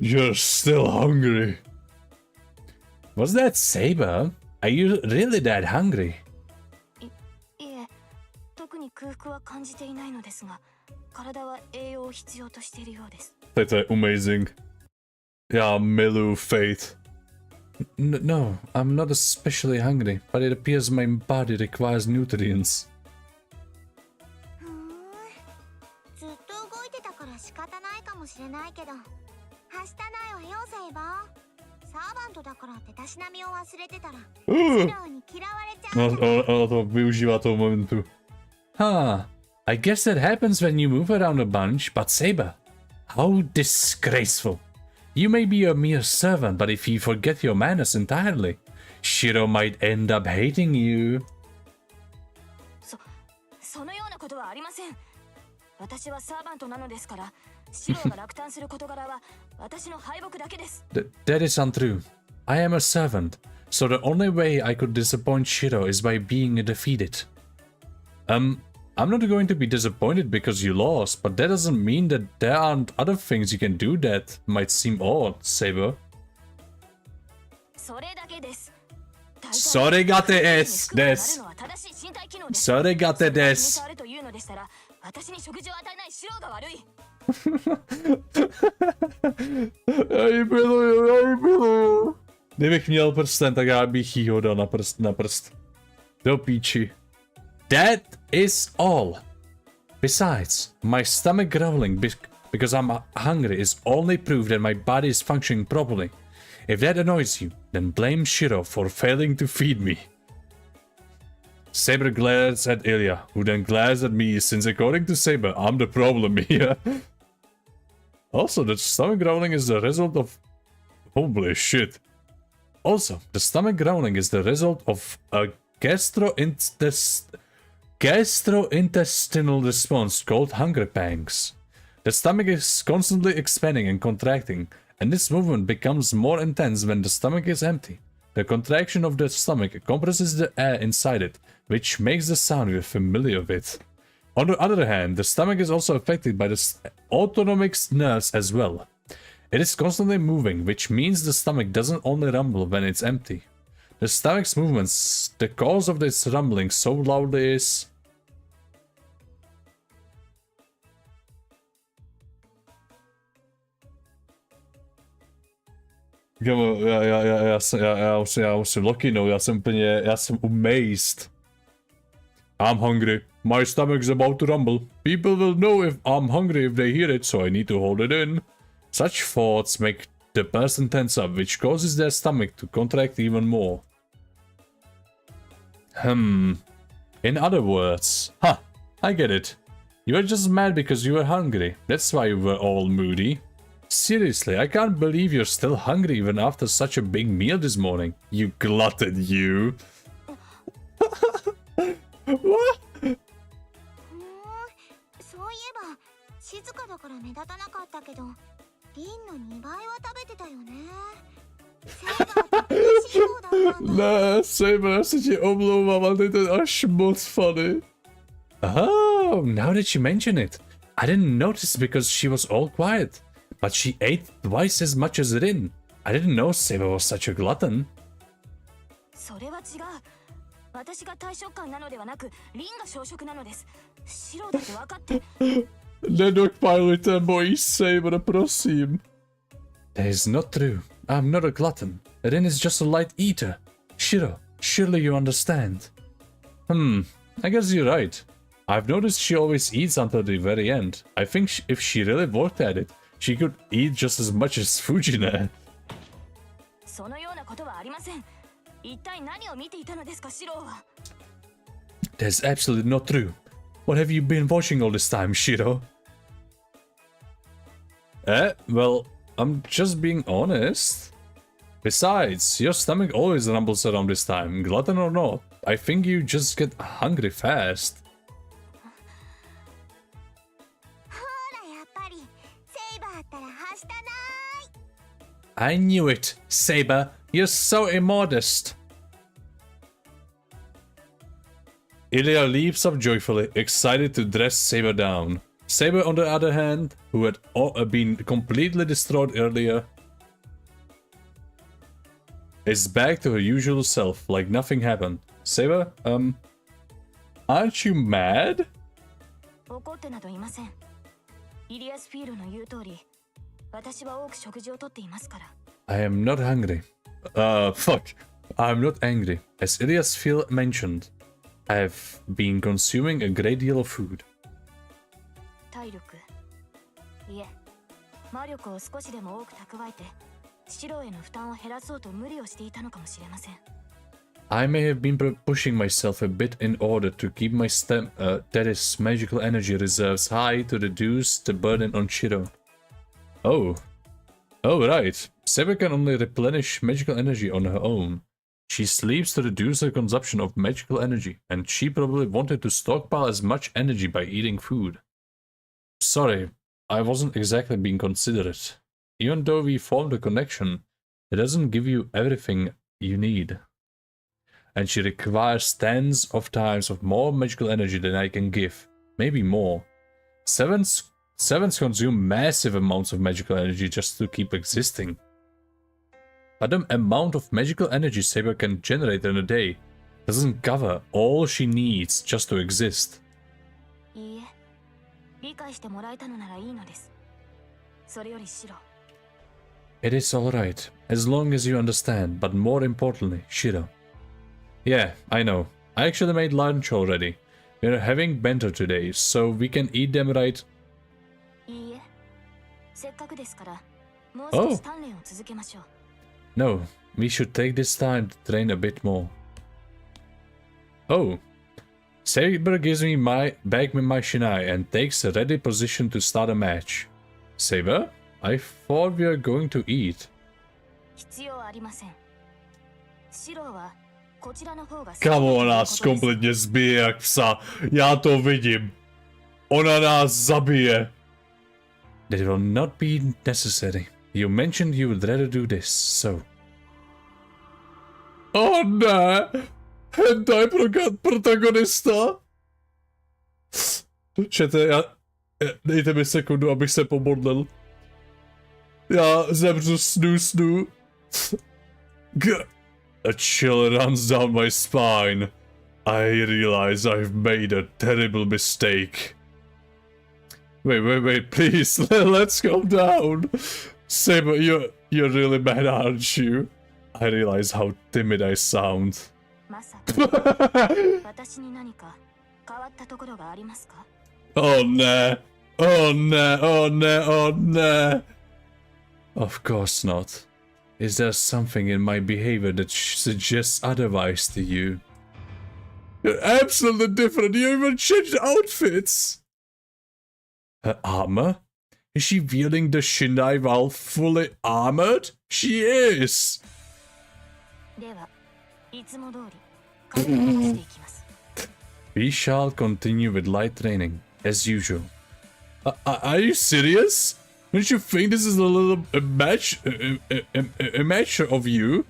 Speaker 1: You're still hungry. Was that Saber? Are you really that hungry? That's amazing. Yeah, Milu, Fate. No, I'm not especially hungry, but it appears my body requires nutrients. I guess that happens when you move around a bunch, but Saber, how disgraceful. You may be a mere servant, but if you forget your manners entirely, Shiro might end up hating you.
Speaker 3: そのようなことはありません。私はサーバントなのですから、シロが落胆する事柄は私の敗北だけです。
Speaker 1: That is untrue. I am a servant, so the only way I could disappoint Shiro is by being defeated. I'm not going to be disappointed because you lost, but that doesn't mean that there aren't other things you can do that might seem odd, Saber.
Speaker 3: それだけです。
Speaker 1: それがてです。それがてです。Kdybych měl prsten, tak já bych jí ho dal na prst. Do píči. That is all. Besides, my stomach growling because I'm hungry is only proof that my body is functioning properly. If that annoys you, then blame Shiro for failing to feed me. Saber glares at Ilya, who then glares at me since according to Saber, I'm the problem here. Also, the stomach growling is the result of... Holy shit. Also, the stomach growling is the result of a gastrointestinal response called hunger pangs. The stomach is constantly expanding and contracting, and this movement becomes more intense when the stomach is empty. The contraction of the stomach compresses the air inside it, which makes the sound we're familiar with. On the other hand, the stomach is also affected by the autonomic nerves as well. It is constantly moving, which means the stomach doesn't only rumble when it's empty. The stomach's movements, the cause of this rumbling so loudly is... Já musím lokinout, já jsem amazed. I'm hungry. My stomach's about to rumble. People will know if I'm hungry if they hear it, so I need to hold it in. Such thoughts make the person tense up, which causes their stomach to contract even more. In other words, I get it. You were just mad because you were hungry. That's why you were all moody. Seriously, I can't believe you're still hungry even after such a big meal this morning. You glutton, you. What?
Speaker 2: そういえば静かだから目立たなかったけど、リンの2倍は食べてたよね。セイバーって嬉しい方だったんだ。
Speaker 1: Ne, Saber, já se ti omlouvám, ale to je to až moc funny. Oh, now that you mention it, I didn't notice because she was all quiet. But she ate twice as much as Rin. I didn't know Saber was such a glutton.
Speaker 3: それは違う。私が大食漢なのではなく、リンが小食なのです。白だと分かって。
Speaker 1: Nedok pilot boy Saber, prosím. That is not true. I'm not a glutton. Rin is just a light eater. Shiro, surely you understand. I guess you're right. I've noticed she always eats until the very end. I think if she really worked at it, she could eat just as much as Fujina.
Speaker 3: そのようなことはありません。一体何を見ていたのですか、シロは。
Speaker 1: That's absolutely not true. What have you been watching all this time, Shiro? Well, I'm just being honest. Besides, your stomach always rumbles around this time, glutton or not. I think you just get hungry fast. I knew it, Saber. You're so immodest. Ilya leaps up joyfully, excited to dress Saber down. Saber, on the other hand, who had been completely destroyed earlier, is back to her usual self, like nothing happened. Saber, aren't you mad?
Speaker 3: 怒ってなどいません。イリアスフィールの言う通り。私は多く食事をとっていますから。
Speaker 1: I am not hungry. Fuck. I'm not angry. As Ilias Phil mentioned, I have been consuming a great deal of food.
Speaker 3: 体力。いえ、魔力を少しでも多く蓄えて、シロへの負担を減らそうと無理をしていたのかもしれません。
Speaker 1: I may have been pushing myself a bit in order to keep my that is, magical energy reserves high to reduce the burden on Shiro. Oh, Oh, right. Saber can only replenish magical energy on her own. She sleeps to reduce her consumption of magical energy, and she probably wanted to stockpile as much energy by eating food. Sorry, I wasn't exactly being considerate. Even though we formed a connection, it doesn't give you everything you need. And she requires tens of times of more magical energy than I can give. Maybe more. Sevens consume massive amounts of magical energy just to keep existing. But the amount of magical energy Saber can generate in a day doesn't cover all she needs just to exist.
Speaker 3: いいえ、理解してもらえたのならいいのです。それよりシロ。
Speaker 1: It is alright, as long as you understand, but more importantly, Shiro. Yeah, I know. I actually made lunch already. We're having bento today, so we can eat them right.
Speaker 3: いいえ、せっかくですから、もう少し鍛錬を続けましょう。
Speaker 1: No, we should take this time to train a bit more. Oh. Saber gives me back my shinai and takes a ready position to start a match. Saber? I thought we were going to eat.
Speaker 3: 必要ありません。シロはこちらの方が
Speaker 1: Kamo nás kompletně zbije jak psa. Já to vidím. Ona nás zabije. That will not be necessary. You mentioned you would rather do this, so... Oh ne! Hentai protagonista! Čete, dejte mi sekundu, abych se pomodlil. Já zemřu snu. A chill runs down my spine. I realize I've made a terrible mistake. Wait, please, let's go down. Saber, you're really mad, aren't you? I realize how timid I sound.
Speaker 3: まさか私に何か変わったところがありますか?
Speaker 1: Oh no. Oh no, oh no, oh no. Of course not. Is there something in my behavior that suggests otherwise to you? You're absolutely different. You even changed outfits. Her armor? Is she wielding the shinai while fully armored? She is.
Speaker 3: では、いつも通り体を出していきます。
Speaker 1: We shall continue with light training, as usual. Are you serious? Don't you think this is a match of you?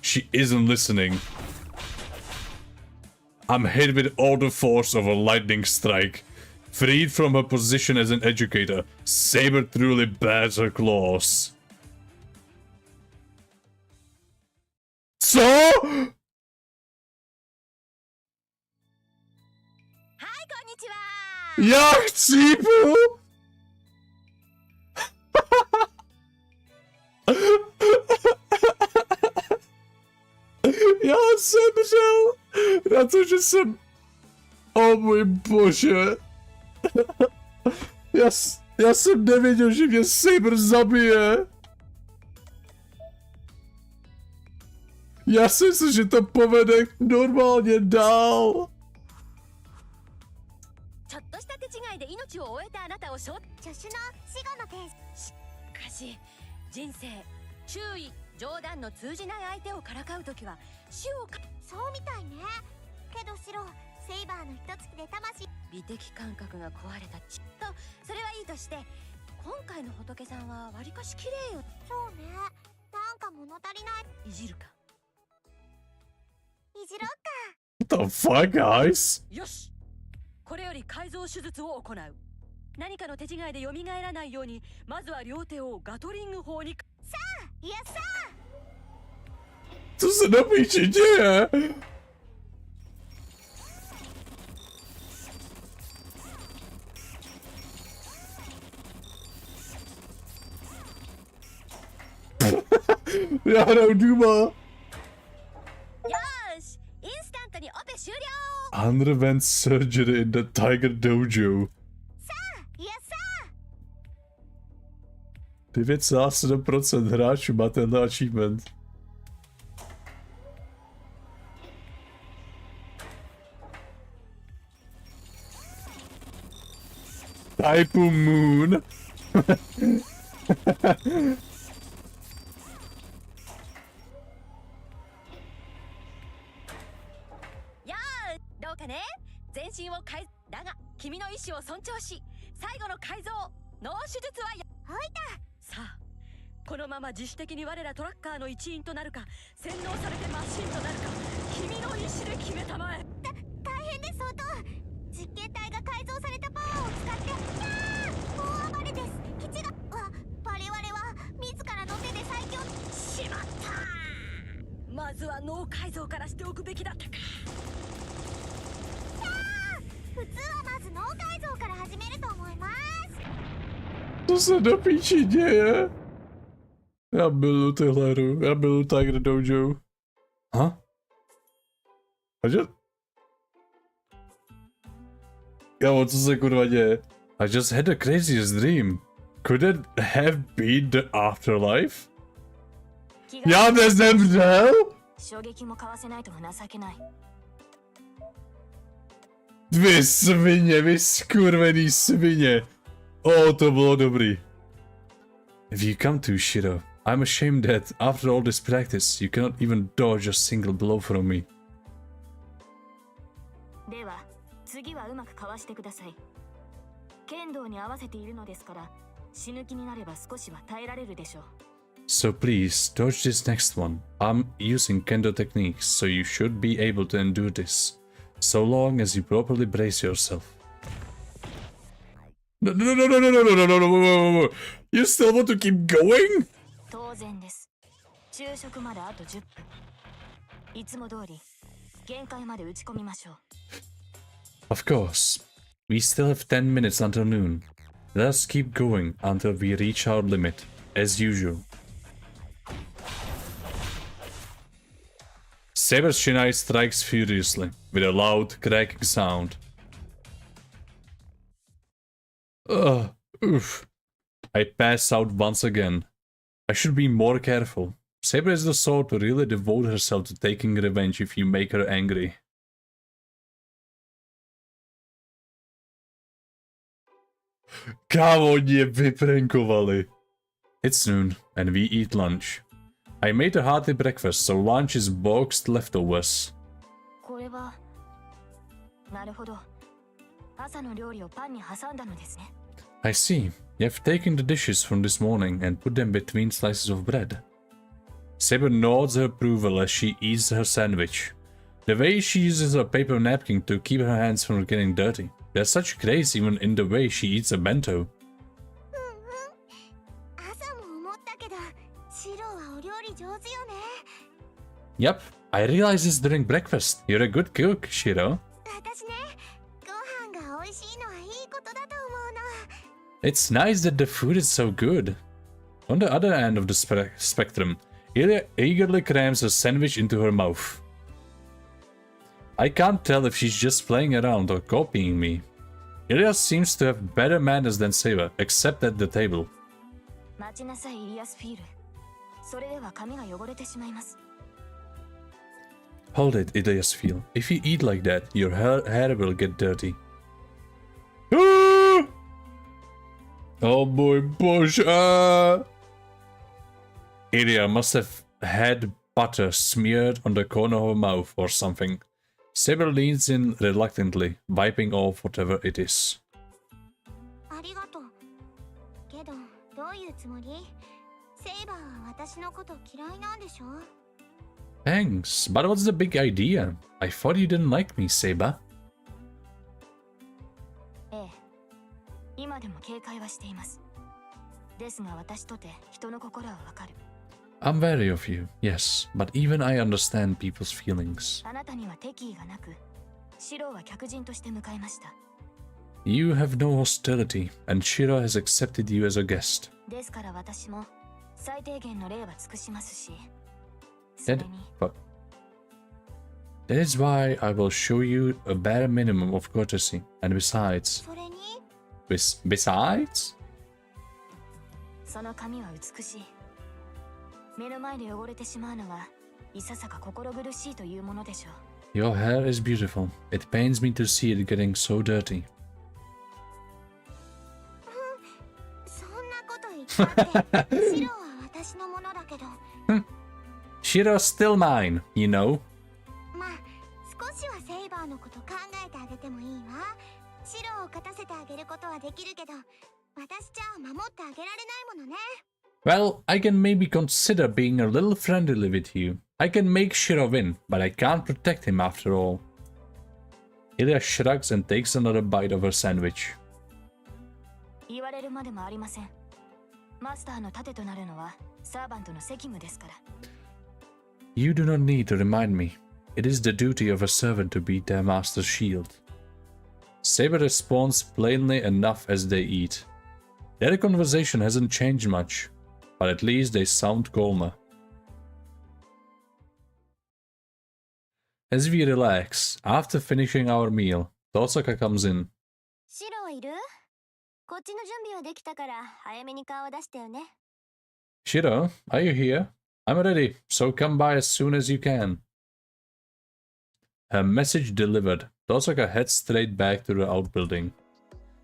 Speaker 1: She isn't listening. I'm hit with all the force of a lightning strike. Freed from her position as an educator, Saber truly bares her claws. So?
Speaker 2: Hi, konnichiwa!
Speaker 1: Jak cipu? Já zemřel na to, že jsem... O můj bože. Já jsem nevěděl, že mě Saber zabije. Já jsem si, že to povede normálně dál.
Speaker 2: ちょっとした手違いで命を終えたあなたを助手の死後の天使。しかし人生注意冗談の通じない相手をからかうときは死をかそうみたいね。けどシロセイバーの一月で魂美的感覚が壊れたとそれはいいとして今回の仏さんはわりかし綺麗よ。そうね。なんか物足りない。いじるか。いじろうか。
Speaker 1: What the fuck, guys?
Speaker 2: よし。これより改造手術を行う。何かの手違いで蘇らないようにまずは両手をガトリング砲に。さあ、いやさあ。
Speaker 1: Co se na píči děje? Já hraju Duma.
Speaker 2: よし、インスタントにオペ終了。
Speaker 1: Underwent surgery in the Tiger Dojo.
Speaker 2: さあ、いやさあ。
Speaker 1: 9,7% hráčů má tenhle achievement. Typhoon Moon.
Speaker 3: やあどうかね全身を改だが君の意志を尊重し最後の改造脳手術はや
Speaker 2: はいた。
Speaker 3: さあこのまま自主的に我らトラッカーの一員となるか洗脳されてマシンとなるか君の意志で決めたまえ。
Speaker 2: 大変です相当。実験体が改造されたパワーを使って大暴れです。基地が我々は自らの手で最強。
Speaker 3: しまったまずは脳改造からしておくべきだったか。
Speaker 2: 普通はまず脳改造から始めるto思います。
Speaker 1: Co se do píči děje? Já miluji tuhle hru, já miluji Tiger Dojo. Huh? Kámo, co se kurva děje? I just had the craziest dream. Could it have been the afterlife? Já nezemřel?
Speaker 3: 衝撃もかわせないとは情けない。
Speaker 1: Vy svině, vy skurvený svině. O, to bylo dobrý. If you come to, Shiro, I'm ashamed that, after all this practice, you cannot even dodge a single blow from me.
Speaker 3: では次はうまくかわしてください。剣道に合わせているのですから死ぬ気になれば少しは耐えられるでしょう。
Speaker 1: So please, dodge this next one. I'm using kendo techniques, so you should be able to endure this. So long as you properly brace yourself. No, no, no, no, no, no, no, no, no, no, no, no. You still want to keep going?
Speaker 3: 当然です。昼食まであと10分。いつも通り限界まで打ち込みましょう。
Speaker 1: Of course. We still have 10 minutes until noon. Let us keep going until we reach our limit, as usual. Saber's shinai strikes furiously, with a loud, cracking sound. Oof. I pass out once again. I should be more careful. Saber is the sort to really devote herself to taking revenge if you make her angry. Kámo, mě vyprankovali. It's noon, and we eat lunch. I made a hearty breakfast, so lunch is boxed leftovers.
Speaker 3: これはなるほど。朝の料理をパンに挟んだのですね。
Speaker 1: I see. You have taken the dishes from this morning and put them between slices of bread. Saber nods her approval as she eats her sandwich. The way she uses a paper napkin to keep her hands from getting dirty. There's such grace even in the way she eats a bento.
Speaker 2: 朝も思ったけどシロはお料理上手よね。
Speaker 1: Yep, I realized this during breakfast. You're a good cook, Shiro.
Speaker 2: 私ね、ご飯が美味しいのはいいことだと思うの。
Speaker 1: It's nice that the food is so good. On the other end of the spectrum, Ilya eagerly crams a sandwich into her mouth. I can't tell if she's just playing around or copying me. Ilya seems to have better manners than Saber, except at the table.
Speaker 3: 待ちなさい、イリアスフィール。それでは髪が汚れてしまいます。
Speaker 1: Hold it, Ilyasfil. If you eat like that, your hair will get dirty. Oh boy, Bush! Ilya must have had butter smeared on the corner of her mouth or something. Saber leans in reluctantly, wiping off whatever it is.
Speaker 2: ありがとう。けど、どういうつもり？セイバーは私のこと嫌いなんでしょ？
Speaker 1: Thanks, but what's the big idea? I thought you didn't like me, Saber.
Speaker 3: ええ、今でも警戒はしています。ですが私とて人の心はわかる。
Speaker 1: I'm wary of you, yes, but even I understand people's feelings.
Speaker 3: あなたには敵意がなく、シロは客人として迎えました。
Speaker 1: You have no hostility, and Shiro has accepted you as a guest.
Speaker 3: ですから私も最低限の礼は尽くしますし。
Speaker 1: That is why I will show you a bare minimum of courtesy. And besides...
Speaker 2: それに？
Speaker 1: Besides?
Speaker 3: その髪は美しい。目の前で汚れてしまうのはいささか心苦しいというものでしょう。
Speaker 1: Your hair is beautiful. It pains me to see it getting so dirty.
Speaker 2: そんなこと言って。
Speaker 1: Shiro's still mine, you know.
Speaker 2: まあ少しはセイバーのこと考えてあげてもいいわ。シロを勝たせてあげることはできるけど、私じゃ守ってあげられないものね。
Speaker 1: Well, I can maybe consider being a little friendly with you. I can make Shiro win, but I can't protect him after all. Ilya shrugs and takes another bite of her sandwich.
Speaker 3: 言われるまでもありません。マスターの盾となるのはサーバントの責務ですから。
Speaker 1: You do not need to remind me. It is the duty of a servant to be their master's shield. Saber responds plainly enough as they eat. Their conversation hasn't changed much, but at least they sound calmer. As we relax, after finishing our meal, Tosaka comes in.
Speaker 2: シロいる？こっちの準備はできたから早めに顔を出してよね。
Speaker 1: Shiro, are you here? I'm ready, so come by as soon as you can. Her message delivered, Tosaka heads straight back to the outbuilding.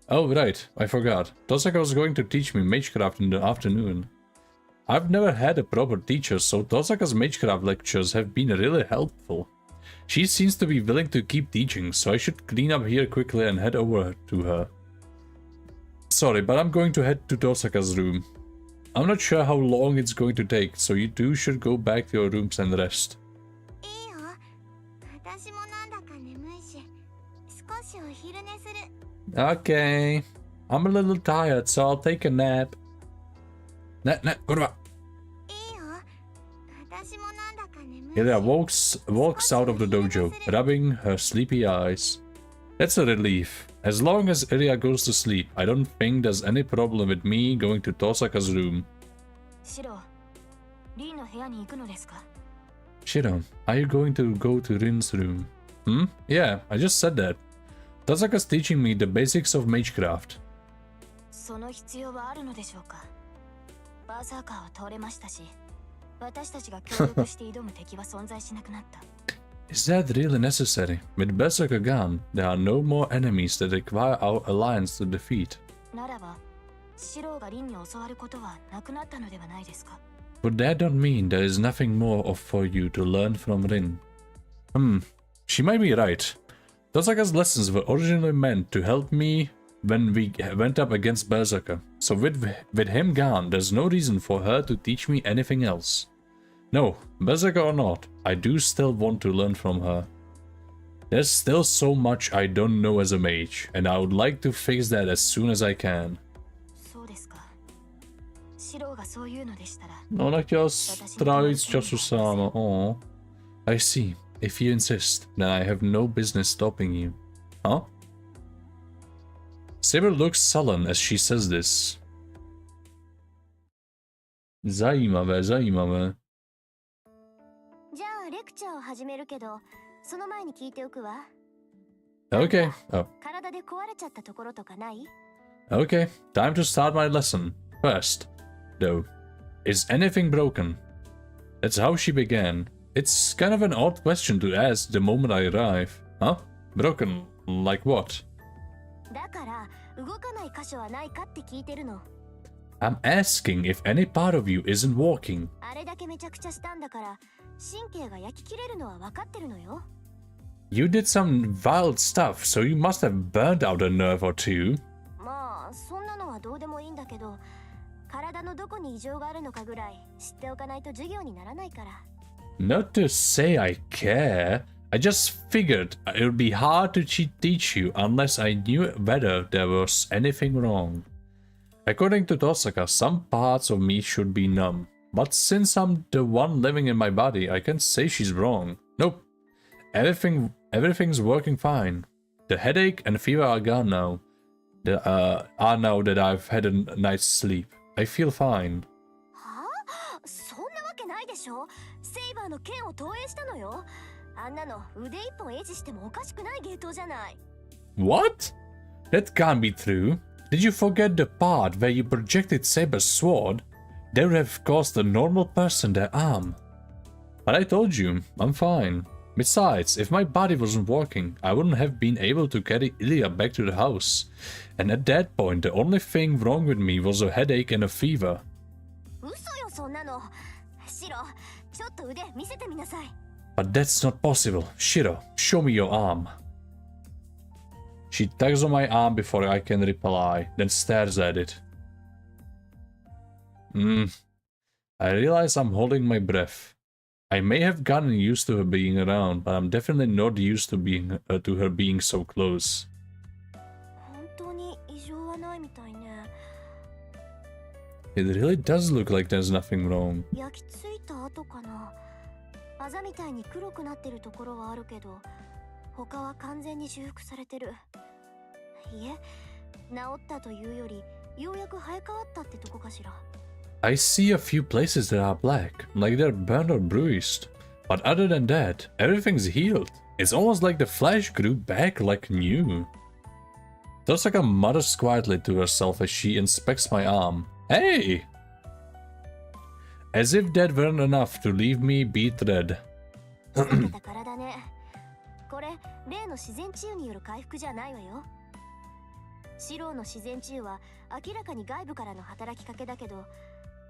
Speaker 1: Oh right, I forgot. Tosaka was going to teach me magecraft in the afternoon. I've never had a proper teacher, so Tosaka's magecraft lectures have been really helpful. She seems to be willing to keep teaching, so I should clean up here quickly and head over to her. Sorry, but I'm going to head to Tosaka's room. I'm not sure how long it's going to take, so you two should go back to your rooms and rest.
Speaker 2: いいよ。私もなんだか眠いし、少しお昼寝する。
Speaker 1: Okay. I'm a little tired, so I'll take a nap. Go to bed.
Speaker 2: いいよ。私もなんだか眠いし。
Speaker 1: Ilya walks out of the dojo, rubbing her sleepy eyes. That's a relief. As long as Ilya goes to sleep, I don't think there's any problem with me going to Tosaka's room.
Speaker 3: シロ、リンの部屋に行くのですか？
Speaker 1: Shiro, are you going to go to Rin's room? Yeah, I just said that. Tosaka's teaching me the basics of magecraft.
Speaker 3: その必要はあるのでしょうか？バーサーカーを通れましたし、私たちが協力して挑む敵は存在しなくなった。
Speaker 1: Is that really necessary? With Berserker gone, there are no more enemies that require our alliance to defeat.
Speaker 3: ならば、シロがリンに教わることはなくなったのではないですか？
Speaker 1: But that don't mean there is nothing more for you to learn from Rin. She might be right. Tosaka's lessons were originally meant to help me when we went up against Berserker. So with him gone, there's no reason for her to teach me anything else. No, Berserker or not, I do still want to learn from her. There's still so much I don't know as a mage, and I would like to fix that as soon as I can.
Speaker 3: そうですか。シロがそういうのでしたら。
Speaker 1: Ona chtěla strávit času sama. Oh, I see. If you insist, then I have no business stopping you. Huh? Saber looks sullen as she says this. Zajímavé.
Speaker 2: じゃあレクチャーを始めるけど、その前に聞いておくわ。
Speaker 1: Okay. Oh.
Speaker 2: 体で壊れちゃったところとかない？
Speaker 1: Okay, time to start my lesson. First, though, is anything broken? That's how she began. It's kind of an odd question to ask the moment I arrive. Huh? Broken? Like what?
Speaker 2: だから動かない箇所はないかって聞いてるの。
Speaker 1: I'm asking if any part of you isn't walking.
Speaker 2: あれだけめちゃくちゃしたんだから、神経が焼き切れるのは分かってるのよ。
Speaker 1: You did some wild stuff, so you must have burned out a nerve or two.
Speaker 2: まあそんなのはどうでもいいんだけど、体のどこに異常があるのかぐらい知っておかないと授業にならないから。
Speaker 1: Not to say I care. I just figured it would be hard to teach you unless I knew whether there was anything wrong. According to Tosaka, some parts of me should be numb. But since I'm the one living in my body, I can say she's wrong. Nope. Everything's working fine. The headache and fever are gone now. Now that I've had a night's sleep. I feel fine.
Speaker 2: はあ？そんなわけないでしょ。セイバーの剣を投影したのよ。あんなの腕一本維持してもおかしくない芸当じゃない。
Speaker 1: What? That can't be true. Did you forget the part where you projected Saber's sword? That would have cost a normal person their arm. But I told you, I'm fine. Besides, if my body wasn't working, I wouldn't have been able to carry Ilya back to the house. And at that point, the only thing wrong with me was a headache and a fever.
Speaker 2: そんなの。シロ、ちょっと腕見せてみなさい。
Speaker 1: But that's not possible. Shiro, show me your arm. She tugs on my arm before I can reply, then stares at it. I realize I'm holding my breath. I may have gotten used to her being around, but I'm definitely not used to her being so close.
Speaker 2: 本当に異常はないみたいね。
Speaker 1: It really does look like there's nothing wrong.
Speaker 2: 焼き付いた跡かな。あざみたいに黒くなってるところはあるけど、他は完全に修復されてる。いえ、治ったというより、ようやく生え変わったってとこかしら。
Speaker 1: I see a few places that are black, like they're burned or bruised. But other than that, everything's healed. It's almost like the flesh grew back like new. Tosaka mutters quietly to herself as she inspects my arm. Hey! As if that weren't enough to leave me beet red.
Speaker 2: 体ね。これ、例の自然治癒による回復じゃないわよ。シローの自然治癒は明らかに外部からの働きかけだけど、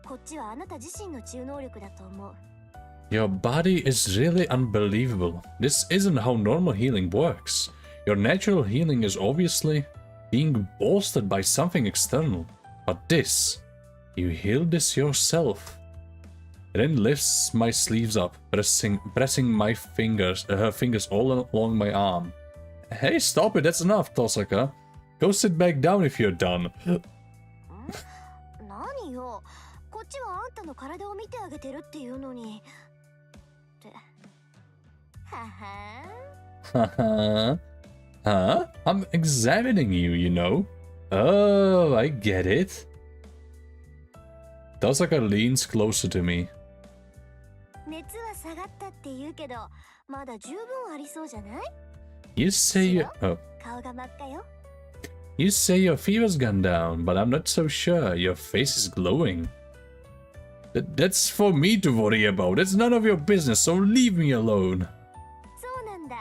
Speaker 2: こっちはあなた自身の治癒能力だと思う。
Speaker 1: Your body is really unbelievable. This isn't how normal healing works. Your natural healing is obviously being bolstered by something external. But this, you healed this yourself. It then lifts my sleeves up, pressing my fingers, her fingers all along my arm. Hey, stop it! That's enough, Tosaka. Go sit back down if you're done.
Speaker 2: 何よ、こっちはあんたの体を見てあげてるっていうのに。って。はは。
Speaker 1: Huh? I'm examining you, you know. Oh, I get it. Tosaka leans closer to me.
Speaker 2: 熱は下がったって言うけど、まだ十分ありそうじゃない？
Speaker 1: You say oh.
Speaker 2: 顔が真っ赤よ。
Speaker 1: You say your fever's gone down, but I'm not so sure. Your face is glowing. That's for me to worry about. It's none of your business, so leave me alone.
Speaker 2: そうなんだ。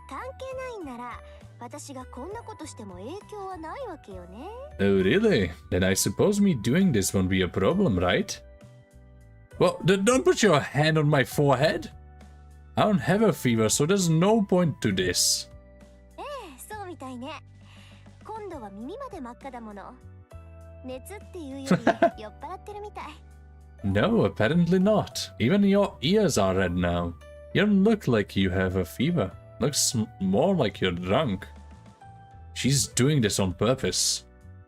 Speaker 2: 関係ないんなら、私がこんなことしても影響はないわけよね。
Speaker 1: Oh, really? Then I suppose me doing this won't be a problem, right? Well, don't put your hand on my forehead. I don't have a fever, so there's no point to this.
Speaker 2: ええ、そうみたいね。今度は耳まで真っ赤だもの。熱っていうより酔っ払ってるみたい。
Speaker 1: No, apparently not. Even your ears are red now. You don't look like you have a fever. Looks more like you're drunk. She's doing this on purpose.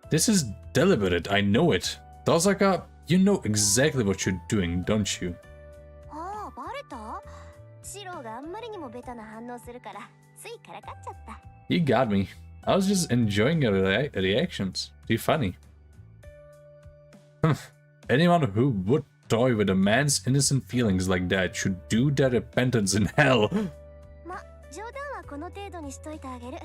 Speaker 1: This is deliberate, I know it. Tosaka, you know exactly what you're doing, don't you?
Speaker 2: ああ、バレた？シローがあんまりにもベタな反応するから、ついからかっちゃった。
Speaker 1: You got me. I was just enjoying your reactions. Too funny. Anyone who would toy with a man's innocent feelings like that should do their repentance in hell.
Speaker 2: ま、冗談はこの程度にしといてあげる。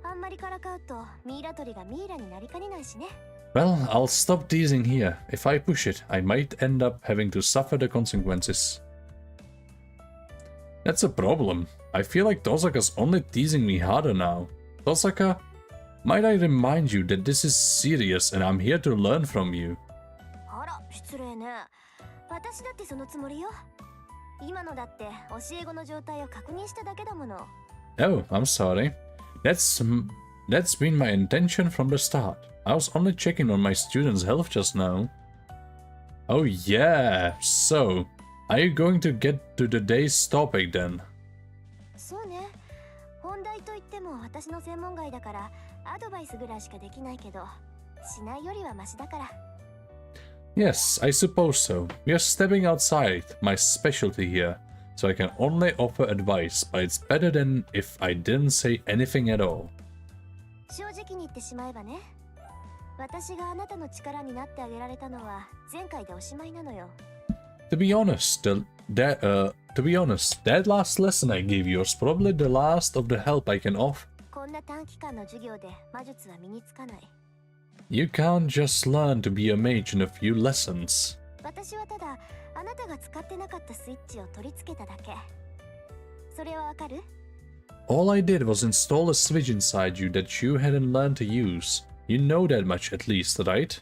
Speaker 2: あんまりからかうとミイラ取りがミイラになりかねないしね。
Speaker 1: Well, I'll stop teasing here. If I push it, I might end up having to suffer the consequences. That's a problem. I feel like Tosaka's only teasing me harder now. Tosaka, might I remind you that this is serious and I'm here to learn from you.
Speaker 2: あら、失礼ね。私だってそのつもりよ。今のだって教え子の状態を確認しただけだもの。
Speaker 1: Oh, I'm sorry. That's been my intention from the start. I was only checking on my students' health just now. Oh yeah, so, are you going to get to the day's topic then?
Speaker 2: そうね。本題といっても私の専門外だからアドバイスぐらいしかできないけど、しないよりはマシだから。
Speaker 1: Yes, I suppose so. We are stepping outside my specialty here, so I can only offer advice, but it's better than if I didn't say anything at all.
Speaker 2: 正直に言ってしまえばね。私があなたの力になってあげられたのは前回でおしまいなのよ。
Speaker 1: To be honest, that last lesson I gave you was probably the last of the help I can offer.
Speaker 2: こんな短期間の授業で魔術は身につかない。
Speaker 1: You can't just learn to be a mage in a few lessons.
Speaker 2: 私はただあなたが使ってなかったスイッチを取り付けただけ。それはわかる？
Speaker 1: All I did was install a switch inside you that you hadn't learned to use. You know that much at least, right?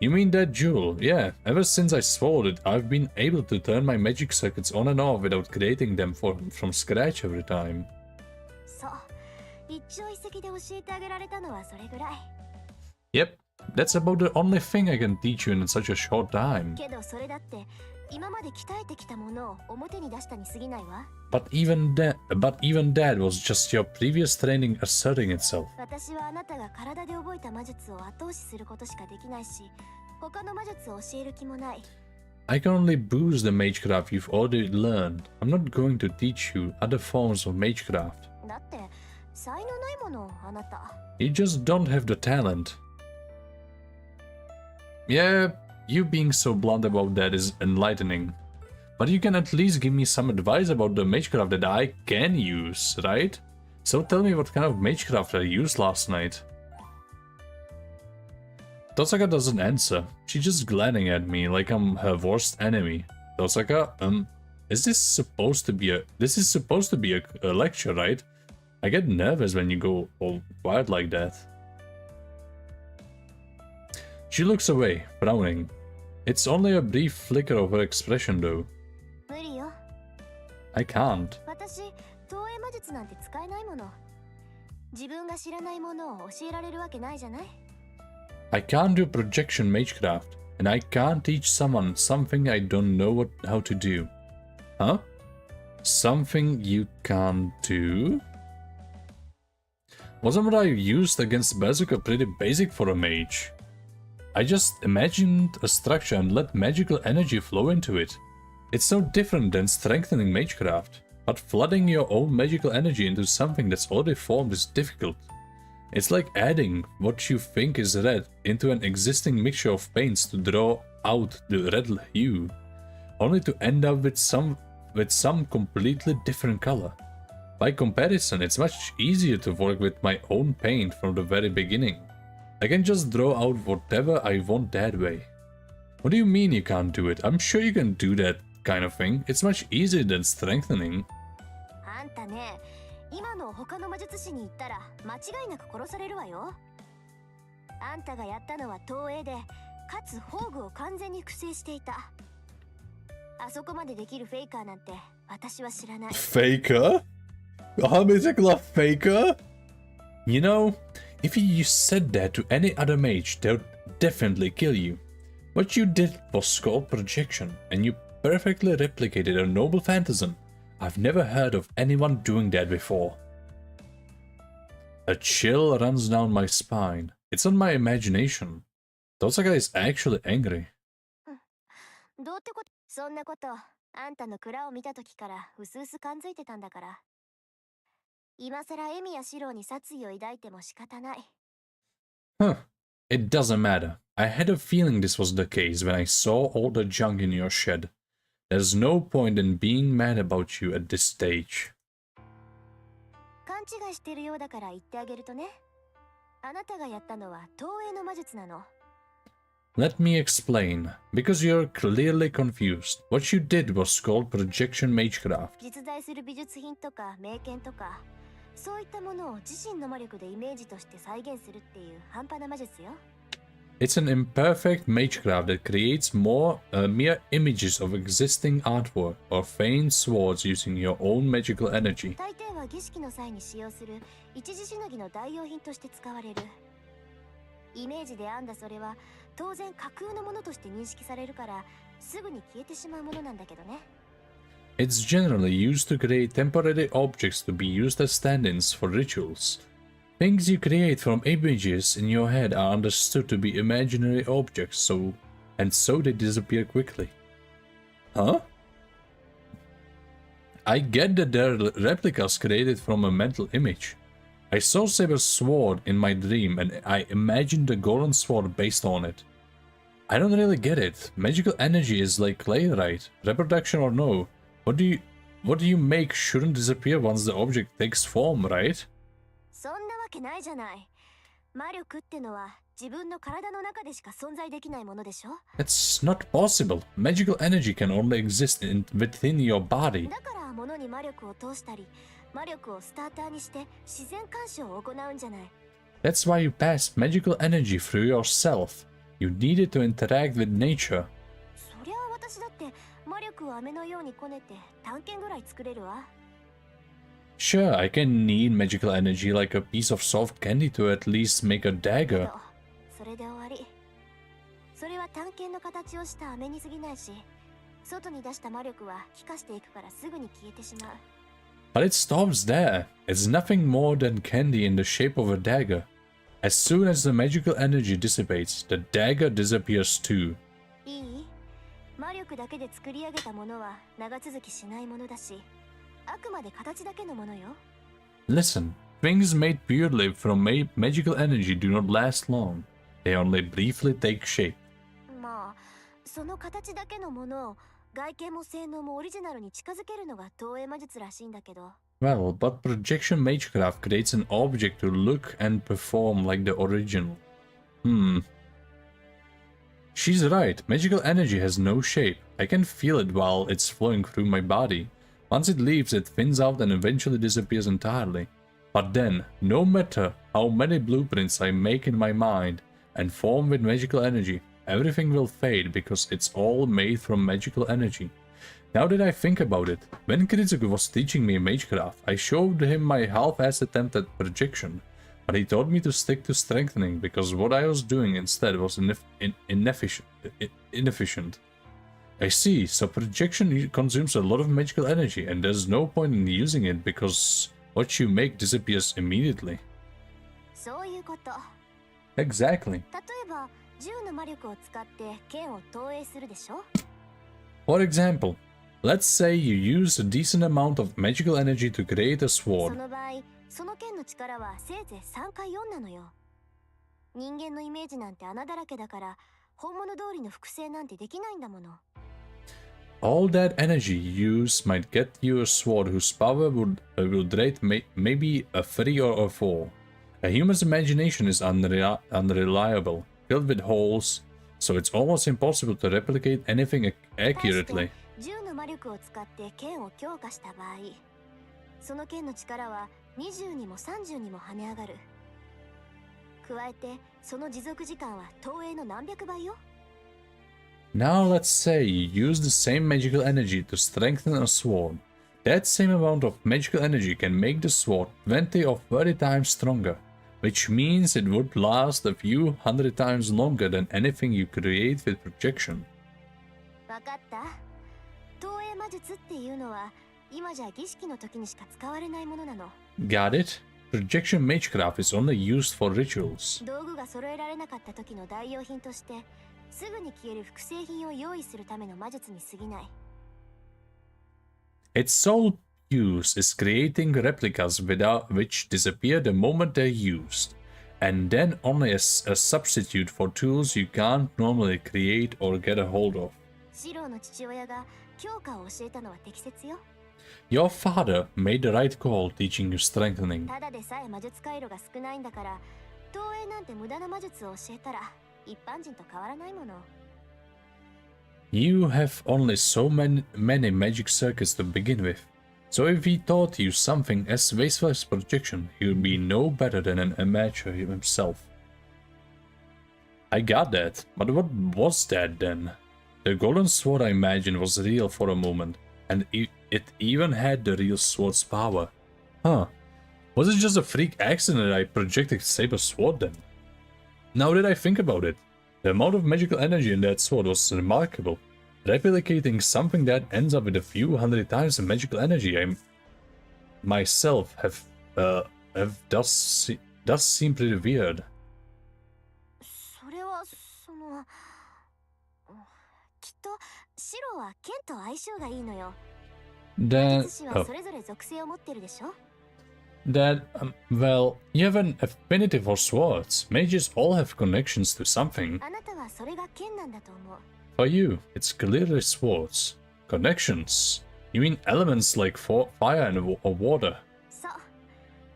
Speaker 1: You mean that jewel? Yeah, ever since I swallowed it, I've been able to turn my magic circuits on and off without creating them from scratch every time.
Speaker 2: そう一朝一夕で教えてあげられたのはそれぐらい
Speaker 1: Yep, that's about the only thing I can teach you in such a short time.
Speaker 2: けどそれだって今まで鍛えてきたものを表に出したに過ぎないわ
Speaker 1: But even that was just your previous training asserting itself.
Speaker 2: 私はあなたが体で覚えた魔術を後押しすることしかできないし他の魔術を教える気もない
Speaker 1: I can only boost the magecraft you've already learned. I'm not going to teach you other forms of magecraft.
Speaker 2: だって才能ないものあなた
Speaker 1: You just don't have the talent. Yeah, you being so blunt about that is enlightening. But you can at least give me some advice about the magecraft that I can use, right? So tell me what kind of magecraft I used last night. Tosaka doesn't answer. She's just glaring at me like I'm her worst enemy. Tosaka, is this supposed to be a lecture, right? I get nervous when you go all quiet like that. She looks away, frowning. It's only a brief flicker of her expression though.
Speaker 2: 無理よ
Speaker 1: I can't.
Speaker 2: 私投影魔術なんて使えないもの自分が知らないものを教えられるわけないじゃない
Speaker 1: I can't do projection magecraft, and I can't teach someone something I don't know how to do. Huh? Something you can't do? Wasn't what I used against Berserker pretty basic for a mage? I just imagined a structure and let magical energy flow into it. It's no different than strengthening magecraft, but flooding your own magical energy into something that's already formed is difficult. It's like adding what you think is red into an existing mixture of paints to draw out the red hue, only to end up with some completely different color. By comparison, it's much easier to work with my own paint from the very beginning. I can just draw out whatever I want that way. What do you mean you can't do it? I'm sure you can do that kind of thing. It's much easier than strengthening.
Speaker 2: あんたね今の他の魔術師に言ったら間違いなく殺されるわよあんたがやったのは投影でかつ宝具を完全に複製していたあそこまでできるフェイカーなんて私は知らない
Speaker 1: Faker? A particular faker? You know, if you said that to any other mage, they would definitely kill you. What you did was called projection, and you perfectly replicated a noble phantasm. I've never heard of anyone doing that before. A chill runs down my spine. It's on my imagination. Tosaka is actually angry.
Speaker 2: どうってことそんなことあんたの蔵を見た時からうすうす感づいてたんだから今さらエミやシロに殺意を抱いても仕方ない
Speaker 1: Huh. It doesn't matter. I had a feeling this was the case when I saw all the junk in your shed. There's no point in being mad about you at this stage.
Speaker 2: 勘違いしてるようだから言ってあげるとねあなたがやったのは投影の魔術なの
Speaker 1: Let me explain, because you're clearly confused. What you did was called projection magecraft.
Speaker 2: 実在する美術品とか名剣とかそういったものを自身の魔力でイメージとして再現するっていう半端な魔術よ
Speaker 1: It's an imperfect magecraft that creates mere images of existing artwork or feigned swords using your own magical energy.
Speaker 2: 大抵は儀式の際に使用する一時しのぎの代用品として使われるイメージで編んだそれは当然架空のものとして認識されるからすぐに消えてしまうものなんだけどね
Speaker 1: It's generally used to create temporary objects to be used as stand-ins for rituals. Things you create from images in your head are understood to be imaginary objects, so they disappear quickly. Huh? I get that they're replicas created from a mental image. I saw Saber's sword in my dream and I imagined the golden sword based on it. I don't really get it. Magical energy is like clay, right? Reproduction or no? What do you make shouldn't disappear once the object takes form, right?
Speaker 2: そんなわけないじゃない魔力ってのは自分の体の中でしか存在できないものでしょ
Speaker 1: That's not possible. Magical energy can only exist within your body.
Speaker 2: だから物に魔力を通したり魔力をスターターにして自然干渉を行うんじゃない
Speaker 1: That's why you pass magical energy through yourself. You need it to interact with nature.
Speaker 2: そりゃ私だって魔力を飴のようにこねて探検ぐらい作れるわ。
Speaker 1: Sure, I can need magical energy like a piece of soft candy to at least make a dagger.
Speaker 2: それで終わり。それは探検の形をした飴に過ぎないし、外に出した魔力は気化していくからすぐに消えてしまう。
Speaker 1: But it stops there. It's nothing more than candy in the shape of a dagger. As soon as the magical energy dissipates, the dagger disappears too.
Speaker 2: いい？魔力だけで作り上げたものは長続きしないものだし、あくまで形だけのものよ。
Speaker 1: Listen, things made purely from magical energy do not last long. They only briefly take shape.
Speaker 2: まあ、その形だけのものを外見も性能もオリジナルに近づけるのが投影魔術らしいんだけど。
Speaker 1: Well, but projection magecraft creates an object to look and perform like the original. She's right. Magical energy has no shape. I can feel it while it's flowing through my body. Once it leaves, it thins out and eventually disappears entirely. But then, no matter how many blueprints I make in my mind and form with magical energy, everything will fade because it's all made from magical energy. Now that I think about it, when Kritsugu was teaching me magecraft, I showed him my half-assed attempt at projection, but he told me to stick to strengthening because what I was doing instead was inefficient. I see, so projection consumes a lot of magical energy and there's no point in using it because what you make disappears immediately.
Speaker 2: そういうこと。
Speaker 1: Exactly.
Speaker 2: 例えば、銃の魔力を使って剣を投影するでしょ？
Speaker 1: For example, let's say you use a decent amount of magical energy to create a
Speaker 2: そ
Speaker 1: sword.
Speaker 2: の場合、その剣の力はせいぜい3か4なのよ。人間のイメージなんて穴だらけだから、本物通りの複製なんてできないんだもの。
Speaker 1: All that energy you use might get you a sword whose power would rate maybe a 3 or a 4. A human's imagination is unreliable, filled with holes, so it's almost impossible to replicate anything accurately.
Speaker 2: 銃の魔力を使って剣を強化した場合、その剣の力は20にも30にも跳ね上がる。加えて、その持続時間は投影の何百倍よ。
Speaker 1: Now let's say you use the same magical energy to strengthen a sword. That same amount of magical energy can make the sword 20 or 30 times stronger, which means it would last a few hundred times longer than anything you create with projection.
Speaker 2: わかった？投影魔術っていうのは、今じゃ儀式の時にしか使われないものなの。
Speaker 1: Got it? Projection magecraft is only used for rituals.
Speaker 2: 道具が揃えられなかった時の代用品として、すぐに消える複製品を用意するための魔術に過ぎない。
Speaker 1: Its sole use is creating replicas which disappear the moment they're used, and then only as a substitute for tools you can't normally create or get a hold of.
Speaker 2: シローの父親が強化を教えたのは適切よ。
Speaker 1: Your father made the right call teaching you strengthening.
Speaker 2: ただでさえ魔術回路が少ないんだから、投影なんて無駄な魔術を教えたら、一般人と変わらないもの。
Speaker 1: You have only so many magic circuits to begin with, so if he taught you something as wasteful as projection, he would be no better than an amateur himself. I got that, but what was that then? The golden sword I imagined was real for a moment, and it even had the real sword's power. Huh. Was it just a freak accident that I projected Saber's sword then? Now that I think about it, the amount of magical energy in that sword was remarkable. Replicating something that ends up with a few hundred times the magical energy I myself does seem pretty weird.
Speaker 2: それはその、きっとシローは剣と相性がいいのよ。魔術師はそれぞれ属性を持ってるでしょ？
Speaker 1: Well, you have an affinity for swords. Mages all have connections to something.
Speaker 2: あなたはそれが剣なんだと思う。
Speaker 1: For you, it's clearly swords. Connections? You mean elements like fire and or water?
Speaker 2: そう。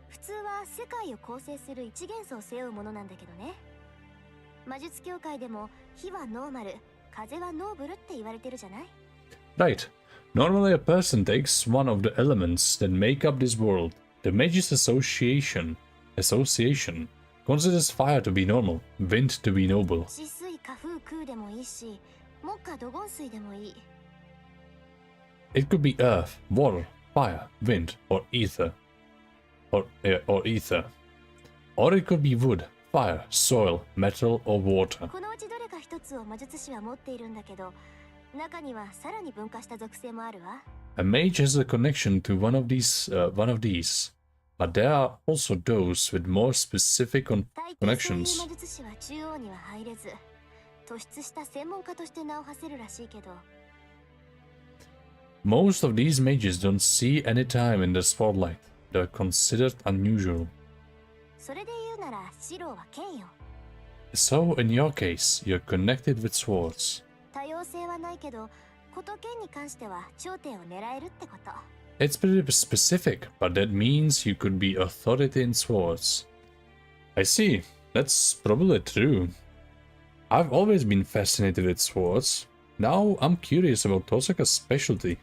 Speaker 2: 普通は世界を構成する一元素を背負うものなんだけどね。魔術協会でも火はノーマル、風はノーブルって言われてるじゃない？
Speaker 1: Right. Normally a person takes one of the elements that make up this world. The Mages Association considers fire to be normal, wind to be noble.
Speaker 2: 治水火風空でもいいし、木火土金水でもいい。
Speaker 1: It could be earth, water, fire, wind, or ether. Or ether. Or it could be wood, fire, soil, metal, or water.
Speaker 2: このうちどれか一つを魔術師は持っているんだけど、中にはさらに分化した属性もあるわ。
Speaker 1: A mage has a connection to one of these, but there are also those with more specific
Speaker 2: 大抵そういう
Speaker 1: connections.
Speaker 2: 魔術師は中央には入れず、突出した専門家として名を馳せるらしいけど、
Speaker 1: Most of these mages don't see any time in the spotlight. They're considered unusual.
Speaker 2: それで言うならシローは剣よ。
Speaker 1: So, in your case, you're connected with swords.
Speaker 2: 多様性はないけど、こと剣に関しては頂点を狙えるってこと。
Speaker 1: It's pretty specific, but that means you could be authority in swords. I see. That's probably true. I've always been fascinated with swords. Now I'm curious about Tosaka's specialty.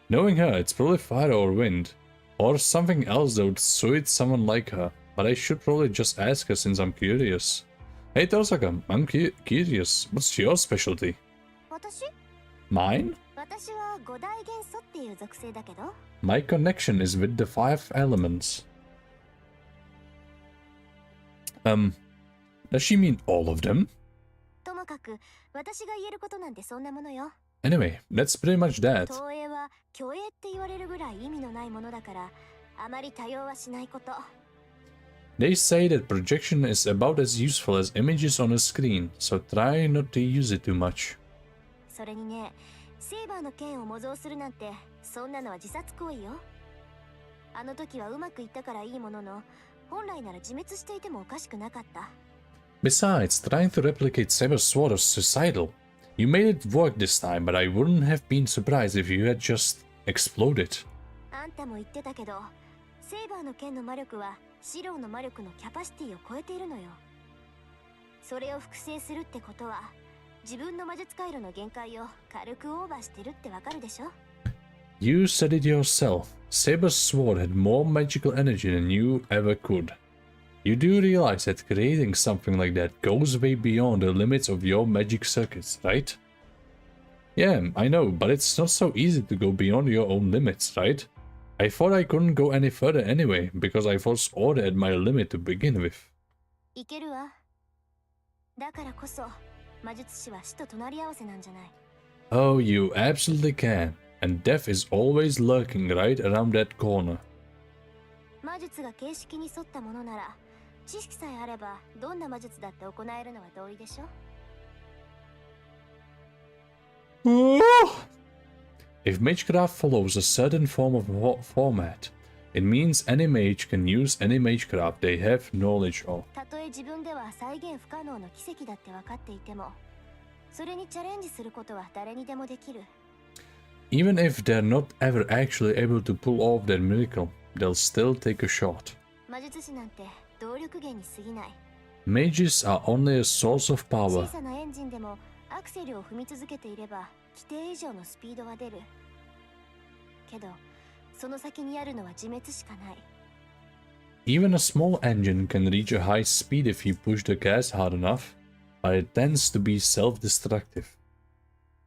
Speaker 1: Knowing her, it's probably fire or wind, or something else that would suit someone like her, but I should probably just ask her since I'm curious. Hey Tosaka, I'm curious. What's your specialty?
Speaker 2: 私
Speaker 1: Mine?
Speaker 2: 私は五大元素っていう属性だけど、
Speaker 1: My connection is with the 5 elements. Does she mean all of them?
Speaker 2: ともかく私が言えることなんてそんなものよ。
Speaker 1: Anyway, that's pretty much that.
Speaker 2: 投影は虚栄って言われるぐらい意味のないものだから、あまり多用はしないこと。
Speaker 1: They say that projection is about as useful as images on a screen, so try not to use it too much.
Speaker 2: それにね、セイバーの剣を模造するなんて、そんなのは自殺行為よ。あの時はうまくいったからいいものの、本来なら自滅していてもおかしくなかった。
Speaker 1: Besides, trying to replicate Saber's sword is suicidal. You made it work this time, but I wouldn't have been surprised if you had just exploded.
Speaker 2: あんたも言ってたけど、セイバーの剣の魔力はシローの魔力のキャパシティを超えているのよ。それを複製するってことは、自分の魔術回路の限界を軽くオーバーしてるってわかるでしょ？
Speaker 1: You said it yourself. Saber's sword had more magical energy than you ever could. You do realize that creating something like that goes way beyond the limits of your magic circuits, right? Yeah, I know, but it's not so easy to go beyond your own limits, right? I thought I couldn't go any further anyway, because I was already at my limit to begin with.
Speaker 2: いけるわ。だからこそ、魔術師は死と隣り合わせなんじゃない。
Speaker 1: Oh, you absolutely can. And death is always lurking right around that corner.
Speaker 2: 魔術が形式に沿ったものなら、知識さえあればどんな魔術だって行えるのは同意でしょ？
Speaker 1: If magecraft follows a certain form of format, it means any mage can use any magecraft they have knowledge of.
Speaker 2: たとえ自分では再現不可能の奇跡だって分かっていても、それにチャレンジすることは誰にでもできる。
Speaker 1: Even if they're not ever actually able to pull off that miracle, they'll still take a shot.
Speaker 2: 魔術師なんて動力源に過ぎない。
Speaker 1: Mages are only a source of
Speaker 2: 小
Speaker 1: power.
Speaker 2: さなエンジンでもアクセルを踏み続けていれば規定以上のスピードは出る。けど、その先にあるのは自滅しかない。
Speaker 1: Even a small engine can reach a high speed if you push the gas hard enough, but it tends to be self-destructive.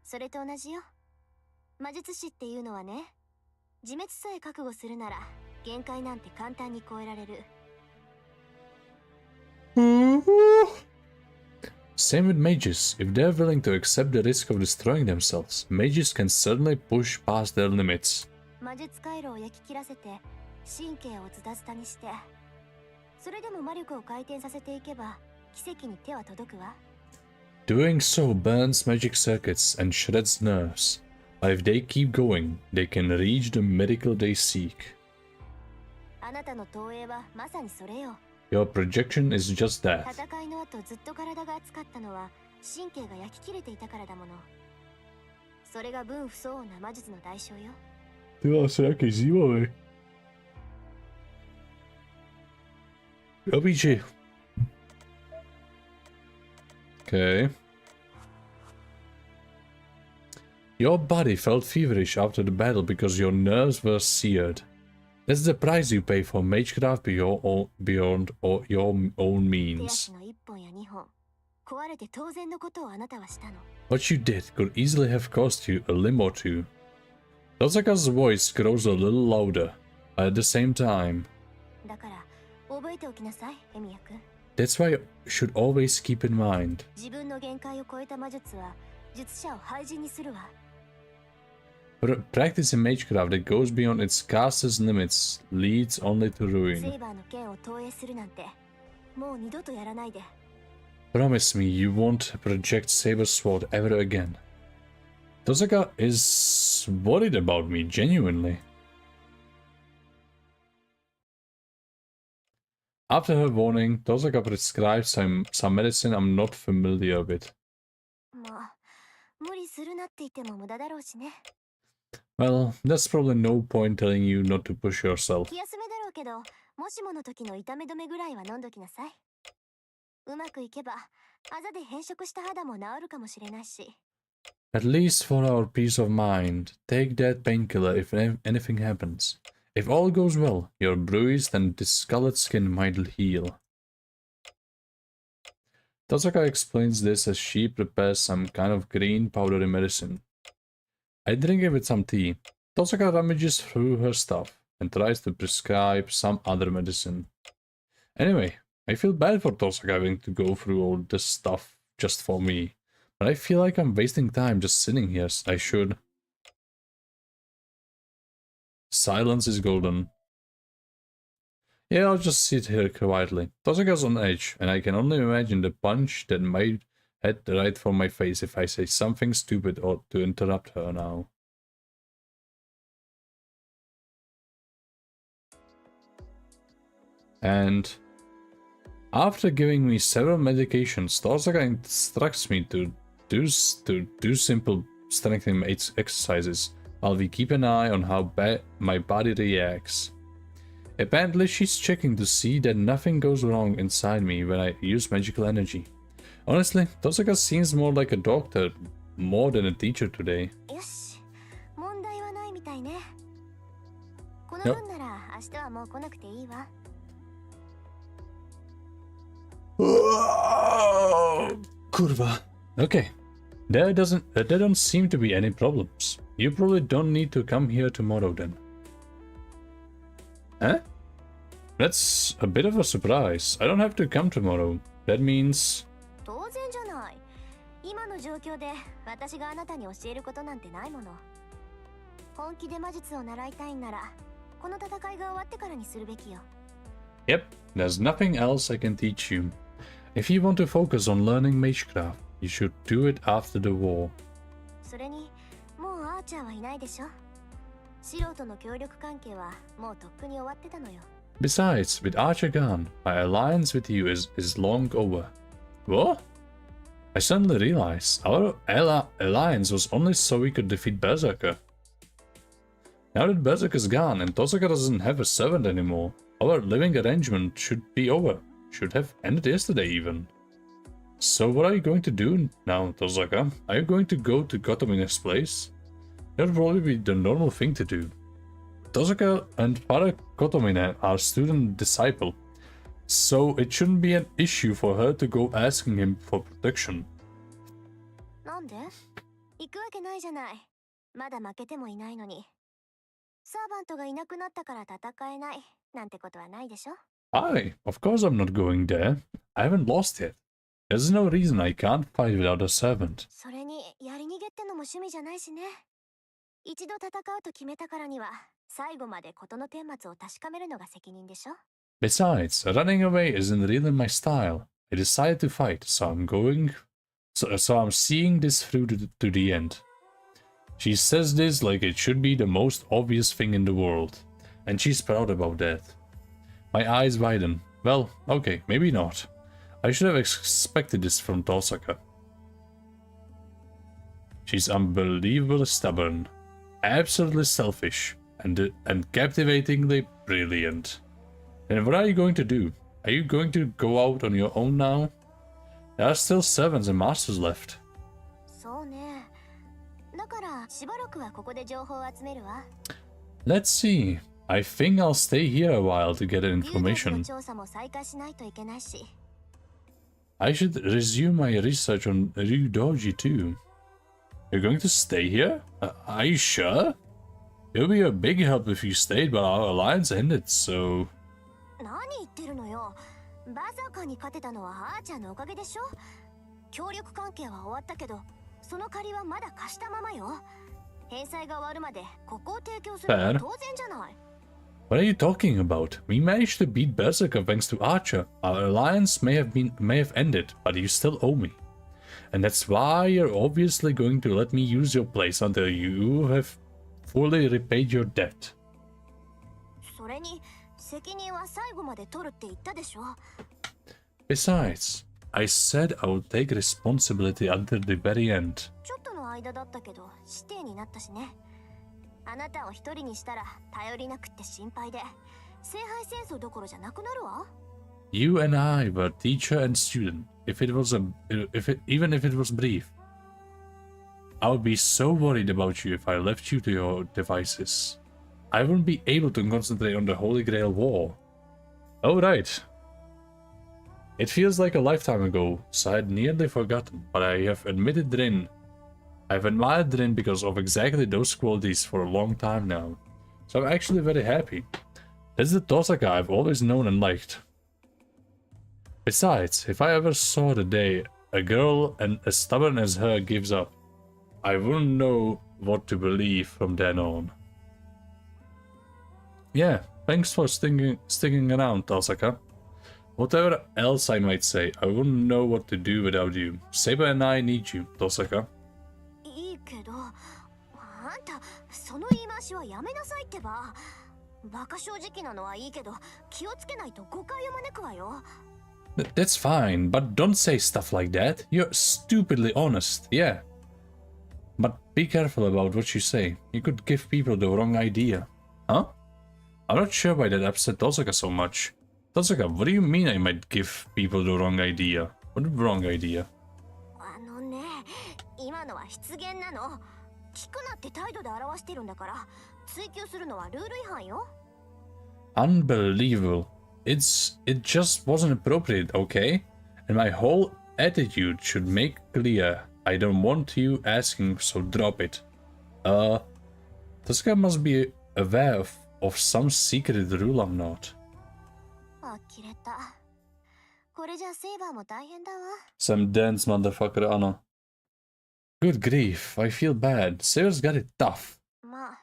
Speaker 2: それと同じよ。魔術師っていうのはね、自滅さえ覚悟するなら限界なんて簡単に超えられる。
Speaker 1: Same with mages. If they're willing to accept the risk of destroying themselves, mages can certainly push past their limits.
Speaker 2: 魔術回路を焼き切らせて神経をズタズタにして、それでも魔力を回転させていけば奇跡に手は届くわ。
Speaker 1: Doing so burns magic circuits and shreds nerves. But if they keep going, they can reach the miracle they seek.
Speaker 2: あなたの投影はまさにそれよ。
Speaker 1: Your projection is just that.
Speaker 2: 戦いの後ずっと体が熱かったのは神経が焼き切れていたからだもの。それが分不相応な魔術の代償よ。
Speaker 1: RPG. Okay. Your body felt feverish after the battle because your nerves were seared. That's the price you pay for magecraft beyond your own
Speaker 2: 手
Speaker 1: means.
Speaker 2: 足の1本や2本、壊れて当然のことをあなたはしたの。
Speaker 1: What you did could easily have cost you a limb or two. Tosaka's voice grows a little louder, but at the same time.
Speaker 2: だから覚えておきなさい、エミヤ君。
Speaker 1: That's why you should always keep in mind.
Speaker 2: 自分の限界を超えた魔術は術者を廃人にするわ。
Speaker 1: Practicing magecraft that goes beyond its caster's limits leads only to
Speaker 2: セ
Speaker 1: ruin.
Speaker 2: イバーの剣を投影するなんてもう二度とやらないで。
Speaker 1: Promise me you won't project Saber's sword ever again. Tosaka is worried about me, genuinely. After her warning, Tosaka prescribes some medicine I'm not familiar with.
Speaker 2: まあ無理するなって言っても無駄だろうしね。
Speaker 1: Well, there's probably no point telling you not to push yourself.
Speaker 2: 気休めだろうけど、もしもの時の痛め止めぐらいは飲んどきなさい。うまくいけば、あざで変色した肌も治るかもしれないし。
Speaker 1: At least for our peace of mind, take that painkiller if anything happens. If all goes well, your bruised and discolored skin might heal. Tosaka explains this as she prepares some kind of green powdery medicine. I drink it with some tea. Tosaka rummages through her stuff and tries to prescribe some other medicine. Anyway, I feel bad for Tosaka having to go through all this stuff just for me. But I feel like I'm wasting time just sitting here. I should. Silence is golden. Yeah, I'll just sit here quietly. Tosaka's on edge, and I can only imagine the punch that might head right for my face if I say something stupid or to interrupt her now. And after giving me several medications, Tosaka instructs me to do simple strengthening exercises while we keep an eye on how my body reacts. Apparently she's checking to see that nothing goes wrong inside me when I use magical energy. Honestly, Tosaka seems more like a doctor more than a teacher today.
Speaker 2: よし、問題はないみたいね。この分なら明日はもう来なくていいわ。
Speaker 1: Kurva. Okay. There don't seem to be any problems. You probably don't need to come here tomorrow then. Huh? That's a bit of a surprise. I don't have to come tomorrow. That means...
Speaker 2: 当然じゃない。今の状況で私があなたに教えることなんてないもの。本気で魔術を習いたいんなら、この戦いが終わってからにするべきよ。
Speaker 1: Yep, there's nothing else I can teach you. If you want to focus on learning magecraft, you should do it after the war.
Speaker 2: それに、もうアーチャーはいないでしょ。素人の協力関係はもうとっくに終わってたのよ。
Speaker 1: Besides, with Archer gone, my alliance with you is long over. What? I suddenly realized our alliance was only so we could defeat Berserker. Now that Berserker's gone and Tosaka doesn't have a servant anymore, our living arrangement should be over. Should have ended yesterday even. So what are you going to do now, Tosaka? Are you going to go to Kotomine's place? That would probably be the normal thing to do. Tosaka and Father Kotomine are student-disciple, so it shouldn't be an issue for her to go asking him for protection.
Speaker 2: なんで？行くわけないじゃない。まだ負けてもいないのに。サーバントがいなくなったから戦えないなんてことはないでしょ？
Speaker 1: Of course I'm not going there. I haven't lost yet. There's no reason I can't fight without a servant.
Speaker 2: それにやり逃げってのも趣味じゃないしね。一度戦うと決めたからには最後まで事の顛末を確かめるのが責任でしょ？
Speaker 1: Besides, running away isn't really my style. I decided to fight, so I'm seeing this through to the end. She says this like it should be the most obvious thing in the world, and she's proud about that. My eyes widen. Well, okay, maybe not. I should have expected this from Tosaka. She's unbelievably stubborn, absolutely selfish, and captivatingly brilliant. And what are you going to do? Are you going to go out on your own now? There are still servants and masters left.
Speaker 2: そうね。だからしばらくはここで情報を集めるわ。
Speaker 1: Let's see. I think I'll stay here a while to get information.
Speaker 2: 調査も再開しないといけないし。
Speaker 1: I should resume my research on Ryudoji too. You're going to stay here? Are you sure? It would be a big help if you stayed, but our alliance ended, so...
Speaker 2: 何言ってるのよ。バーサーカーに勝てたのはアーチャーのおかげでしょ。協力関係は終わったけど、その借りはまだ貸したままよ。返済が終わるまでここを提供するのは当然じゃない。
Speaker 1: What are you talking about? We managed to beat Berserker thanks to Archer. Our alliance may have ended, but you still owe me. And that's why you're obviously going to let me use your place until you have fully repaid your debt.
Speaker 2: それに責任は最後まで取るって言ったでしょ。
Speaker 1: Besides, I said I would take responsibility until the very end.
Speaker 2: ちょっとの間だったけど指定になったしね。あなたを一人にしたら頼りなくって心配で、聖杯戦争どころじゃなくなるわ。
Speaker 1: You and I were teacher and student. Even if it was brief, I would be so worried about you if I left you to your devices. I wouldn't be able to concentrate on the Holy Grail War. Oh right. It feels like a lifetime ago, so I had nearly forgotten, but I have admitted Rin. I've admired Rin because of exactly those qualities for a long time now. So I'm actually very happy. That's the Tosaka I've always known and liked. Besides, if I ever saw the day a girl and as stubborn as her gives up, I wouldn't know what to believe from then on. Yeah, thanks for sticking around, Tosaka. Whatever else I might say, I wouldn't know what to do without you. Saber and I need you, Tosaka.
Speaker 2: いいけど、あんたその言い回しはやめなさいってば。バカ正直なのはいいけど、気をつけないと誤解を招くわよ。
Speaker 1: That's fine, but don't say stuff like that. You're stupidly honest, yeah. But be careful about what you say. You could give people the wrong idea. Huh? I'm not sure why that upset Tosaka so much. Tosaka, what do you mean I might give people the wrong idea? What wrong idea?
Speaker 2: あのね、今のは失言なの。聞くなって態度で表してるんだから、追求するのはルール違反よ。
Speaker 1: Unbelievable. It just wasn't appropriate, okay? And my whole attitude should make clear I don't want you asking, so drop it. Tosaka must be aware of some secret rule I'm not.
Speaker 2: 呆れた。これじゃセイバーも大変だわ。
Speaker 1: Some dance motherfucker, Anna. Good grief, I feel bad. Saber's got it tough.
Speaker 2: まあ、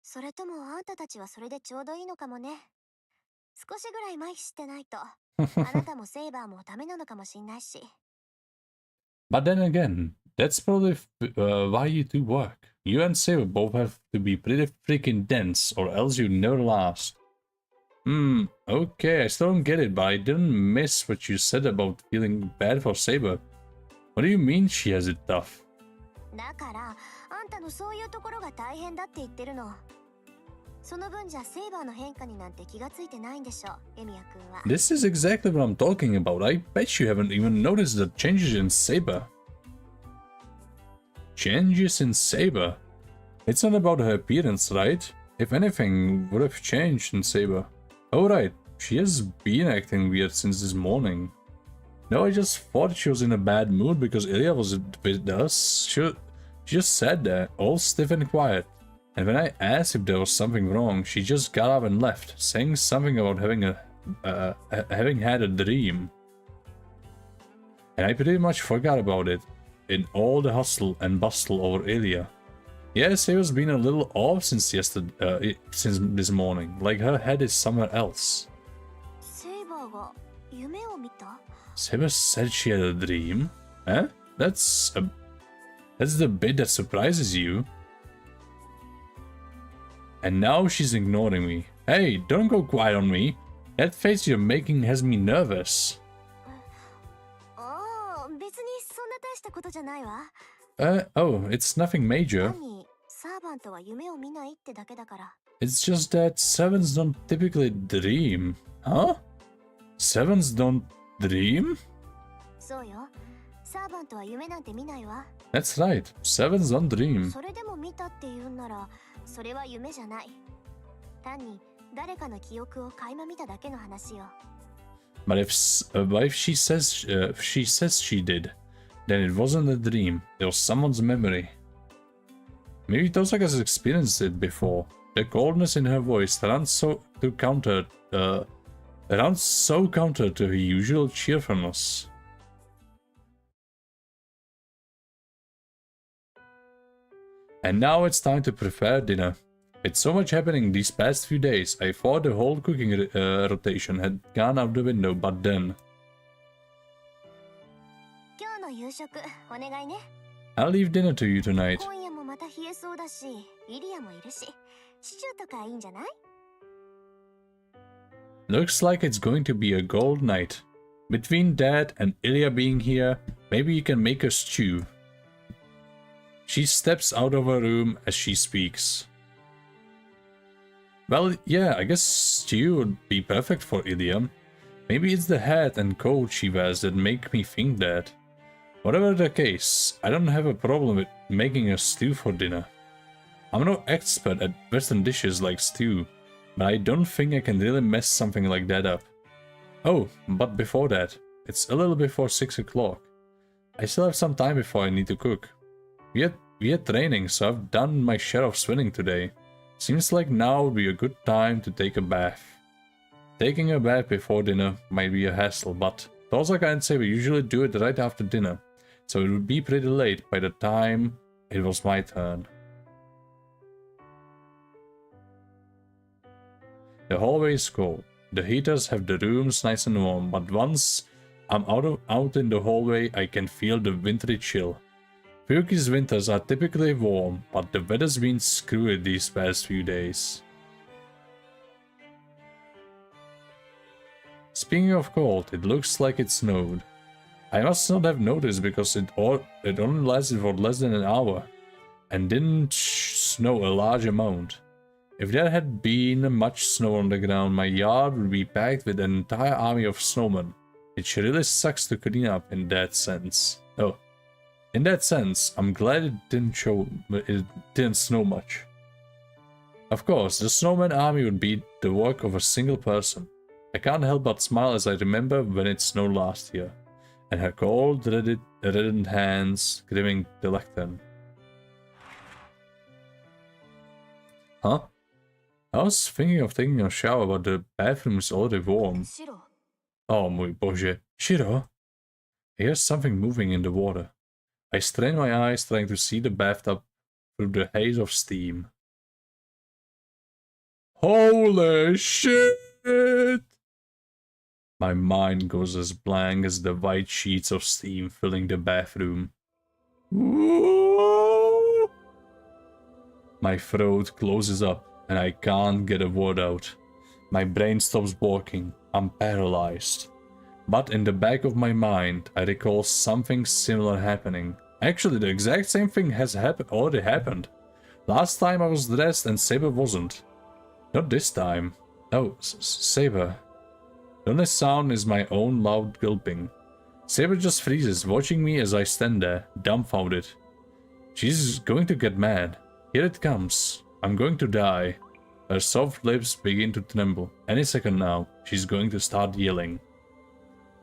Speaker 2: それともあんたたちはそれでちょうどいいのかもね。少しぐらい麻痺してないと、あなたもセイバーもダメなのかもしんないし。
Speaker 1: But then again, that's probably why you two work. You and Saber both have to be pretty freaking dense, or else you never last. Okay, I still don't get it, but I didn't miss what you said about feeling bad for Saber. What do you mean she has it tough?
Speaker 2: だから、あんたのそういうところが大変だって言ってるの。その分じゃセイバーの変化になんて気がついてないんでしょ、エミヤ君は。
Speaker 1: This is exactly what I'm talking about. I bet you haven't even noticed the changes in Saber. Changes in Saber? It's not about her appearance, right? If anything, would have changed in Saber. Oh right, she has been acting weird since this morning. No, I just thought she was in a bad mood because Ilya was with us. She just sat there, all stiff and quiet. And when I asked if there was something wrong, she just got up and left, saying something about having had a dream. And I pretty much forgot about it in all the hustle and bustle over Ilya. Yes, Saber's been a little off since since this morning, like her head is somewhere else.
Speaker 2: セイバーが夢を見た?
Speaker 1: Saber said she had a dream? Huh? That's the bit that surprises you. And now she's ignoring me. Hey, don't go quiet on me. That face you're making has me nervous.
Speaker 2: ああ、別にそんな大したことじゃないわ。
Speaker 1: Oh, it's nothing major.
Speaker 2: 何、サーバントは夢を見ないってだけだから。
Speaker 1: It's just that sevens don't typically dream. Huh? Sevens don't dream?
Speaker 2: そうよ。サーバントは夢なんて見ないわ。
Speaker 1: That's right. Sevens don't dream.
Speaker 2: それでも見たって言うんなら、それは夢じゃない。単に誰かの記憶を垣間見ただけの話よ。
Speaker 1: But if she says she did, then it wasn't a dream. It was someone's memory. Maybe Tosaka has experienced it before. The coldness in her voice runs so counter to her usual cheerfulness. And now it's time to prepare dinner. With so much happening these past few days, I thought the whole cooking rotation had gone out the window, but then... I'll leave dinner to you tonight. Looks like it's going to be a gold night. Between Dad and Ilya being here, maybe you can make a stew. She steps out of her room as she speaks. Well, yeah, I guess stew would be perfect for Ilya. Maybe it's the hat and coat she wears that make me think that. Whatever the case, I don't have a problem with making a stew for dinner. I'm no expert at Western dishes like stew, but I don't think I can really mess something like that up. Oh, but before that, it's a little before 6 o'clock. I still have some time before I need to cook. We had training, so I've done my share of swimming today. Seems like now would be a good time to take a bath. Taking a bath before dinner might be a hassle, but Tosaka and Saber usually do it right after dinner, so it would be pretty late by the time it was my turn. The hallway is cold. The heaters have the rooms nice and warm, but once I'm out in the hallway, I can feel the wintry chill. Fuyuki's winters are typically warm, but the weather's been screwy these past few days. Speaking of cold, it looks like it snowed. I must not have noticed because it only lasted for less than an hour, and didn't snow a large amount. If there had been much snow on the ground, my yard would be packed with an entire army of snowmen. It really sucks to clean up in that sense. Oh. In that sense, I'm glad it didn't snow much. Of course, the snowman army would be the work of a single person. I can't help but smile as I remember when it snowed last year, and her cold, reddened hands gripping the lectern. Huh? I was thinking of taking a shower, but the bathroom is already warm. Oh mój Boże. Shiro? I hear something moving in the water. I strain my eyes trying to see the bathtub through the haze of steam. Holy shit! My mind goes as blank as the white sheets of steam filling the bathroom. Whoa! My throat closes up and I can't get a word out. My brain stops working. I'm paralyzed. But in the back of my mind, I recall something similar happening. Actually, the exact same thing has already happened. Last time I was dressed and Saber wasn't. Not this time. No, Saber. The only sound is my own loud gulping. Saber just freezes, watching me as I stand there, dumbfounded. She's going to get mad. Here it comes. I'm going to die. Her soft lips begin to tremble. Any second now, she's going to start yelling.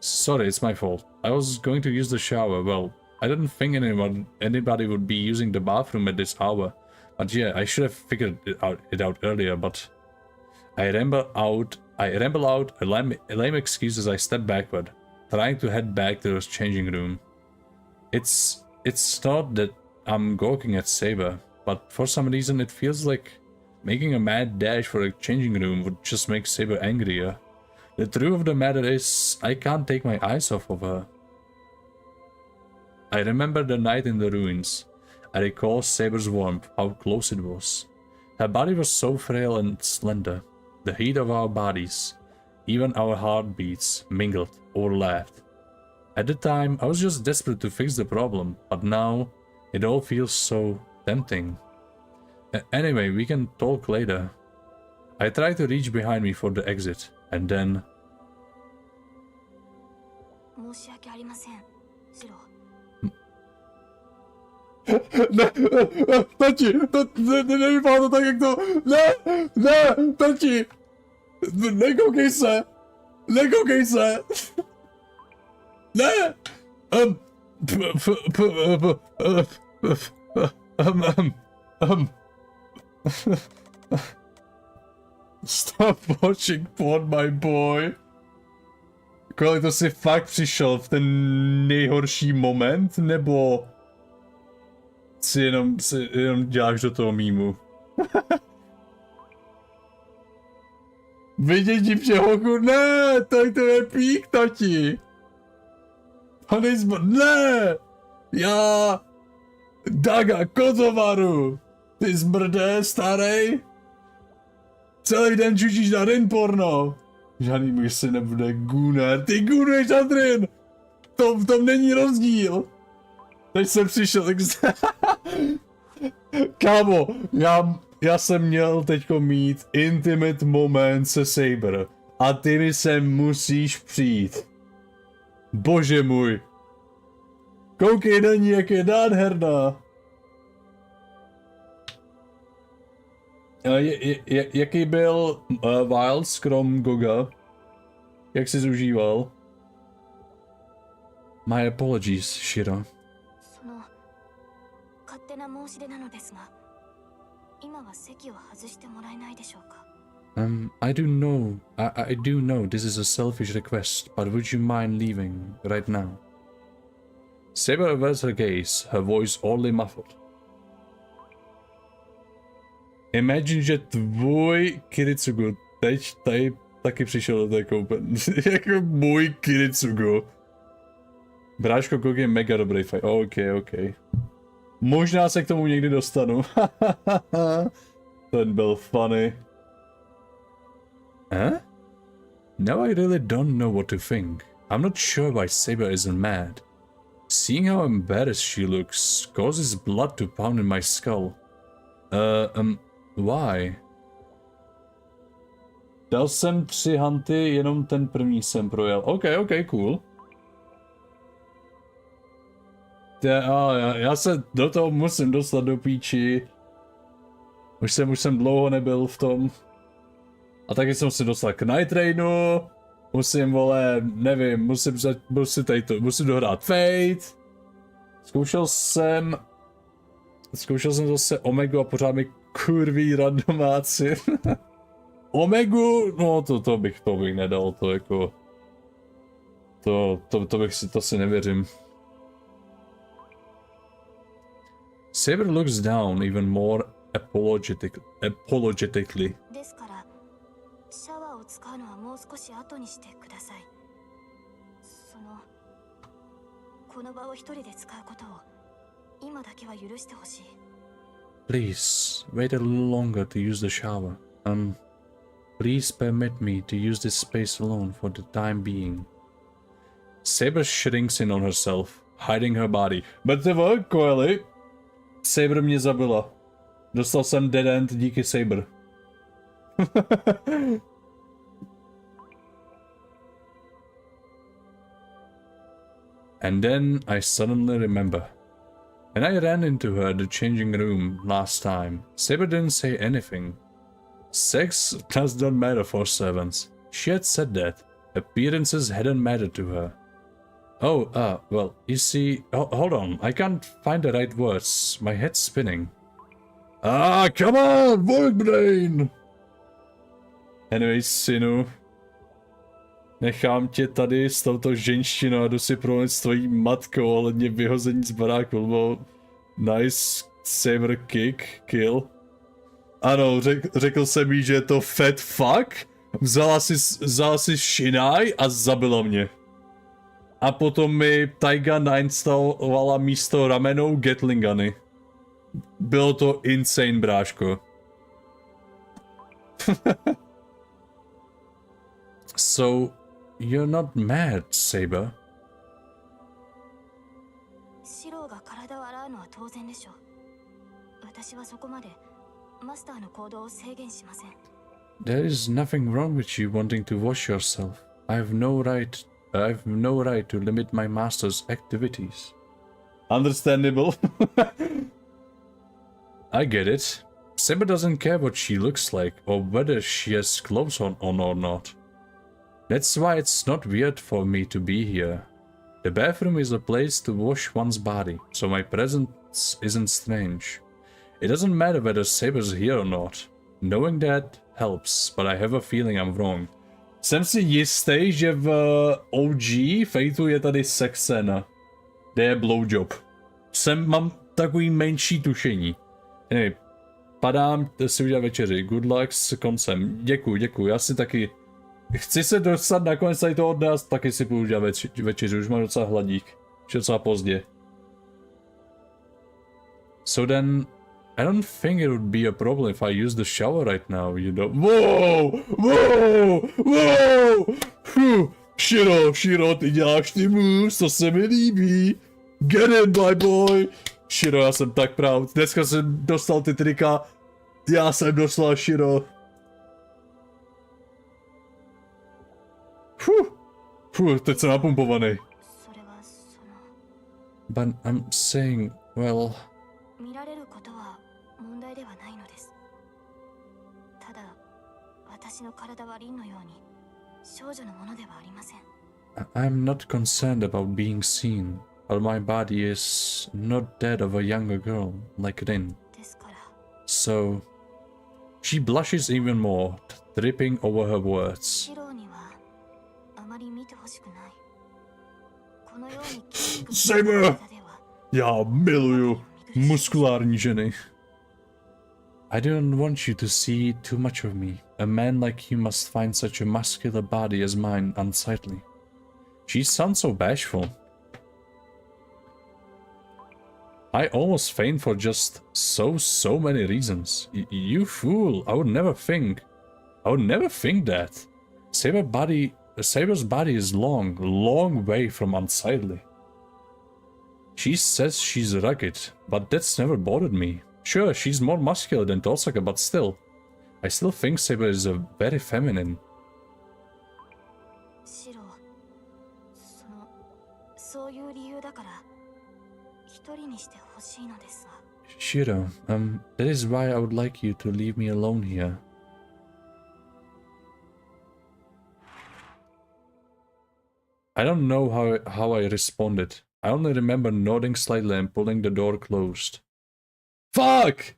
Speaker 1: Sorry, it's my fault. I was going to use the shower. Well, I didn't think anybody would be using the bathroom at this hour. But yeah, I should have figured it out earlier, but... I ramble out a lame excuse as I step backward, trying to head back to the changing room. It's not that I'm gawking at Saber, but for some reason it feels like making a mad dash for a changing room would just make Saber angrier. The truth of the matter is, I can't take my eyes off of her. I remember the night in the ruins. I recall Saber's warmth, how close it was. Her body was so frail and slender. The heat of our bodies, even our heartbeats, mingled, overlapped. At the time, I was just desperate to fix the problem, but now, it all feels so tempting. Anyway, we can talk later. I try to reach behind me for the exit, and then... Tati! Nevypadá to tak, jak to... Ne! Tati! Nekoukej se! Nekoukej se! Ne! Stop watching porn, my boy. Kolik to si fakt přišel v ten nejhorší moment, nebo si jenom děláš do toho mýmu? Vidět přehoku, ne, tak to je pík, tati. Ne, já, Daga, kotovaru, ty zmrdé, starej, celý den čučíš na rin porno. Žádný můj se nebude Gunnar, ty gunuješ na rin, v tom není rozdíl. Teď jsem přišel, tak kámo, já jsem měl teďko mít intimate moment se Saber a ty mi sem musíš přijít. Bože můj. Koukej na ní, jak je nádherná. Jaký byl Wilds krom Goga? Jak jsi zužíval? My apologies, Shiro. I do know this is a selfish request, but would you mind leaving right now? Saber averts her gaze, her voice oddly muffled. Imagine, že tvůj Kiritsugu teď tady taky přišel do té koupelny. Jako můj Kiritsugu. Bráško, Kok je mega dobrý fight. OK. Možná se k tomu někdy dostanu. Ten byl funny. Huh? Now I really don't know what to think. I'm not sure why Saber isn't mad. Seeing how embarrassed she looks causes blood to pound in my skull. Why? Dal jsem 3 hunty, jenom ten první jsem projel. OK, cool. Já se do toho musím dostat do píči. Už jsem dlouho nebyl v tom. A taky jsem se dostal k Night Rainu. Musím, vole, nevím, musím dohrát Fate. Zkoušel jsem zase Omegu a pořád mi kurví randomáci. Omegu? No to bych nedal, to jako... To si nevěřím. Saber looks down even more apologetically. Please, wait a little longer to use the shower. Please permit me to use this space alone for the time being. Saber shrinks in on herself, hiding her body. BTV, Coeli, Saber mě zabila. Dostal jsem dead end díky Saber. And then I suddenly remember. When I ran into her in the changing room last time, Saber didn't say anything. Sex does not matter for servants. She had said that. Appearances hadn't mattered to her. Well, you see... hold on, I can't find the right words. My head's spinning. Come on, work brain! Anyway, synu. Nechám tě tady s touto ženštinou a jdu si promluvit s tvojí matkou ohledně vyhození z baráku, nebo nice saber kill. Ano, řekl jsem jí, že je to fat fuck, vzala si Shinai a zabila mě. A potom mi Taiga nainstalovala místo ramenou Gatling guny. Bylo to insane, bráško. So, you're not mad, Saber? There is nothing wrong with you wanting to wash yourself. I have no right to limit my master's activities. Understandable. I get it. Saber doesn't care what she looks like or whether she has clothes on or not. That's why it's not weird for me to be here. The bathroom is a place to wash one's body, so my presence isn't strange. It doesn't matter whether Saber's here or not. Knowing that helps, but I have a feeling I'm wrong. Jsem si jistý, že v OG Fateu je tady sex scéna, kde je blowjob. Mám takový menší tušení. Anyway, padám si udělat večeři. Good luck s koncem. Děkuju. Já si taky chci se dostat na konec tady toho dne, taky si půjdu udělat večeři. Už mám docela hladík. Už je docela pozdě. So then, I don't think it would be a problem if I use the shower right now, you know. Whoa! Shiro, ty děláš ty moves, to se mi líbí. Get in, my boy. Shiro, já jsem tak proud. Dneska jsem dostal ty trika. Já jsem dostal Shiro. Teď jsem napumpovaný. But I'm saying, well...
Speaker 3: 見られることは問題ではないのです。ただ、私の体は凛のように少女のものではありません。
Speaker 1: I'm not concerned about being seen, while my body is not that of a younger girl, like Rin.
Speaker 3: ですから。
Speaker 1: So, she blushes even more, tripping over her words.
Speaker 3: シロにはあまり見てほしくない。このように筋肉
Speaker 1: Saber! Já miluju muskulární ženy. I don't want you to see too much of me. A man like you must find such a muscular body as mine unsightly. She sounds so bashful. I almost faint for just so many reasons. You fool! I would never think that. Saber's body is long way from unsightly. She says she's rugged, but that's never bothered me. Sure, she's more muscular than Tosaka, but still. I still think Saber is a very feminine. Shiro, that is why I would like you to leave me alone here. I don't know how I responded. I only remember nodding slightly and pulling the door closed. Fuck!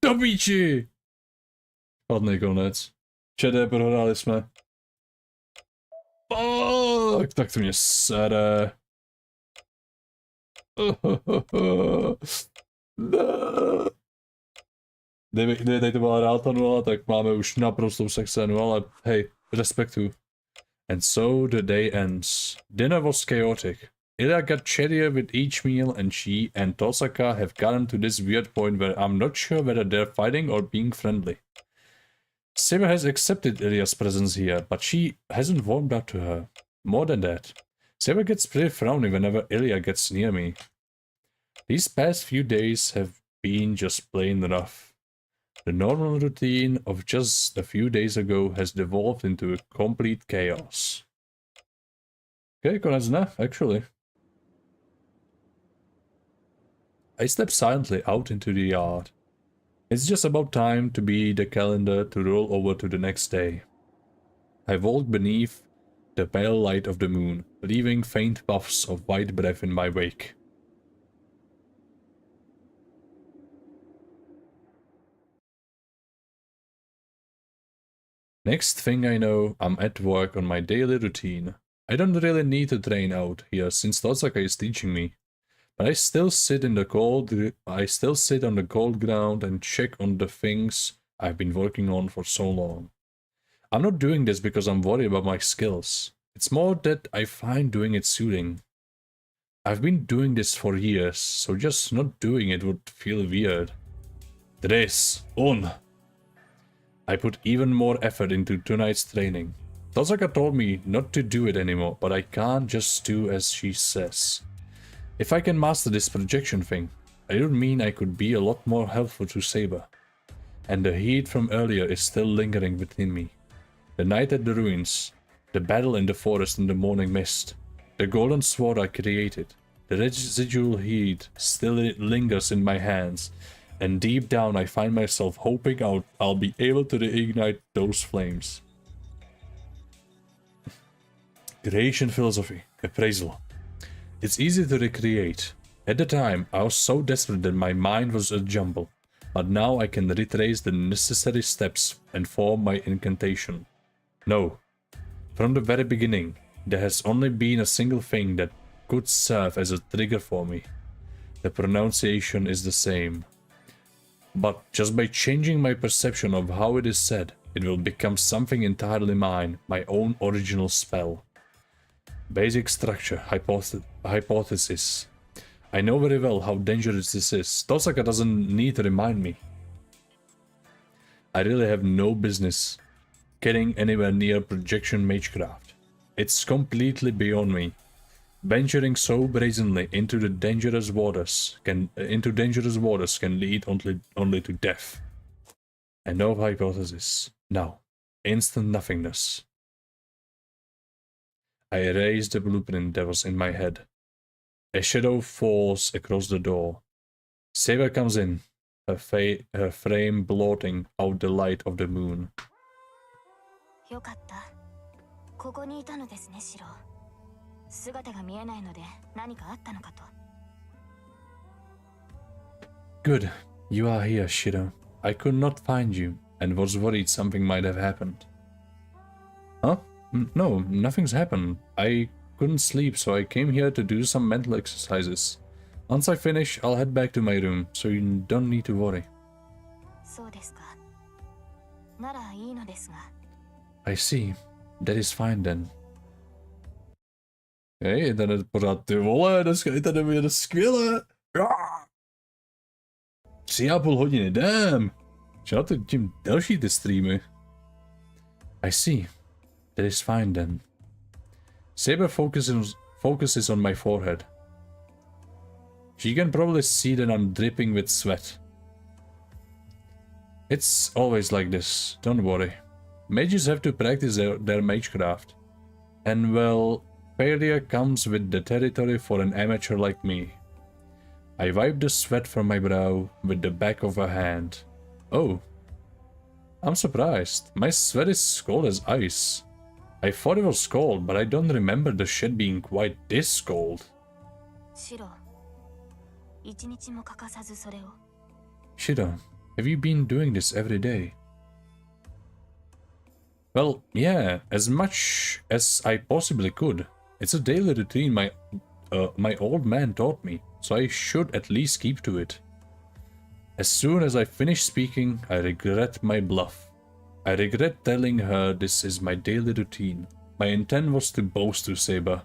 Speaker 1: Do píči! Padnej konec. Čede, prohráli jsme. Fuck! Tak to mě sere. Kdyby tady to byla reálta 0, tak máme už naprostou sexénu, ale hej, respektuju. And so the day ends. Dinner was chaotic. Ilya got chattier with each meal, and she and Tosaka have gotten to this weird point where I'm not sure whether they're fighting or being friendly. Saber has accepted Ilya's presence here, but she hasn't warmed up to her. More than that, Saber gets pretty frowny whenever Ilya gets near me. These past few days have been just plain rough. The normal routine of just a few days ago has devolved into a complete chaos. Okay, konec dne, actually. I step silently out into the yard. It's just about time to be the calendar to roll over to the next day. I walk beneath the pale light of the moon, leaving faint puffs of white breath in my wake. Next thing I know, I'm at work on my daily routine. I don't really need to train out here since Tosaka is teaching me, but I still sit on the cold ground and check on the things I've been working on for so long. I'm not doing this because I'm worried about my skills. It's more that I find doing it soothing. I've been doing this for years, so just not doing it would feel weird. 3, 1. I put even more effort into tonight's training. Tosaka told me not to do it anymore, but I can't just do as she says. If I can master this projection thing, it would mean I could be a lot more helpful to Saber. And the heat from earlier is still lingering within me. The night at the ruins, the battle in the forest in the morning mist, the golden sword I created, the residual heat still lingers in my hands. And deep down I find myself hoping I'll be able to reignite those flames. Creation philosophy. Appraisal. It's easy to recreate. At the time, I was so desperate that my mind was a jumble. But now I can retrace the necessary steps and form my incantation. No. From the very beginning, there has only been a single thing that could serve as a trigger for me. The pronunciation is the same. But just by changing my perception of how it is said, it will become something entirely mine, my own original spell. Basic structure, hypothesis. I know very well how dangerous this is. Tosaka doesn't need to remind me. I really have no business getting anywhere near projection magecraft. It's completely beyond me. Venturing so brazenly into dangerous waters can lead only to death. And no hypothesis. Now, instant nothingness. I erase the blueprint that was in my head. A shadow falls across the door. Saber comes in, her frame blotting out the light of the moon.
Speaker 3: よかった。ここにいたのですね、シロ。姿が見えないので何かあったのかと。
Speaker 1: Good. You are here, Shiro. I could not find you, and was worried something might have happened. Huh? No, nothing's happened. I couldn't sleep, so I came here to do some mental exercises. Once I finish, I'll head back to my room, so you don't need to worry.
Speaker 3: そうですか。ならいいのですが。
Speaker 1: I see. That is fine then. Hej, internet pořád, ty vole, dneska internet je skvěle. 3,5 hodiny, damn. Čeho to tím delší ty streamy? I see. That is fine then. Saber focuses on my forehead. She can probably see that I'm dripping with sweat. It's always like this, don't worry. Mages have to practice their magecraft. And well, failure comes with the territory for an amateur like me. I wipe the sweat from my brow with the back of a hand. Oh. I'm surprised. My sweat is cold as ice. I thought it was cold, but I don't remember the shit being quite this cold.
Speaker 3: Shiro,
Speaker 1: have you been doing this every day? Well, yeah, as much as I possibly could. It's a daily routine my old man taught me, so I should at least keep to it. As soon as I finish speaking, I regret my bluff. I regret telling her this is my daily routine. My intent was to boast to Saber.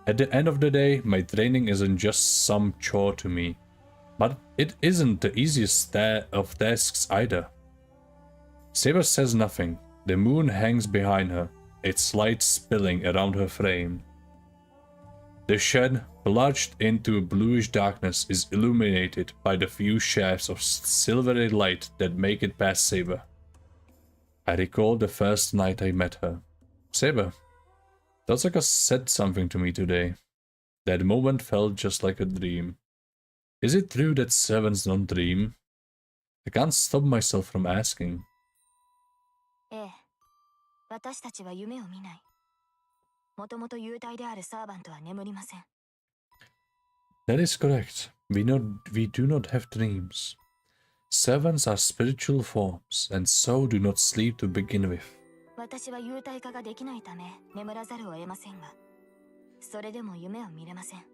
Speaker 1: At the end of the day, my training isn't just some chore to me. But it isn't the easiest of tasks either. Saber says nothing. The moon hangs behind her, its light spilling around her frame. The shed, plunged into bluish darkness, is illuminated by the few shafts of silvery light that make it past Saber. I recall the first night I met her. Saber, Tosaka said something to me today. That moment felt just like a dream. Is it true that servants don't dream? I can't stop myself from asking.
Speaker 3: 私たちは夢を見ない。もともと幽体であるサーバントは眠りません。
Speaker 1: That is correct. We do not have dreams. Servants are spiritual forms, and so do not sleep to begin with.
Speaker 3: 私は幽体化ができないため眠らざるを得ませんが、それでも夢を見れません。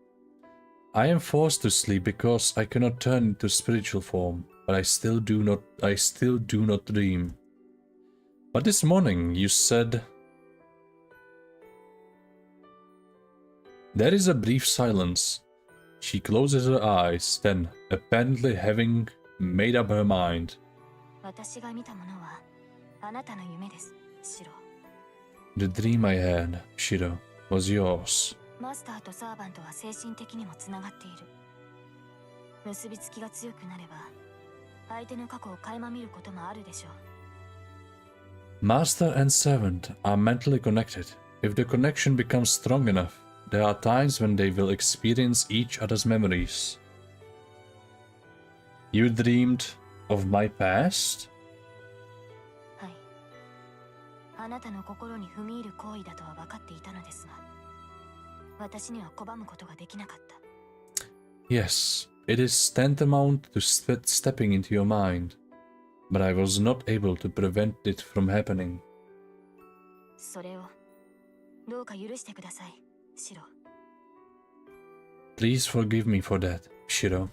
Speaker 1: I am forced to sleep because I cannot turn into spiritual form, but I still do not dream. But this morning you said... There is a brief silence. She closes her eyes, then, apparently having made up her mind.
Speaker 3: 私が見たものはあなたの夢です、シロ。
Speaker 1: The dream I had, Shiro, was yours.
Speaker 3: マスターとサーバントは精神的にもつながっている。結びつきが強くなれば、相手の過去を垣間見ることもあるでしょう。
Speaker 1: Master and servant are mentally connected. If the connection becomes strong enough, there are times when they will experience each other's memories. You dreamed of my past?
Speaker 3: はい。あなたの心に踏み入る行為だとは分かっていたのですが。私には拒むことができなかった。
Speaker 1: Yes, it is tantamount to stepping into your mind, but I was not able to prevent it from happening.
Speaker 3: それをどうか許してください、シロ。
Speaker 1: Please forgive me for that, Shiro.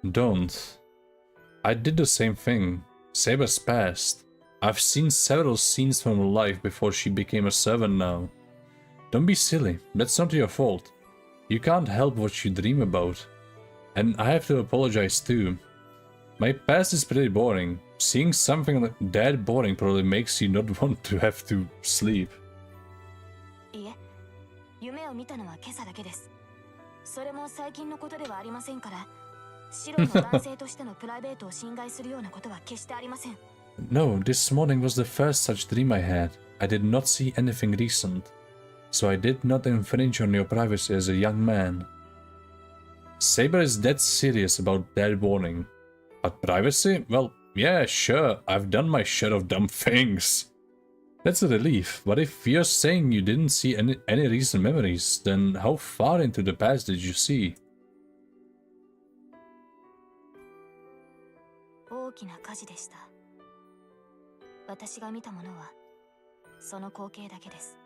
Speaker 1: Don't. I did the same thing. Saber's past. I've seen several scenes from her life before she became a servant now. Don't be silly, that's not your fault. You can't help what you dream about. And I have to apologize too. My past is pretty boring. Seeing something like that boring probably makes you not want to have to sleep.
Speaker 3: いえ、夢を見たのは今朝だけです。それも最近のことではありませんから、シロの男性としてのプライベートを侵害するようなことは決してありません。
Speaker 1: No, this morning was the first such dream I had. I did not see anything recent, so I did not infringe on your privacy as a young man. Saber is dead serious about that warning. But privacy? Well, yeah, sure, I've done my share of dumb things. That's a relief, but if you're saying you didn't see any recent memories, then how far into the past did you see?
Speaker 3: 大きな火事でした。私が見たものはその光景だけです。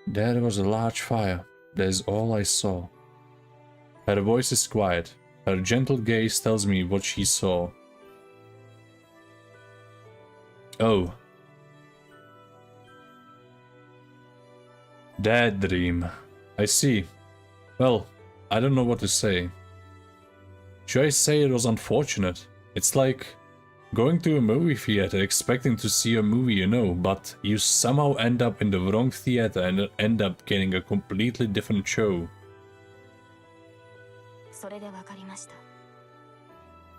Speaker 1: There was a large fire. That is all I saw. Her voice is quiet. Her gentle gaze tells me what she saw. Oh. That dream. I see. Well, I don't know what to say. Should I say it was unfortunate? It's like going to a movie theater expecting to see a movie you know, but you somehow end up in the wrong theater and end up getting a completely different show.
Speaker 3: それでわかりました。い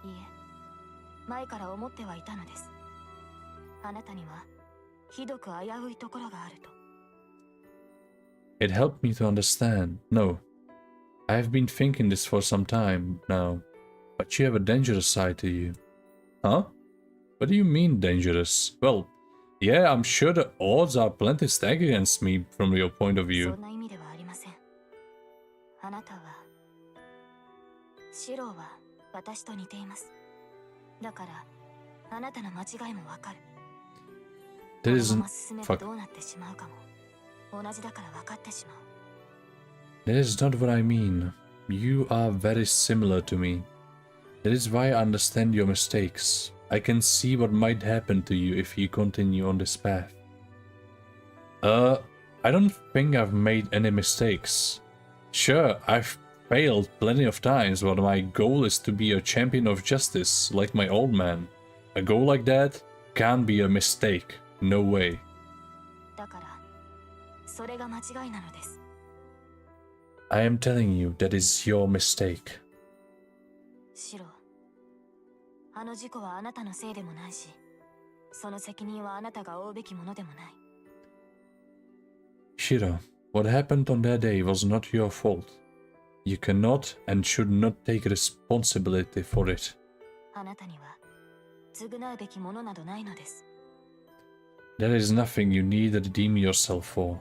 Speaker 3: いえ、前から思ってはいたのです。あなたにはひどく危ういところがあると。
Speaker 1: It helped me to understand. No, I have been thinking this for some time now, but you have a dangerous side to you. Huh? What do you mean dangerous? Well, yeah, I'm sure the odds are plenty stacked against me from your point of view.
Speaker 3: そんな意味ではありません。あなたは、シローは私と似ています。だから、あなたの間違いもわかる。
Speaker 1: That
Speaker 3: この
Speaker 1: isn't
Speaker 3: まま進めば
Speaker 1: fuck.
Speaker 3: どうなってしまうかも、同じだから分かってしまう。
Speaker 1: That is not what I mean. You are very similar to me. That is why I understand your mistakes. I can see what might happen to you if you continue on this path. I don't think I've made any mistakes. Sure, I've failed plenty of times, but my goal is to be a champion of justice, like my old man. A goal like that can't be a mistake. No way.
Speaker 3: だから、それが間違いなのです。
Speaker 1: I am telling you that is your mistake.
Speaker 3: シロー、あの事故はあなたのせいでもないし、その責任はあなたが負うべきものでもない。
Speaker 1: Shiro, what happened on that day was not your fault. You cannot and should not take responsibility for it.
Speaker 3: あなたには償うべきものなどないのです。
Speaker 1: There is nothing you need to redeem yourself for.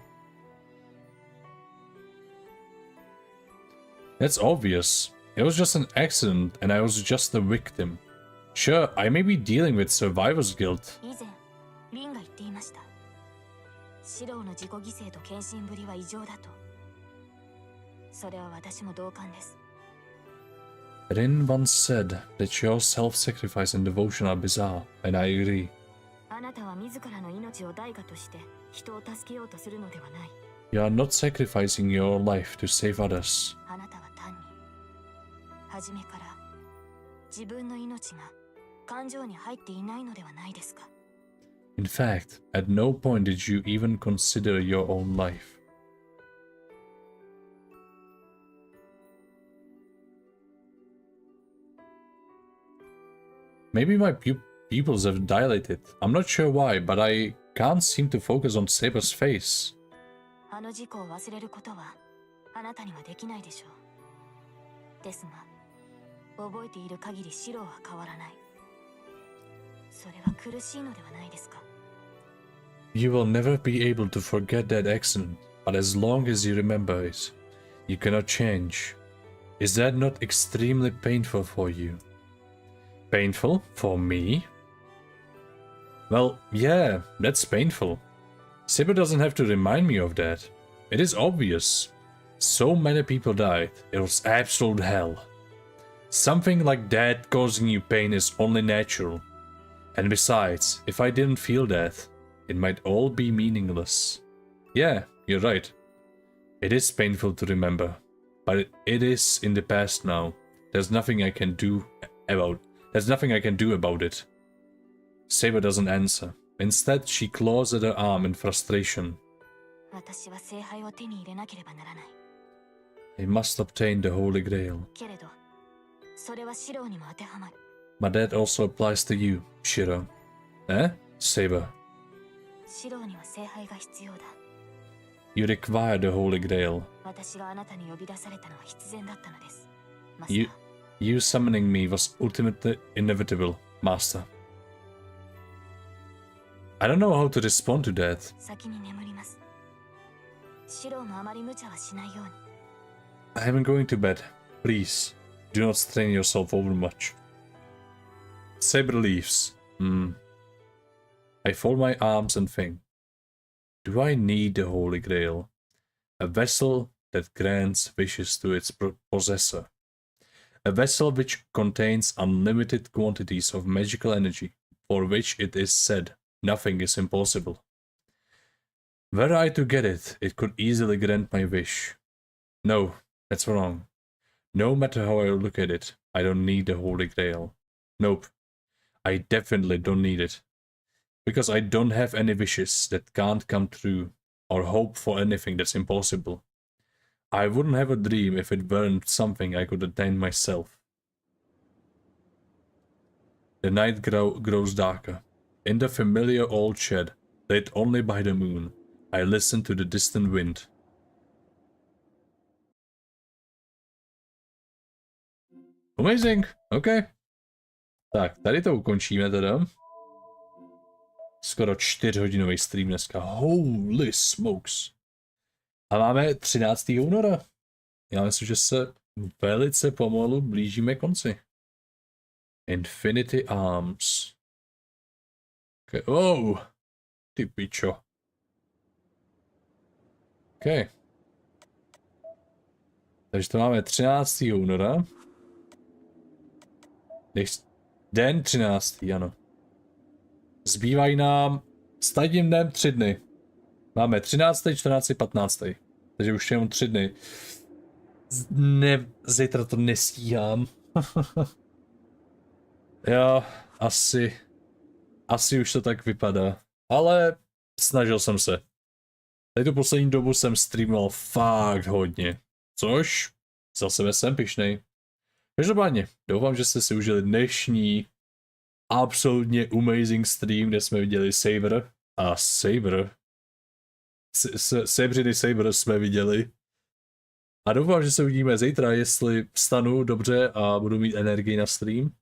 Speaker 1: That's obvious. It was just an accident and I was just the victim. Sure, I may be dealing with survivor's guilt.
Speaker 3: 以前、リンが言っていました。シローの自己犠牲と献身ぶりは異常だと。それは私も同感です。
Speaker 1: Rin once said that your self-sacrifice and devotion are bizarre, and I agree.
Speaker 3: あなたは自らの命を代価として人を助けようとするのではない。
Speaker 1: You are not sacrificing your life to save others.
Speaker 3: あなたは単に初めから自分の命が感情に入っていないのではないですか。
Speaker 1: In fact, at no point did you even consider your own life. Maybe my pupils have dilated. I'm not sure why, but I can't seem to focus on Saber's face.
Speaker 3: あの事故を忘れることはあなたにはできないでしょう。ですが、覚えている限りシローは変わらない。それは苦しいのではないですか。
Speaker 1: You will never be able to forget that accident. but as long as you remember it, you cannot change. Is that not extremely painful for you? Painful? For me? Well, yeah, that's painful. Saber doesn't have to remind me of that. It is obvious. So many people died. It was absolute hell. Something like that causing you pain is only natural. And besides, if I didn't feel that, it might all be meaningless. Yeah, you're right. It is painful to remember. But it is in the past now. There's nothing I can do about it. Saber doesn't answer. Instead, she claws at her arm in frustration. I must obtain the Holy Grail. But that also applies to you, Shiro. Eh? Saber. You require the Holy Grail. You summoning me was ultimately inevitable, Master. I don't know how to respond to that. I am going to bed. Please, do not strain yourself over much. Saber leaves. I fold my arms and think. Do I need the Holy Grail? A vessel that grants wishes to its possessor. A vessel which contains unlimited quantities of magical energy, for which it is said nothing is impossible. Were I to get it, it could easily grant my wish. No, that's wrong. No matter how I look at it, I don't need the Holy Grail. Nope, I definitely don't need it. Because I don't have any wishes that can't come true, or hope for anything that's impossible. I wouldn't have a dream if it weren't something I could attain myself. The night grows darker. In the familiar old shed, lit only by the moon, I listen to the distant wind. Amazing, okay. Tak, tady to ukončíme teda. Skoro 4hodinový stream dneska. Holy smokes. A máme 13. února. Já myslím, že se velice pomalu blížíme konci. Infinity Arms. Okay. Oh, ty pičo. OK. Takže to máme 13. února. Den 13. ano. Zbývají nám s tím dnem 3 dny. Máme 13., 14., 15. Takže už jenom 3 dny. Zítra to nestíhám. Jo, asi už to tak vypadá. Ale snažil jsem se. Tady tu poslední dobu jsem streamoval fakt hodně. Což za sebe jsem pyšnej. Každopádně, doufám, že jste si užili dnešní absolutně amazing stream, kde jsme viděli Saber a Saber. Sebřiny Saber jsme viděli. A doufám, že se uvidíme zítra, jestli vstanu dobře a budu mít energii na stream.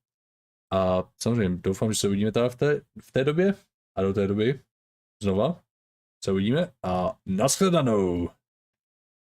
Speaker 1: A samozřejmě doufám, že se uvidíme teda v té době. A do té doby znova se uvidíme a nashledanou.